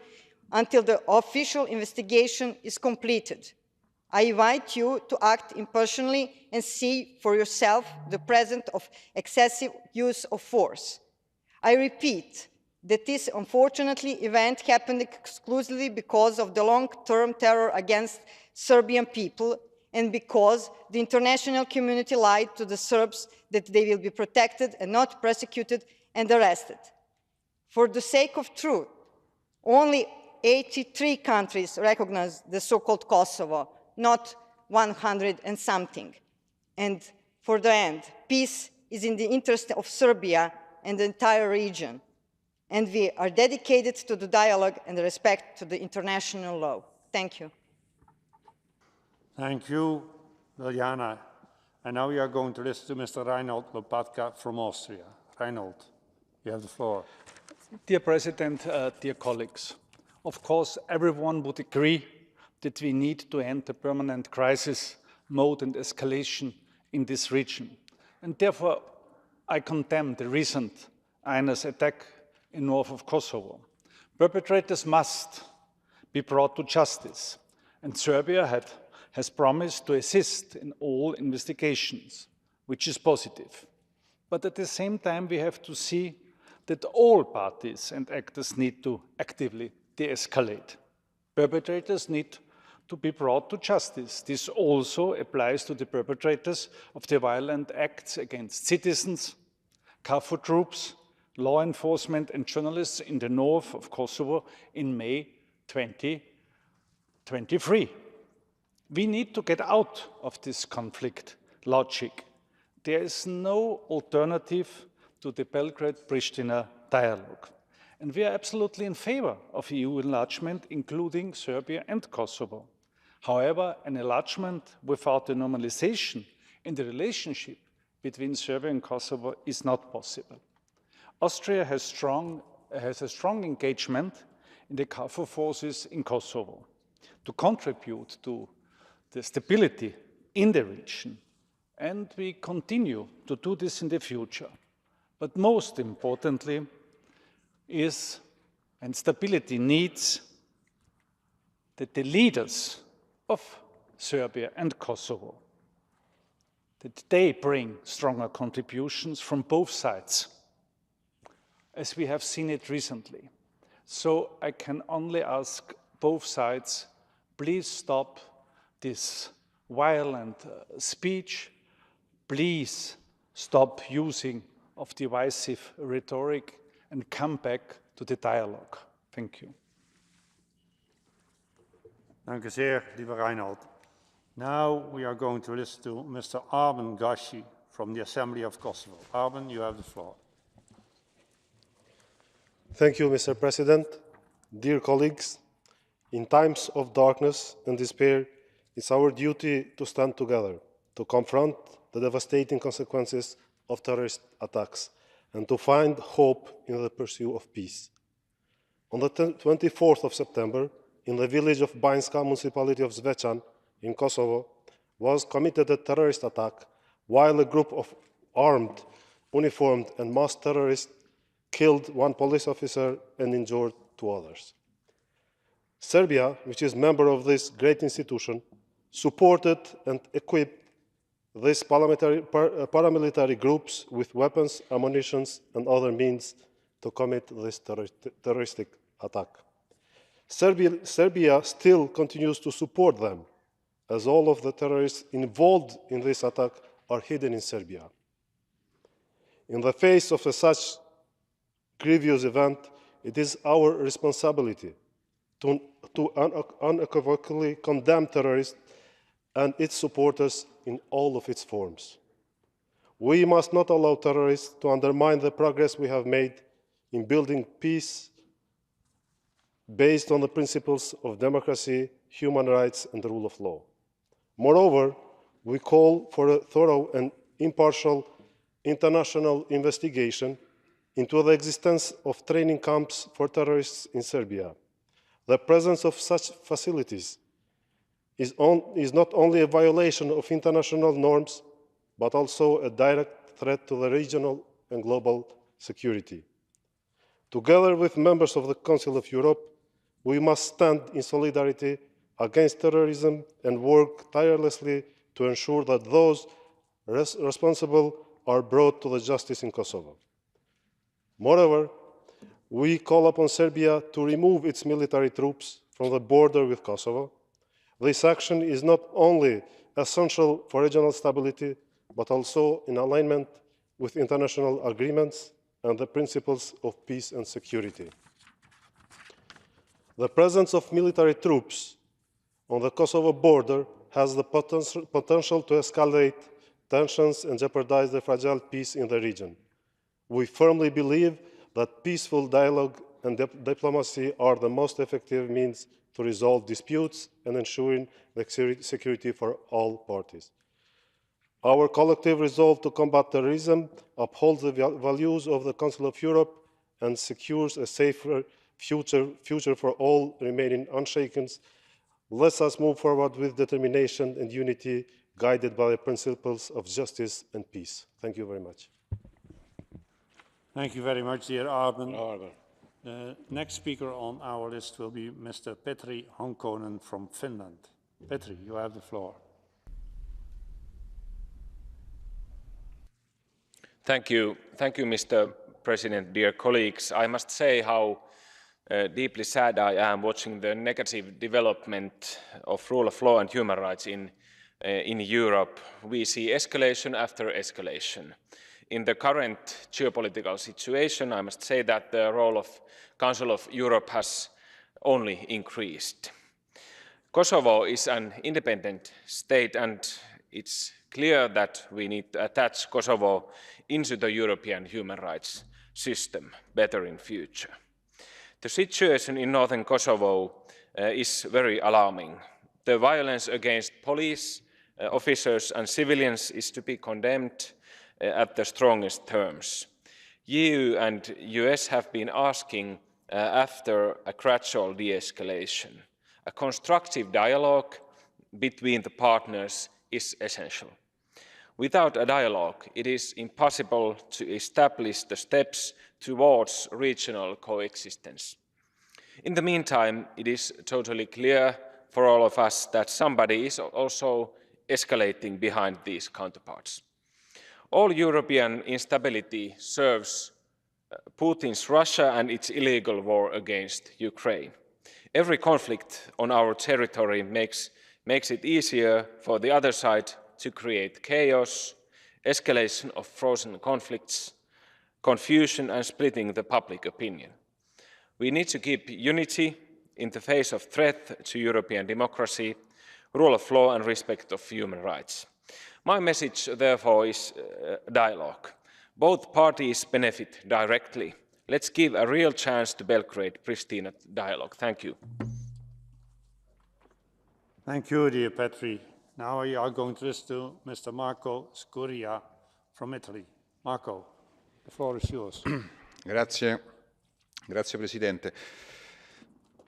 until the official investigation is completed. I invite you to act impartially and see for yourself the presence of excessive use of force. I repeat that this unfortunate event happened exclusively because of the long-term terror against Serbian people and because the international community lied to the Serbs that they will be protected and not persecuted and arrested. For the sake of truth, only 83 countries recognize the so-called Kosovo, not 100 and something. And for the end, peace is in the interest of Serbia and the entire region. And we are dedicated to the dialogue and the respect to the international law. Thank you. Thank you, Liljana. And now we are going to listen to Mr. Reinhold Lopatka from Austria. Reinhold, you have the floor. Dear President, dear colleagues, of course, everyone would agree that we need to end the permanent crisis mode and escalation in this region. And therefore, I condemn the recent INS attack in North of Kosovo. Perpetrators must be brought to justice, and Serbia has promised to assist in all investigations, which is positive. But at the same time, we have to see that all parties and actors need to actively de-escalate. Perpetrators need to be brought to justice. This also applies to the perpetrators of the violent acts against citizens, KFOR troops, law enforcement and journalists in the north of Kosovo in May 2023. We need to get out of this conflict logic. There is no alternative to the Belgrade-Pristina dialogue. And we are absolutely in favor of EU enlargement, including Serbia and Kosovo. However, an enlargement without a normalization in the relationship between Serbia and Kosovo is not possible. Austria has a strong engagement in the KFOR forces in Kosovo to contribute to the stability in the region, and we continue to do this in the future. But most importantly is, and stability needs, that the leaders of Serbia and Kosovo, that they bring stronger contributions from both sides, as we have seen it recently. So I can only ask both sides, please stop this violent speech, please stop using of divisive rhetoric and come back to the dialogue. Thank you. Dank u zeer, lieve Reinhold. Now we are going to listen to Mr. Arben Gashi from the Assembly of Kosovo. Arben, you have the floor. Thank you, Mr. President. Dear colleagues, in times of darkness and despair, it's our duty to stand together, to confront the devastating consequences of terrorist attacks, and to find hope in the pursuit of peace. On the 24th of September, in the village of Banjska, municipality of Zvečan in Kosovo, was committed a terrorist attack while a group of armed, uniformed and masked terrorists killed one police officer and injured two others. Serbia, which is a member of this great institution, supported and equipped these paramilitary groups with weapons, ammunition and other means to commit this terroristic attack. Serbia still continues to support them, as all of the terrorists involved in this attack are hidden in Serbia. In the face of such grievous event, it is our responsibility to unequivocally condemn terrorists and its supporters in all of its forms. We must not allow terrorists to undermine the progress we have made in building peace based on the principles of democracy, human rights, and the rule of law. Moreover, we call for a thorough and impartial international investigation into the existence of training camps for terrorists in Serbia, the presence of such facilities is not only a violation of international norms, but also a direct threat to the regional and global security. Together with members of the Council of Europe, we must stand in solidarity against terrorism and work tirelessly to ensure that those responsible are brought to justice in Kosovo. Moreover, we call upon Serbia to remove its military troops from the border with Kosovo. This action is not only essential for regional stability, but also in alignment with international agreements and the principles of peace and security. The presence of military troops on the Kosovo border has the potential to escalate tensions and jeopardize the fragile peace in the region. We firmly believe that peaceful dialogue and diplomacy are the most effective means to resolve disputes and ensuring security for all parties. Our collective resolve to combat terrorism upholds the values of the Council of Europe and secures a safer future for all remaining unshaken. Let us move forward with determination and unity, guided by the principles of justice and peace. Thank you very much. Thank you very much, dear Arben. The next speaker on our list will be Mr. Petri Honkonen from Finland. Petri, you have the floor. Thank you, Mr. President, dear colleagues. I must say how deeply sad I am watching the negative development of rule of law and human rights in Europe. We see escalation after escalation. In the current geopolitical situation, I must say that the role of Council of Europe has only increased. Kosovo is an independent state, and it's clear that we need to attach Kosovo into the European human rights system better in future. The situation in northern Kosovo is very alarming. The violence against police, officers and civilians is to be condemned at the strongest terms. EU and US have been asking after a gradual de-escalation. A constructive dialogue between the partners is essential. Without a dialogue, it is impossible to establish the steps towards regional coexistence. In the meantime, it is totally clear for all of us that somebody is also escalating behind these counterparts. All European instability serves Putin's Russia and its illegal war against Ukraine. Every conflict on our territory makes it easier for the other side to create chaos, escalation of frozen conflicts, confusion and splitting the public opinion. We need to keep unity in the face of threat to European democracy, rule of law and respect of human rights. My message, therefore, is dialogue. Both parties benefit directly. Let's give a real chance to Belgrade-Pristina dialogue. Thank you. Thank you, dear Petri. Now we are going to listen to Mr. Marco Scuria from Italy. Marco, the floor is yours. Grazie Presidente.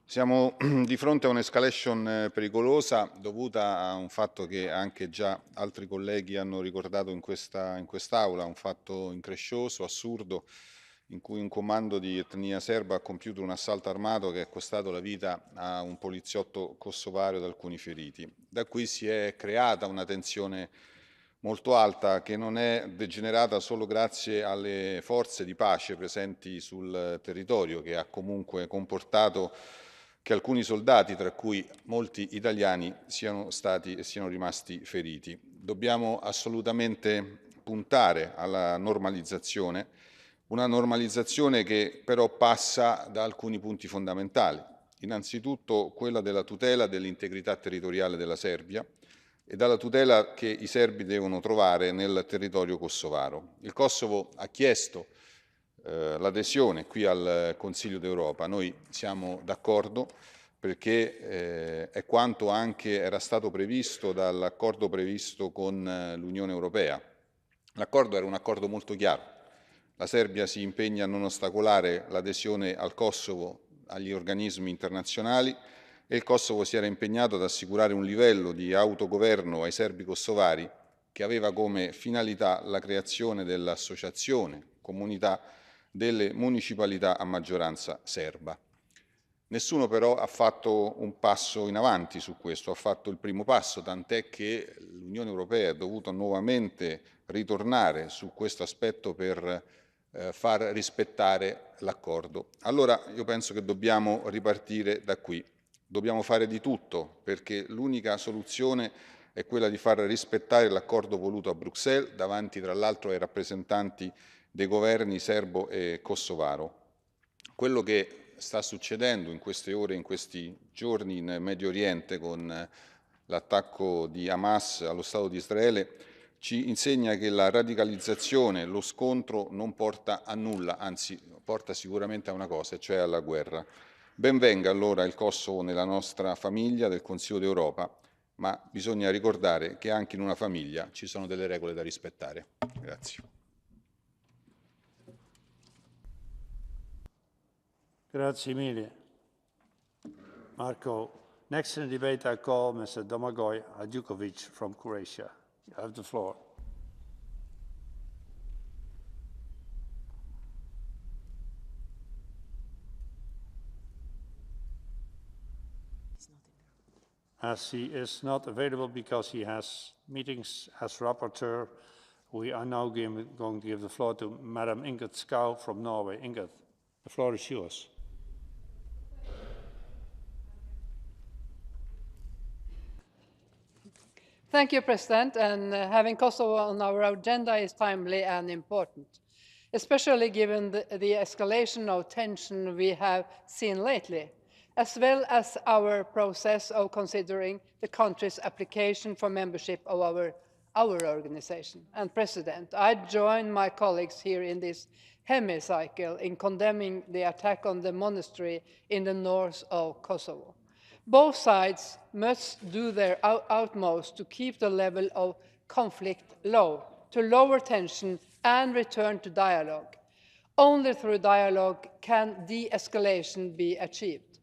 Siamo di fronte a un'escalation pericolosa dovuta a un fatto che anche già altri colleghi hanno ricordato in quest'Aula, un fatto increscioso, assurdo, in cui un comando di etnia serba ha compiuto un assalto armato che è costato la vita a un poliziotto kosovaro ed alcuni feriti. Da qui si è creata una tensione molto alta che non è degenerata solo grazie alle forze di pace presenti sul territorio, che ha comunque comportato che alcuni soldati, tra cui molti italiani, siano stati e siano rimasti feriti. Dobbiamo assolutamente puntare alla normalizzazione, una normalizzazione che però passa da alcuni punti fondamentali. Innanzitutto quella della tutela dell'integrità territoriale della Serbia e dalla tutela che i serbi devono trovare nel territorio kosovaro. Il Kosovo ha chiesto l'adesione qui al Consiglio d'Europa. Noi siamo d'accordo perché è quanto anche era stato previsto dall'accordo previsto con l'Unione Europea. L'accordo era un accordo molto chiaro. La Serbia si impegna a non ostacolare l'adesione al Kosovo agli organismi internazionali e il Kosovo si era impegnato ad assicurare un livello di autogoverno ai serbi kosovari che aveva come finalità la creazione dell'associazione Comunità delle municipalità a maggioranza serba. Nessuno però ha fatto un passo in avanti su questo, ha fatto il primo passo, tant'è che l'Unione Europea è dovuta nuovamente ritornare su questo aspetto per far rispettare l'accordo. Allora io penso che dobbiamo ripartire da qui, dobbiamo fare di tutto perché l'unica soluzione è quella di far rispettare l'accordo voluto a Bruxelles davanti tra l'altro ai rappresentanti dei governi serbo e kosovaro. Quello che sta succedendo in queste ore, in questi giorni in Medio Oriente con l'attacco di Hamas allo Stato di Israele ci insegna che la radicalizzazione, lo scontro non porta a nulla, anzi porta sicuramente a una cosa, cioè alla guerra. Ben venga allora il Kosovo nella nostra famiglia del Consiglio d'Europa, ma bisogna ricordare che anche in una famiglia ci sono delle regole da rispettare. Grazie. Grazie mille. Marco, next in the debate I call Mr. Domagoj Hajdukovic from Croatia. You have the floor. As he is not available because he has meetings as rapporteur, we are now going to give the floor to Madam Ingrid Skau from Norway. Ingrid, the floor is yours. Thank you, President. And having Kosovo on our agenda is timely and important, especially given the escalation of tension we have seen lately, as well as our process of considering the country's application for membership of our organization. And President, I join my colleagues here in this hemicycle in condemning the attack on the monastery in the north of Kosovo. Both sides must do their utmost to keep the level of conflict low, to lower tension and return to dialogue. Only through dialogue can de-escalation be achieved.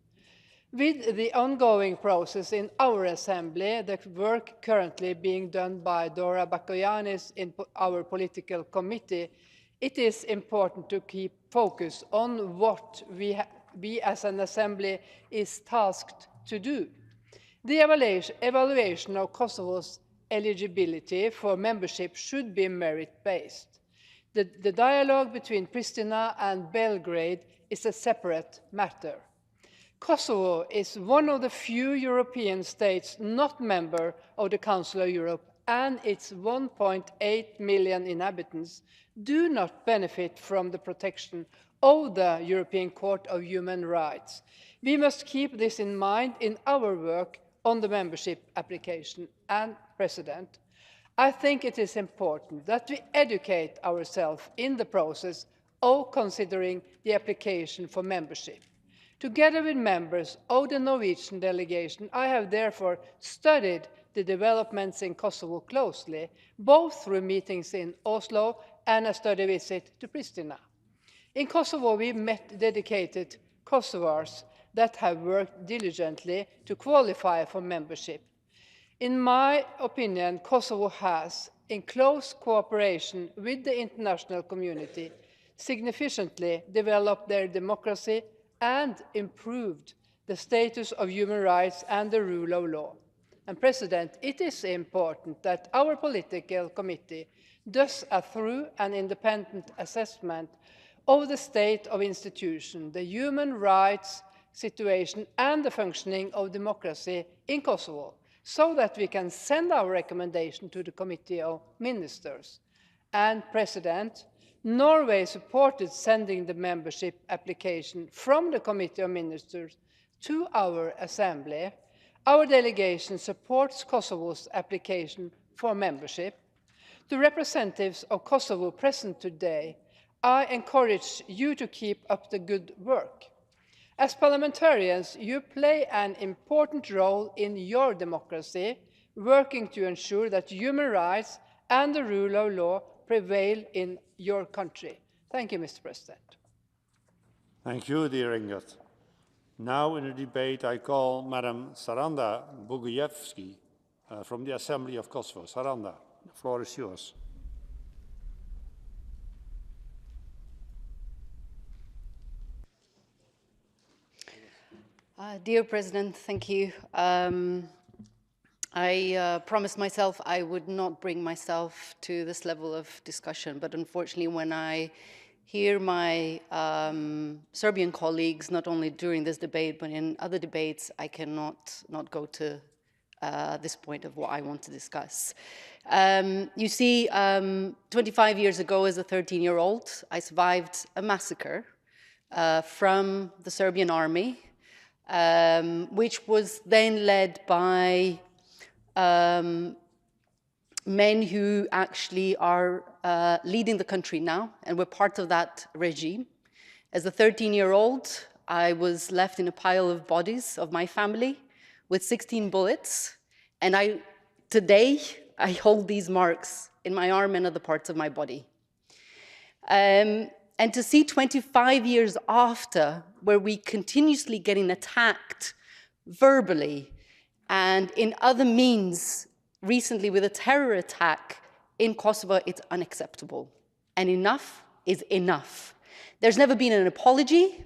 With the ongoing process in our assembly, the work currently being done by Dora Bakoyannis in our political committee, it is important to keep focus on what we as an assembly is tasked to do. The evaluation of Kosovo's eligibility for membership should be merit-based. The dialogue between Pristina and Belgrade is a separate matter. Kosovo is one of the few European states not member of the Council of Europe, and its 1.8 million inhabitants do not benefit from the protection of the European Court of Human Rights. We must keep this in mind in our work on the membership application. And, President, I think it is important that we educate ourselves in the process of considering the application for membership. Together with members of the Norwegian delegation, I have therefore studied the developments in Kosovo closely, both through meetings in Oslo and a study visit to Pristina. In Kosovo, we met dedicated Kosovars that have worked diligently to qualify for membership. In my opinion, Kosovo has, in close cooperation with the international community, significantly developed their democracy and improved the status of human rights and the rule of law. And President, it is important that our political committee does a thorough and independent assessment of the state of institution, the human rights situation and the functioning of democracy in Kosovo, so that we can send our recommendation to the Committee of Ministers. And President, Norway supported sending the membership application from the Committee of Ministers to our Assembly. Our delegation supports Kosovo's application for membership. To representatives of Kosovo present today, I encourage you to keep up the good work. As parliamentarians, you play an important role in your democracy, working to ensure that human rights and the rule of law prevail in your country. Thank you, Mr. President. Thank you, dear Ingrid. Now in the debate, I call Madam Saranda Bugujevski from the Assembly of Kosovo. Saranda, the floor is yours. Dear President, thank you. I promised myself I would not bring myself to this level of discussion, but unfortunately when I hear my Serbian colleagues, not only during this debate, but in other debates, I cannot not go to this point of what I want to discuss. You see, 25 years ago as a 13-year-old, I survived a massacre from the Serbian army, which was then led by men who actually are leading the country now, and were part of that regime. As a 13-year-old, I was left in a pile of bodies of my family with 16 bullets, and today I hold these marks in my arm and other parts of my body. And to see 25 years after, where we continuously getting attacked verbally and in other means, recently with a terror attack in Kosovo, it's unacceptable. And enough is enough. There's never been an apology.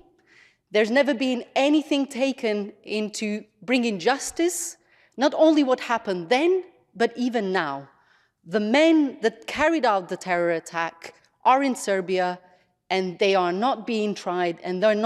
There's never been anything taken into bringing justice, not only what happened then, but even now. The men that carried out the terror attack are in Serbia, and they are not being tried, and they're not